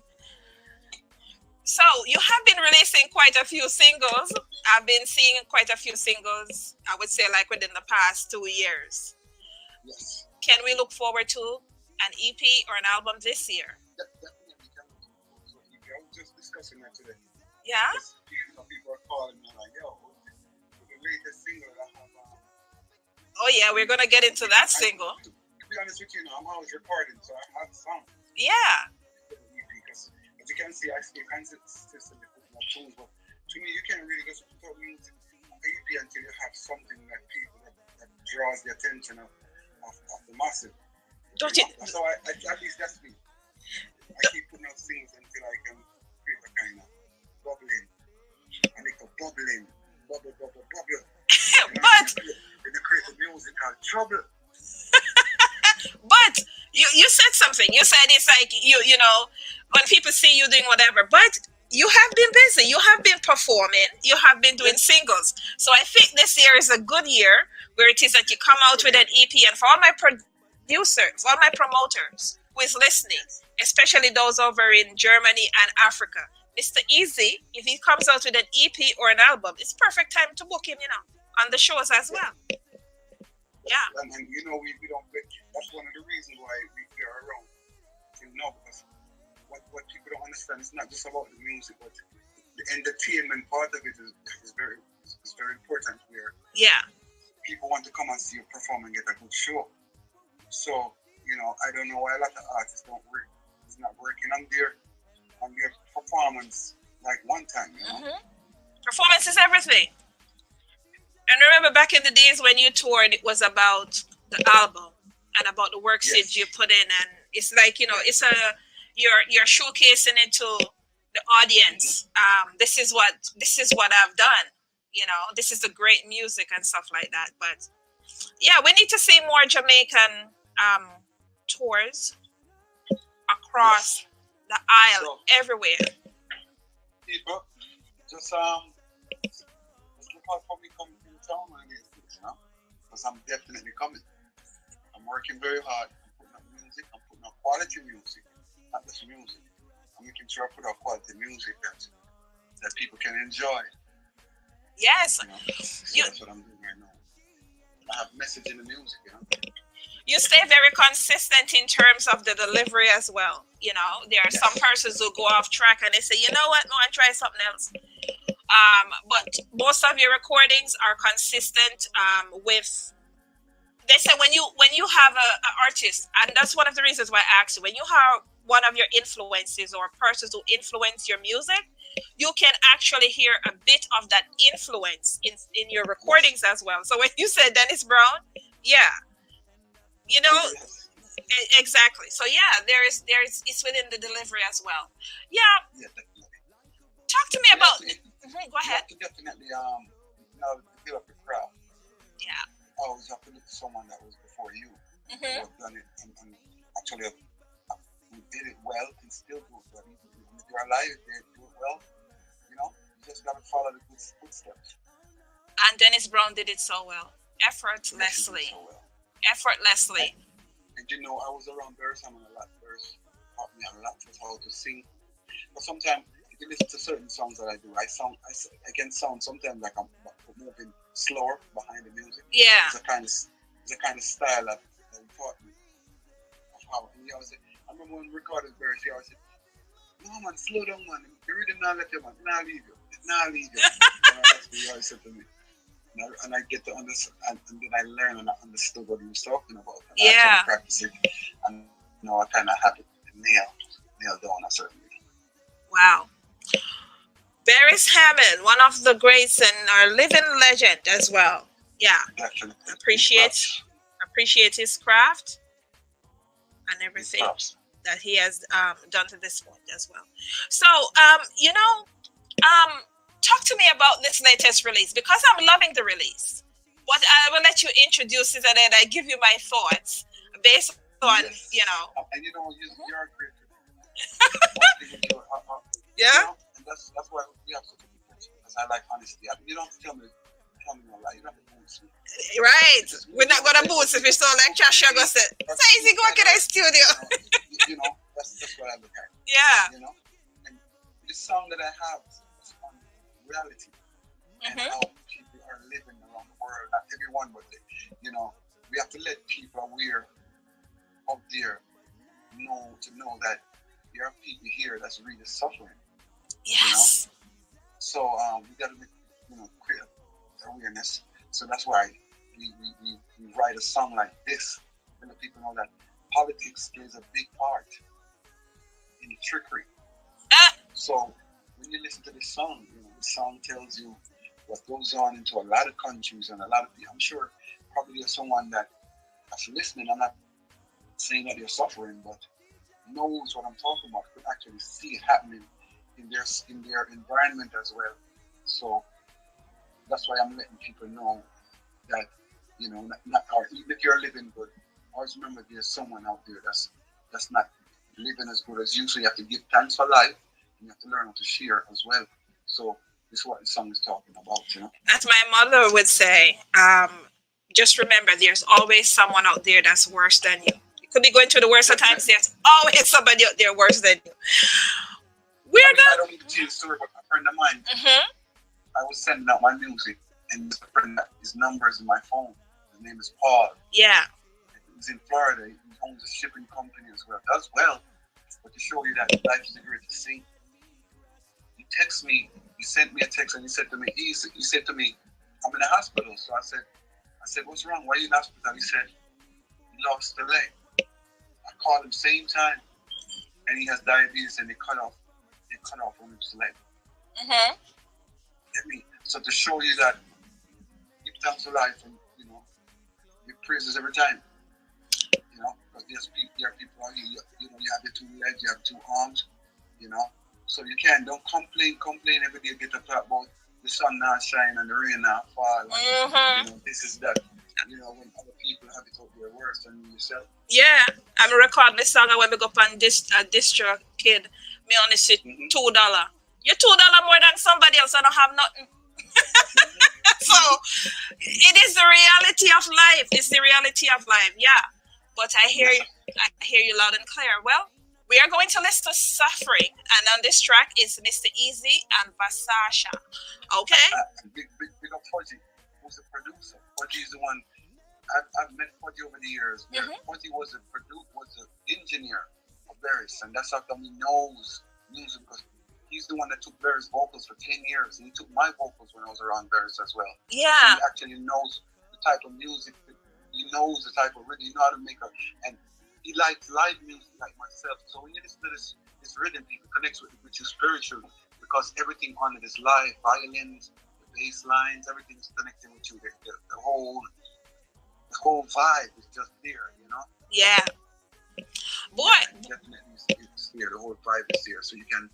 So you have been releasing quite a few singles. I've been seeing quite a few singles, I would say, like within the past 2 years. Yes. Can we look forward to an EP or an album this year? Definitely can look forward to an EP. I was just discussing that today. Yeah? People are calling me like, yo, the latest single that I have. Oh yeah, we're gonna get into that single. To be honest with you, I'm always recording, so I have songs. Yeah. Because as you can see, I still consistently put more tunes, but to me, you can't really just put out music on EP until you have something that people that draws the attention of the masses. Don't you? So at least that's me. I keep putting out singles until I can create a kind of bubbling. I make a bubbling, bubble. But when you create the musical trouble. But you said something. You said it's like you know when people see you doing whatever. But you have been busy. You have been performing. You have been doing singles. So I think this year is a good year where it is that you come out with an EP. And for all my producers, all my promoters who is listening, especially those over in Germany and Africa, Mr. Easy, if he comes out with an EP or an album, it's perfect time to book him, on the shows as well. Yeah. And we don't play. That's one of the reasons why we are around. Because what people don't understand, it's not just about the music, but the entertainment part of it is very important. Where people want to come and see you perform and get a good show. So I don't know why a lot of artists don't work. It's not working on their performance like one time. Mm-hmm. Performance is everything. And remember back in the days when you toured, it was about the album and about the work that you put in, and it's like it's you're showcasing it to the audience. This is what I've done. This is the great music and stuff like that. But yeah, we need to see more Jamaican tours across the aisle, everywhere. People, just look out for me coming to town on these things, because I'm definitely coming. I'm working very hard. I'm putting up music. I'm putting up quality music, not just music. I'm making sure I put out quality music that people can enjoy. Yes. So that's what I'm doing right now. I have message in the music, You stay very consistent in terms of the delivery as well. There are some persons who go off track and they say, you know what, no, I try something else. But most of your recordings are consistent with. They say when you have an artist, and that's one of the reasons why I asked you, when you have one of your influences or persons who influence your music, you can actually hear a bit of that influence in your recordings as well. So when you said Dennis Brown, exactly. So there's it's within the delivery as well. Yeah. Talk to me about. Go ahead. You have to definitely build up your craft. Yeah. Always have to look for someone that was before you, who have done it and actually who did it well and still do it well. If you're alive, they do it well. You just gotta follow the good footsteps. And Dennis Brown did it so well, effortlessly. Effortlessly. And I was around Barry Simon a lot. Barry taught me a lot of how to sing. But sometimes, if you listen to certain songs that I do, I can sound sometimes like I'm moving slower behind the music. Yeah. It's a kind of style that he taught me. And he always said, I remember when we recorded Barry, he always said, no man, slow down man. You really not let you man. It's not leave you. It's not leave you. That's what he always said to me. And I get to understand, and then I learned and I understood what he was talking about. And I started practicing, and I kind of had to nail down a certain way. Wow. Barry Hammond, one of the greats and our living legend as well. Yeah. Definitely. Appreciate his craft and everything that he has done to this point as well. So, talk to me about this latest release, because I'm loving the release. But I will let you introduce it and then I give you my thoughts based on, And you're a great Yeah. And that's why we have such a good friendship, because I like honesty. You don't have to tell me no lie. You don't have to boost me. Right. We're not gonna boost if you sound like trash. You're gonna say, "It's easy go to the studio." You know, that's what I look at. Yeah. You know, and the song that I have is on reality and how people are living around the world. Not everyone, but you know, we have to let people aware out there know that there are people here that's really suffering. Yes. You know? So we got to create awareness. So that's why we write a song like this to let people know that politics plays a big part in the trickery. So when you listen to this song, the song tells you what goes on into a lot of countries and a lot of people. I'm sure probably there's someone that's listening. I'm not saying that they're suffering, but knows what I'm talking about, could actually see it happening in their environment as well. So that's why I'm letting people know that, or even if you're living good, always remember there's someone out there that's not living as good as you. So you have to give thanks for life, and you have to learn how to share as well. So this is what the song is talking about, As my mother would say, just remember there's always someone out there that's worse than you. You could be going through the worst of times, there's always somebody out there worse than you. I don't need to tell you a story, but a friend of mine, I was sending out my music, and his number is in my phone. His name is Paul. Yeah. He's in Florida. He owns a shipping company as well. Does well, but to show you that life is a great thing. He texted me. He sent me a text, and he said to me, I'm in the hospital. So I said, what's wrong? Why are you in the hospital? He said, he lost the leg. I called him same time, and he has diabetes, and they cut off on his leg. So to show you that give thanks to life, and give praises every time. Because there are people out here, you have your two legs, you have two arms, so you don't complain every day, get up about the sun not shine and the rain not fall. This is that, when other people have it out there worse than yourself. Yeah, I'm recording this song, and when we go up on distro kid, me only see $2. You're $2 more than somebody else, I don't have nothing. So it is the reality of life. It's the reality of life, yeah. But I hear you loud and clear. Well, we are going to listen to Suffering, and on this track is Mr. Easy and Vasasha. Okay? Big up Fudgy, who's the producer. Fudgy is the one. I've met Fudgy over the years. Fudgy was an engineer of Barris, and that's how come he knows music, because he's the one that took Barris' vocals for 10 years, and he took my vocals when I was around Barris as well. Yeah. So he actually knows the type of music, he knows the type of rhythm, he knows how to make and he likes live music like myself. So when you listen to this rhythm, people connects with you spiritually, because everything on it is live, violins, the bass lines, everything is connecting with you. The whole vibe is just there, Yeah. Boy. Definitely it's there. The whole vibe is there, so you can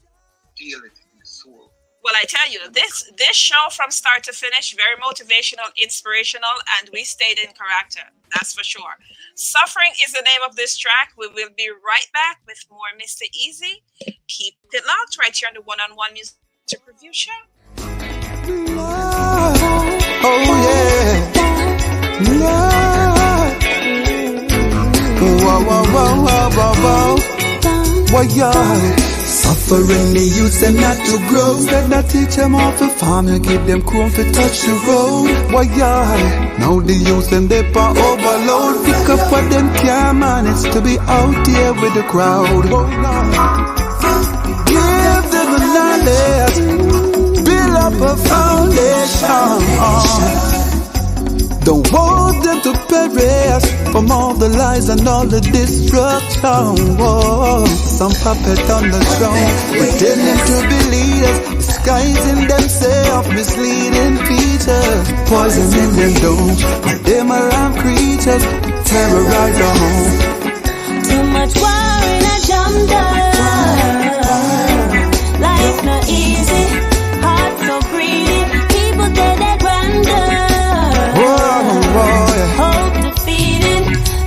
feel it in your soul. Well, I tell you, this show from start to finish, very motivational, inspirational, and we stayed in character. That's for sure. Suffering is the name of this track. We will be right back with more Mr. Easy. Keep it locked right here on the One-on-One Music Review Show. Oh, yeah. Whoa, whoa, whoa, whoa, whoa, whoa. Why, yeah. Suffering the youth them not to grow. Said that teach them how to farm, you give them corn to touch the road. Why yeah, now the youth them they pa overload. Pick up what them can manage to be out here with the crowd. Give them the knowledge, build up a foundation. Don't want them to perish from all the lies and all the destruction. Whoa. Some puppet on the throne, pretending to be leaders, disguising themselves, misleading features, poisoning them domes, but them around creatures, terrorize the home. Too much war in a jungle. Life not easy, heart so greedy, people dead at random. Hope defeated,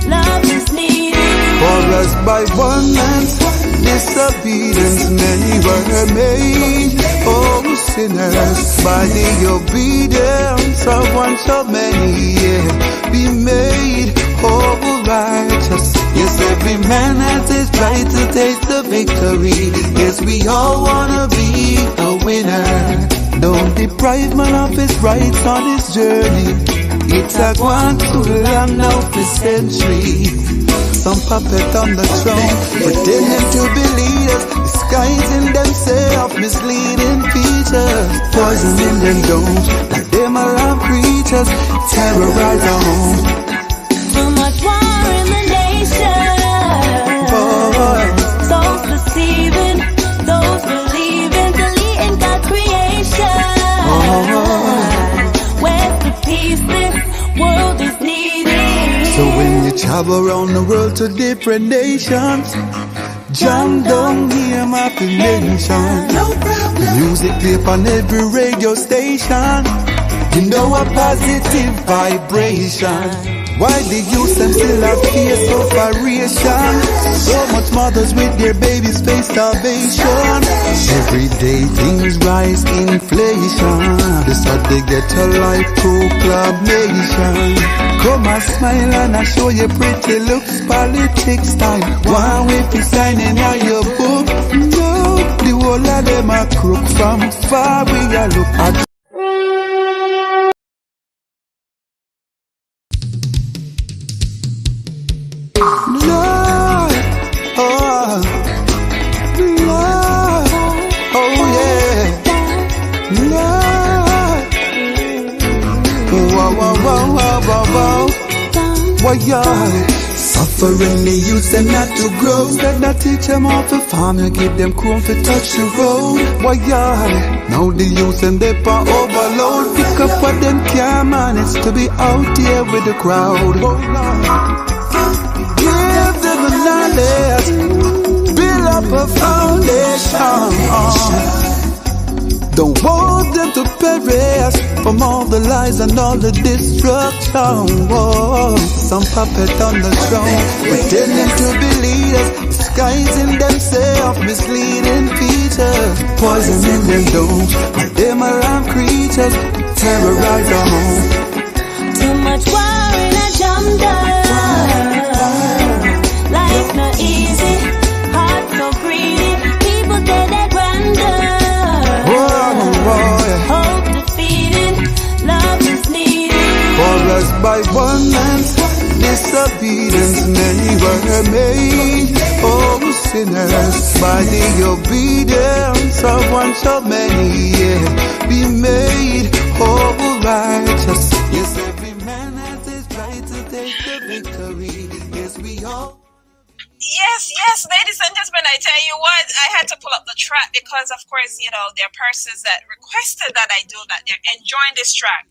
love is needed. For us by one man's disobedience, many were made. Oh, sinners, by the obedience of one so many, be made whole righteous. Yes, every man has his right to taste the victory. Yes, we all wanna be a winner. Don't deprive man of his rights on his journey. It's a gone too long now for century. Some puppet on the throne, pretending to be leaders, disguising themselves, misleading features, poisoning them domes, like them alarm creatures, terrorize our home. Too much war in the nation. Those deceiving, those believing, deleting God's creation. Where's the peace this world is needing? So when you travel around the world to different nations, jam down here my mention. The music play on every radio station. You know a positive vibration. Why the youth them still have fear separation? So much mothers with their babies face starvation. Every day things rise, inflation. This how they get a life proclamation. Come and smile and I show you pretty looks. Politics time. One way for signing on your book. No, the whole of them a crook. From far we a look at. Suffering the youth them not to grow. Said not teach them how to farm and give them corn to touch the road. Why now the youth them they on overload. Pick up what them can manage to be out here with the crowd. Give them the knowledge, build up a foundation. Don't want them to perish from all the lies and all the destruction. Whoa. Some puppet on the throne, pretending to be leaders, disguising themselves, misleading features, poisoning them domes, like them alarm creatures, terrorize our home. Too much war in a jam down. Life not easy, heart so greedy, people dead at random. Hope defeated, love is needed. For us by one man's disobedience, many were made. Oh, sinners, by the obedience of one so many, be made whole righteous. Yes, every man has his right to take the victory. Yes, we all. Yes, ladies and gentlemen, I tell you what, I had to pull up the track because, of course, you know, there are persons that requested that I do that. They're enjoying this track.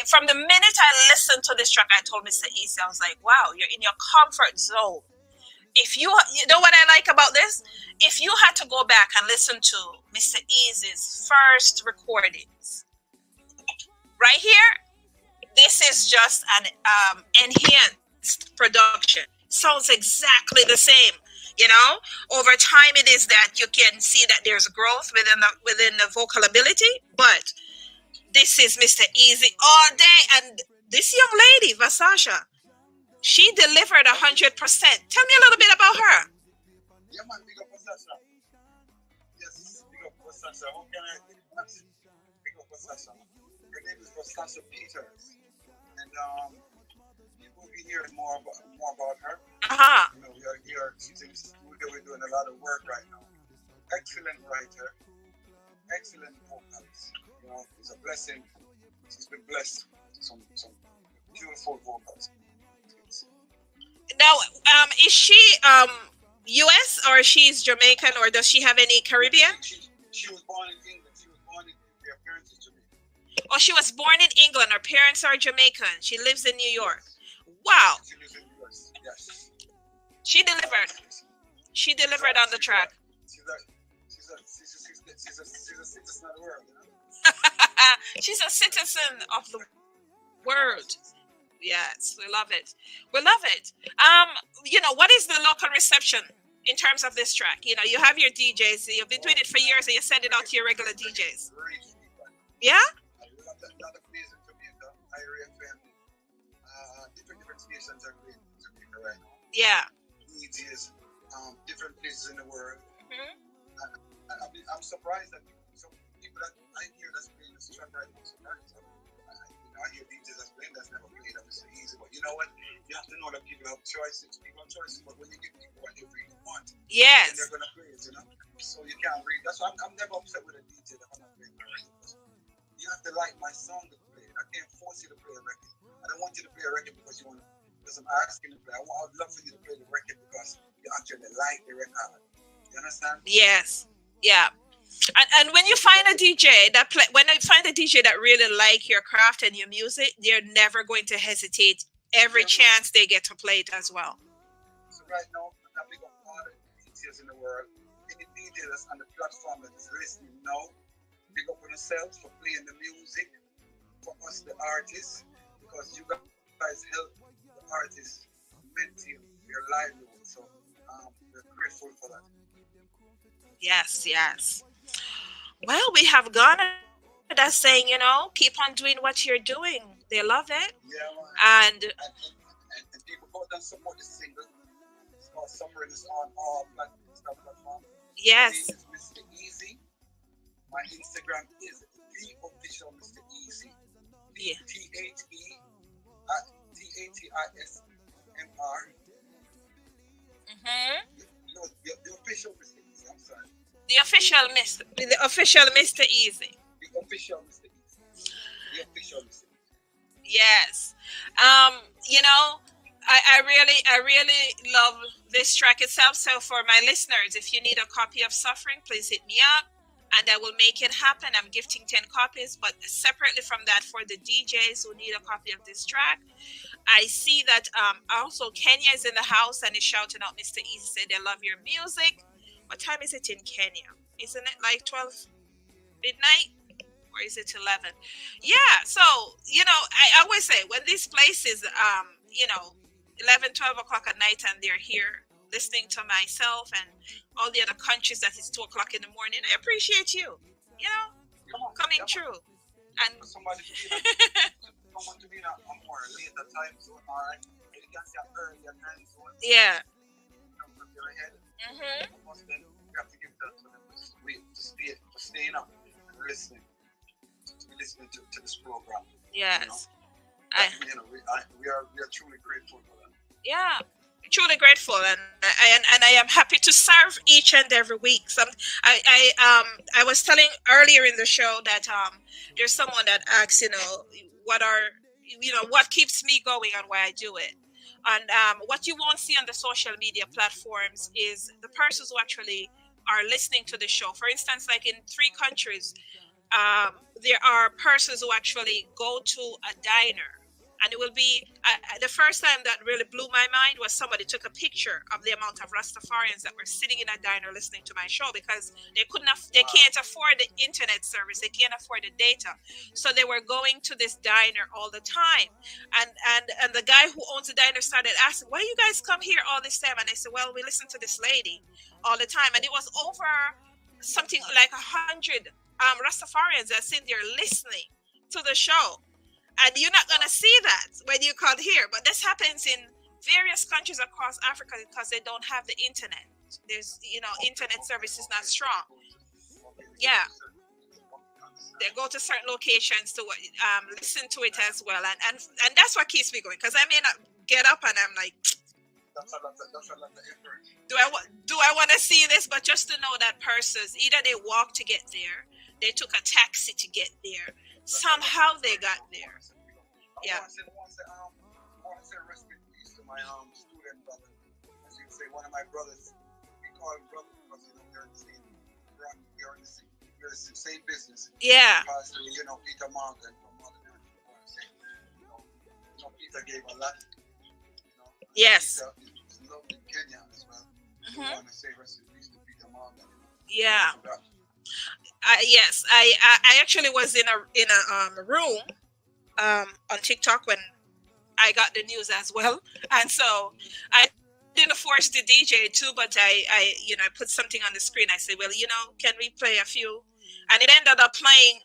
From the minute I listened to this track, I told Mr. Easy, I was like, wow, you're in your comfort zone. If you know what I like about this? If you had to go back and listen to Mr. Easy's first recordings, right here, this is just an enhanced production. Sounds exactly the same, you know. Over time, it is that you can see that there's growth within the vocal ability. But this is Mr. Easy all day, and this young lady, Vasasha, she delivered 100%. Tell me a little bit about her. Yeah, man, big up Vasasha. Yes, big up Vasasha. How can I big up Vasasha? Her name is Vasasha Peters, and we'll be hearing more about her. You know, she's in the studio. We're doing a lot of work right now. Excellent writer, excellent vocals. You know, it's a blessing. She's been blessed with some beautiful vocals. Now, is she U.S. or she's Jamaican, or does she have any Caribbean? She was born in England. Her parents are Jamaican. Oh, she was born in England. Her parents are Jamaican. She lives in New York. Wow. She lives in the US. Yes. She delivered. She delivered on the track. She's a citizen of the world, you know? She's a citizen of the world. Yes, we love it. We love it. You know, what is the local reception in terms of this track? You know, you have your DJs. You've been doing it for years, and you send it out to your regular DJs. Really Yeah. A lot of plays in Jamaica, IRFM, different stations are playing in Jamaica right now. Yeah. DJs, different places in the world. Mm-hmm. I'm surprised that some people that I hear that's playing this track right now. Surprised. I hear DJs that's playing that's never played. That was so easy, but you know what? You have to know that people have choices. People have choices, but when you give people what they really want, yes, then they're gonna play it. You know, so you can't read. That's why I'm never upset with a DJ that I'm not playing my record. You have to like my song to play it. I can't force you to play a record. I don't want you to play a record because you want to. Because I'm asking to play. I'd love for you to play the record because you actually like the record. You understand? Yes. Yeah. And when you find a DJ that when you find a DJ that really like your craft and your music, they're never going to hesitate every chance they get to play it as well. So right now, I'm big up all the DJs in the world. Any DJ that's on the platform that is listening now, big up on yourselves for playing the music for us, the artists, because you guys help the artists maintain their livelihood. So we're grateful for that. Yes, yes. Well, we have gone that's saying, keep on doing what you're doing. They love it. Yeah, and people go and support the single. It's called Summer is on all platforms. Yes. My name is Mr. Easy. My Instagram is the official Mr. Easy. Yeah. TATISMR. Mm-hmm. The official Mr. Easy. I'm sorry. The official Mr. Easy. The official Mr. Easy. The official Mr. Easy. Yes. I really love this track itself. So for my listeners, if you need a copy of Suffering, please hit me up and I will make it happen. I'm gifting 10 copies, but separately from that, for the DJs who need a copy of this track, I see that also Kenya is in the house and is shouting out Mr. Easy, say they love your music. What time is it in Kenya? Isn't it like 12 midnight? Or is it 11? Yeah, so, I always say when these places, 11, 12 o'clock at night and they're here listening to myself and all the other countries that it's 2 o'clock in the morning, I appreciate you, coming true. And someone to be in a more later time zone, all right? You can see an earlier time zone. Yeah. Mm-hmm. Then you have to give that to them to staying up and listening to this program. Yes. We are truly grateful for that. Yeah, truly grateful, and I am happy to serve each and every week. I was telling earlier in the show that there's someone that asks, what keeps me going and why I do it. And what you won't see on the social media platforms is the persons who actually are listening to the show. For instance, like in 3 countries, there are persons who actually go to a diner. And it will be the first time that really blew my mind was somebody took a picture of the amount of Rastafarians that were sitting in a diner listening to my show because they can't afford the internet service, they can't afford the data, so they were going to this diner all the time. And the guy who owns the diner started asking, "Why you guys come here all this time?" And I said, "Well, we listen to this lady all the time." And it was over something like 100 Rastafarians that's in there listening to the show. And you're not going to see that when you come here. But this happens in various countries across Africa because they don't have the internet. There's, internet service is not strong. Yeah. They go to certain locations to listen to it as well. And that's what keeps me going. Because I may not get up and I'm like, do I want to see this? But just to know that persons, either they walk to get there, they took a taxi to get there. Somehow they got there. Yeah. I want to say rest in peace to my student brother. As you say, one of my brothers, we call him brother because we're in the same business. Yeah. Because Peter Morgan from Modern Peter gave a lot. Yes. He's loved in Kenya as well. Mm-hmm. I want to say rest in peace to Peter Morgan. Yeah. Yes, I actually was in a room on TikTok when I got the news as well, and so I didn't force the DJ too, but I put something on the screen. I said, well, can we play a few? And it ended up playing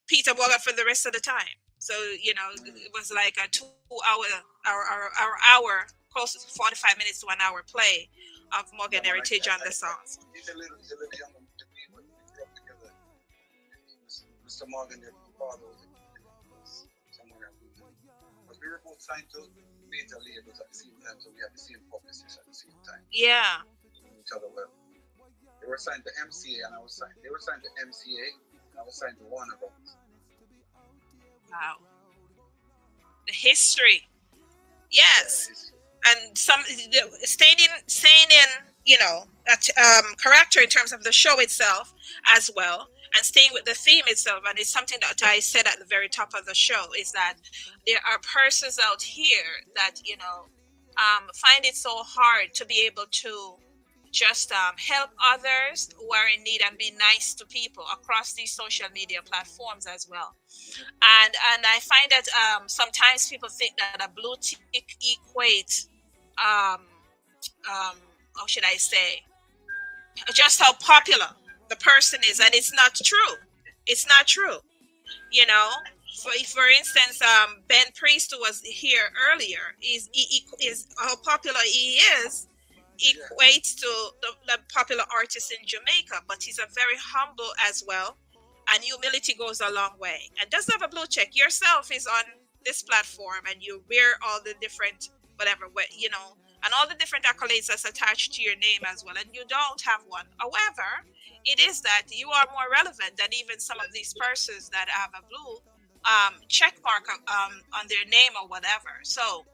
Peter Bogart for the rest of the time. So, it was like a 2 hour, close to 45 minutes to an hour play of Morgan Heritage on the songs. He's a little young to me, but we grew up together. Mr. Morgan, your father was somewhere. But we were both signed to major labels at the same time, so we had the same publicists at the same time. Yeah. Each other well. They were signed to MCA, and they were signed to MCA, and I was signed to Warner Brothers. Wow. The history. Yes. And some staying in, that character in terms of the show itself as well, and staying with the theme itself. And it's something that I said at the very top of the show, is that there are persons out here that, find it so hard to be able to just help others who are in need and be nice to people across these social media platforms as well. And I find that sometimes people think that a blue tick equates, how should I say, just how popular the person is, and it's not true. It's not true. For instance, Ben Priest, who was here earlier, is how popular he is equates to the popular artist in Jamaica, but he's a very humble as well, and humility goes a long way. And doesn't have a blue check. Yourself is on this platform, and you wear all the different and all the different accolades that's attached to your name as well, and you don't have one. However, it is that you are more relevant than even some of these persons that have a blue check mark on their name or whatever. So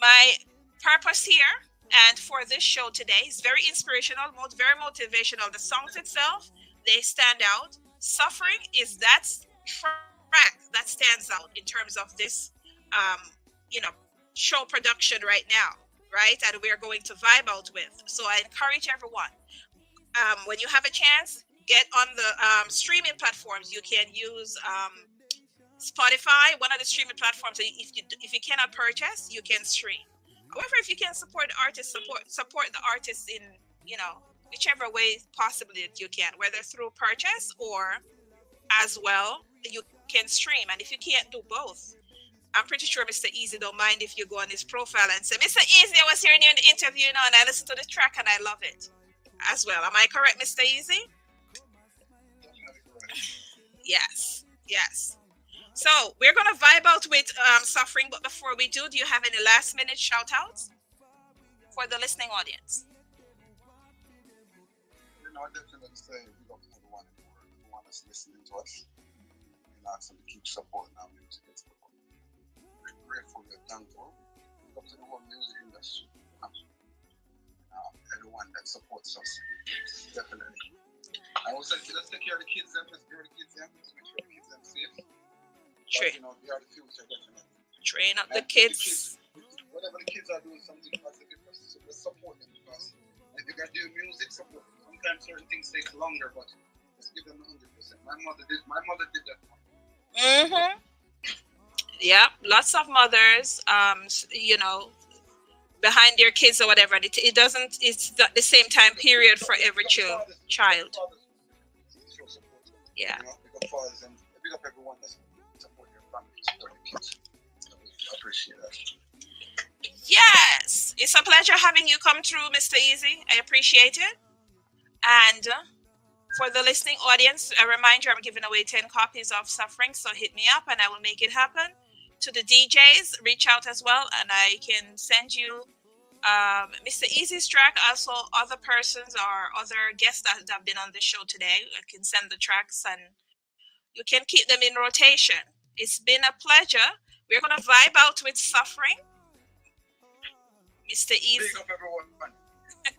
my purpose here and for this show today is very inspirational, very motivational. The songs itself, they stand out. Suffering is that track that stands out in terms of this show production right now, right? And we're going to vibe out with. So I encourage everyone, when you have a chance, get on the streaming platforms. You can use Spotify, one of the streaming platforms. If you cannot purchase, you can stream. However, if you can support the artists, support the artists in whichever way possibly that you can, whether through purchase or as well you can stream. And if you can't do both, I'm pretty sure Mr. Easy don't mind if you go on his profile and say, Mr. Easy, I was hearing you in the interview, and I listened to the track and I love it as well. Am I correct, Mr. Easy? Yes. So we're going to vibe out with Suffering, but before we do you have any last minute shout outs for the listening audience? I definitely say we got everyone who wants to listen to us, and ask them to keep supporting our music. We're grateful, we're thankful. We got to the whole music industry, everyone that supports us, definitely. I always say, let's take care of the kids, let's care of the kids, let's make sure the kids are safe. They are the future, definitely. Train up the kids. Whatever the kids are doing, something positive, let's support them, because if you're going to do music, support them. Sometimes certain things take longer, but let's give them 100%. My mother did that. Mm-hmm. Yeah, lots of mothers, behind their kids or whatever. It's not the same time period for every child. Yeah. Big up fathers and big up everyone that support your family, support your kids. I appreciate that. Yes, it's a pleasure having you come through, Mr. Easy. I appreciate it. And for the listening audience, a reminder, I'm giving away 10 copies of Suffering, so hit me up and I will make it happen. To the DJs, reach out as well, and I can send you Mr. Easy's track, also other persons or other guests that have been on the show today. I can send the tracks and you can keep them in rotation. It's been a pleasure. We're going to vibe out with Suffering. Mr. Easy. Big up everyone.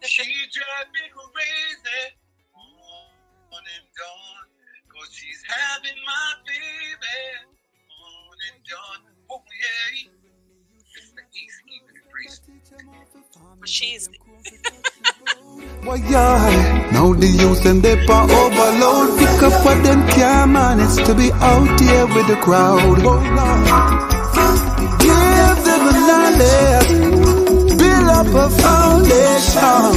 She drive me crazy on and on, 'cause she's having my baby on and on. Oh yeah. She's Why yeah. Now the youth and they power overload. Pick up what them can't manage to be out here with the crowd. Give them a knowledge, build up a foundation.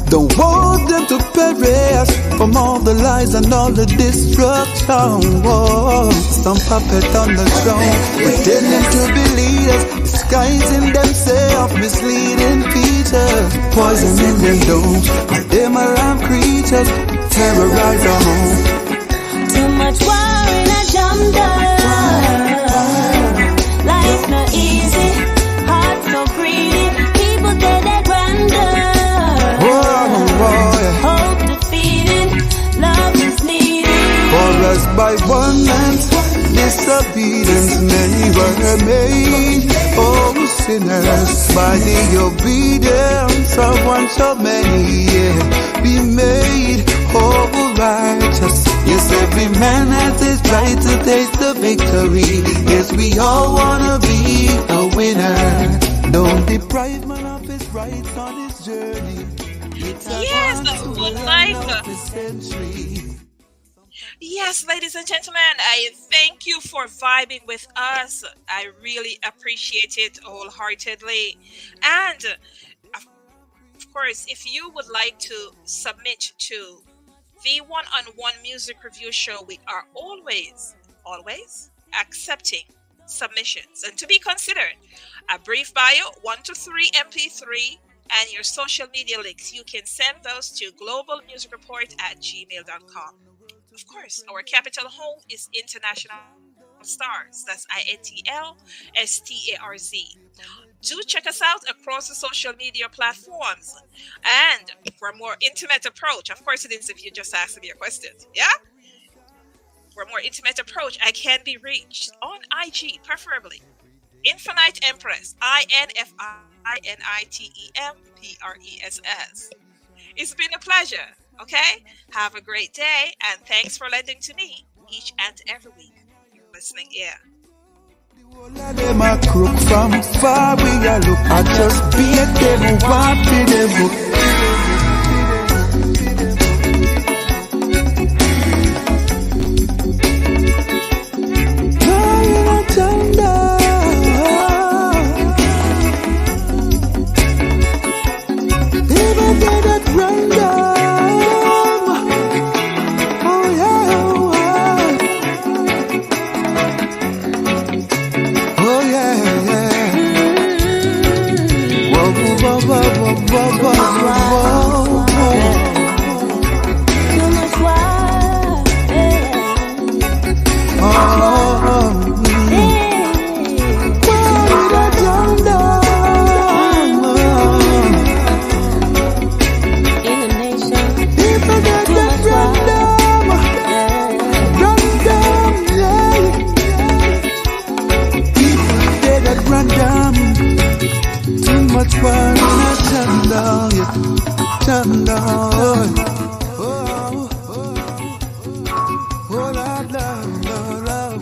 Don't want them to perish from all the lies and all the destruction. Whoa. Some puppet on the throne, pretending to be leaders, disguising themselves, misleading features, poisoning them domes. Them alarm creatures, terrorize our home. Too much war in a jam down. Life not easy, heart so greedy. People dead at random. Hope defeated, love is needed. For us by one man's disobedience, many were made. Oh, sinners, by the obedience of one so many, yeah, be made. Oh, righteous. Yes, every man has his right to taste the victory. Yes, we all wanna be a winner. Don't deprive man of his rights on his journey. Yes, that's good life. Yes, ladies and gentlemen, I thank you for vibing with us. I really appreciate it wholeheartedly. And of course, if you would like to submit to the one-on-one music review show, we are always accepting submissions. And to be considered, a brief bio, 1 to 3 MP3, and your social media links. You can send those to globalmusicreport@gmail.com. Of course, our capital home is International Stars. That's INTLSTARZ. Do check us out across the social media platforms. And for a more intimate approach, of course it is if you just ask me a question, yeah? For a more intimate approach, I can be reached on IG, preferably. Infinite Empress, INFINITEMPRESS. It's been a pleasure, okay? Have a great day, and thanks for lending to me each and every week. Listening ear. Them a crook from far, we a look. I just beat them, want for them hook. Too much fun, turn down.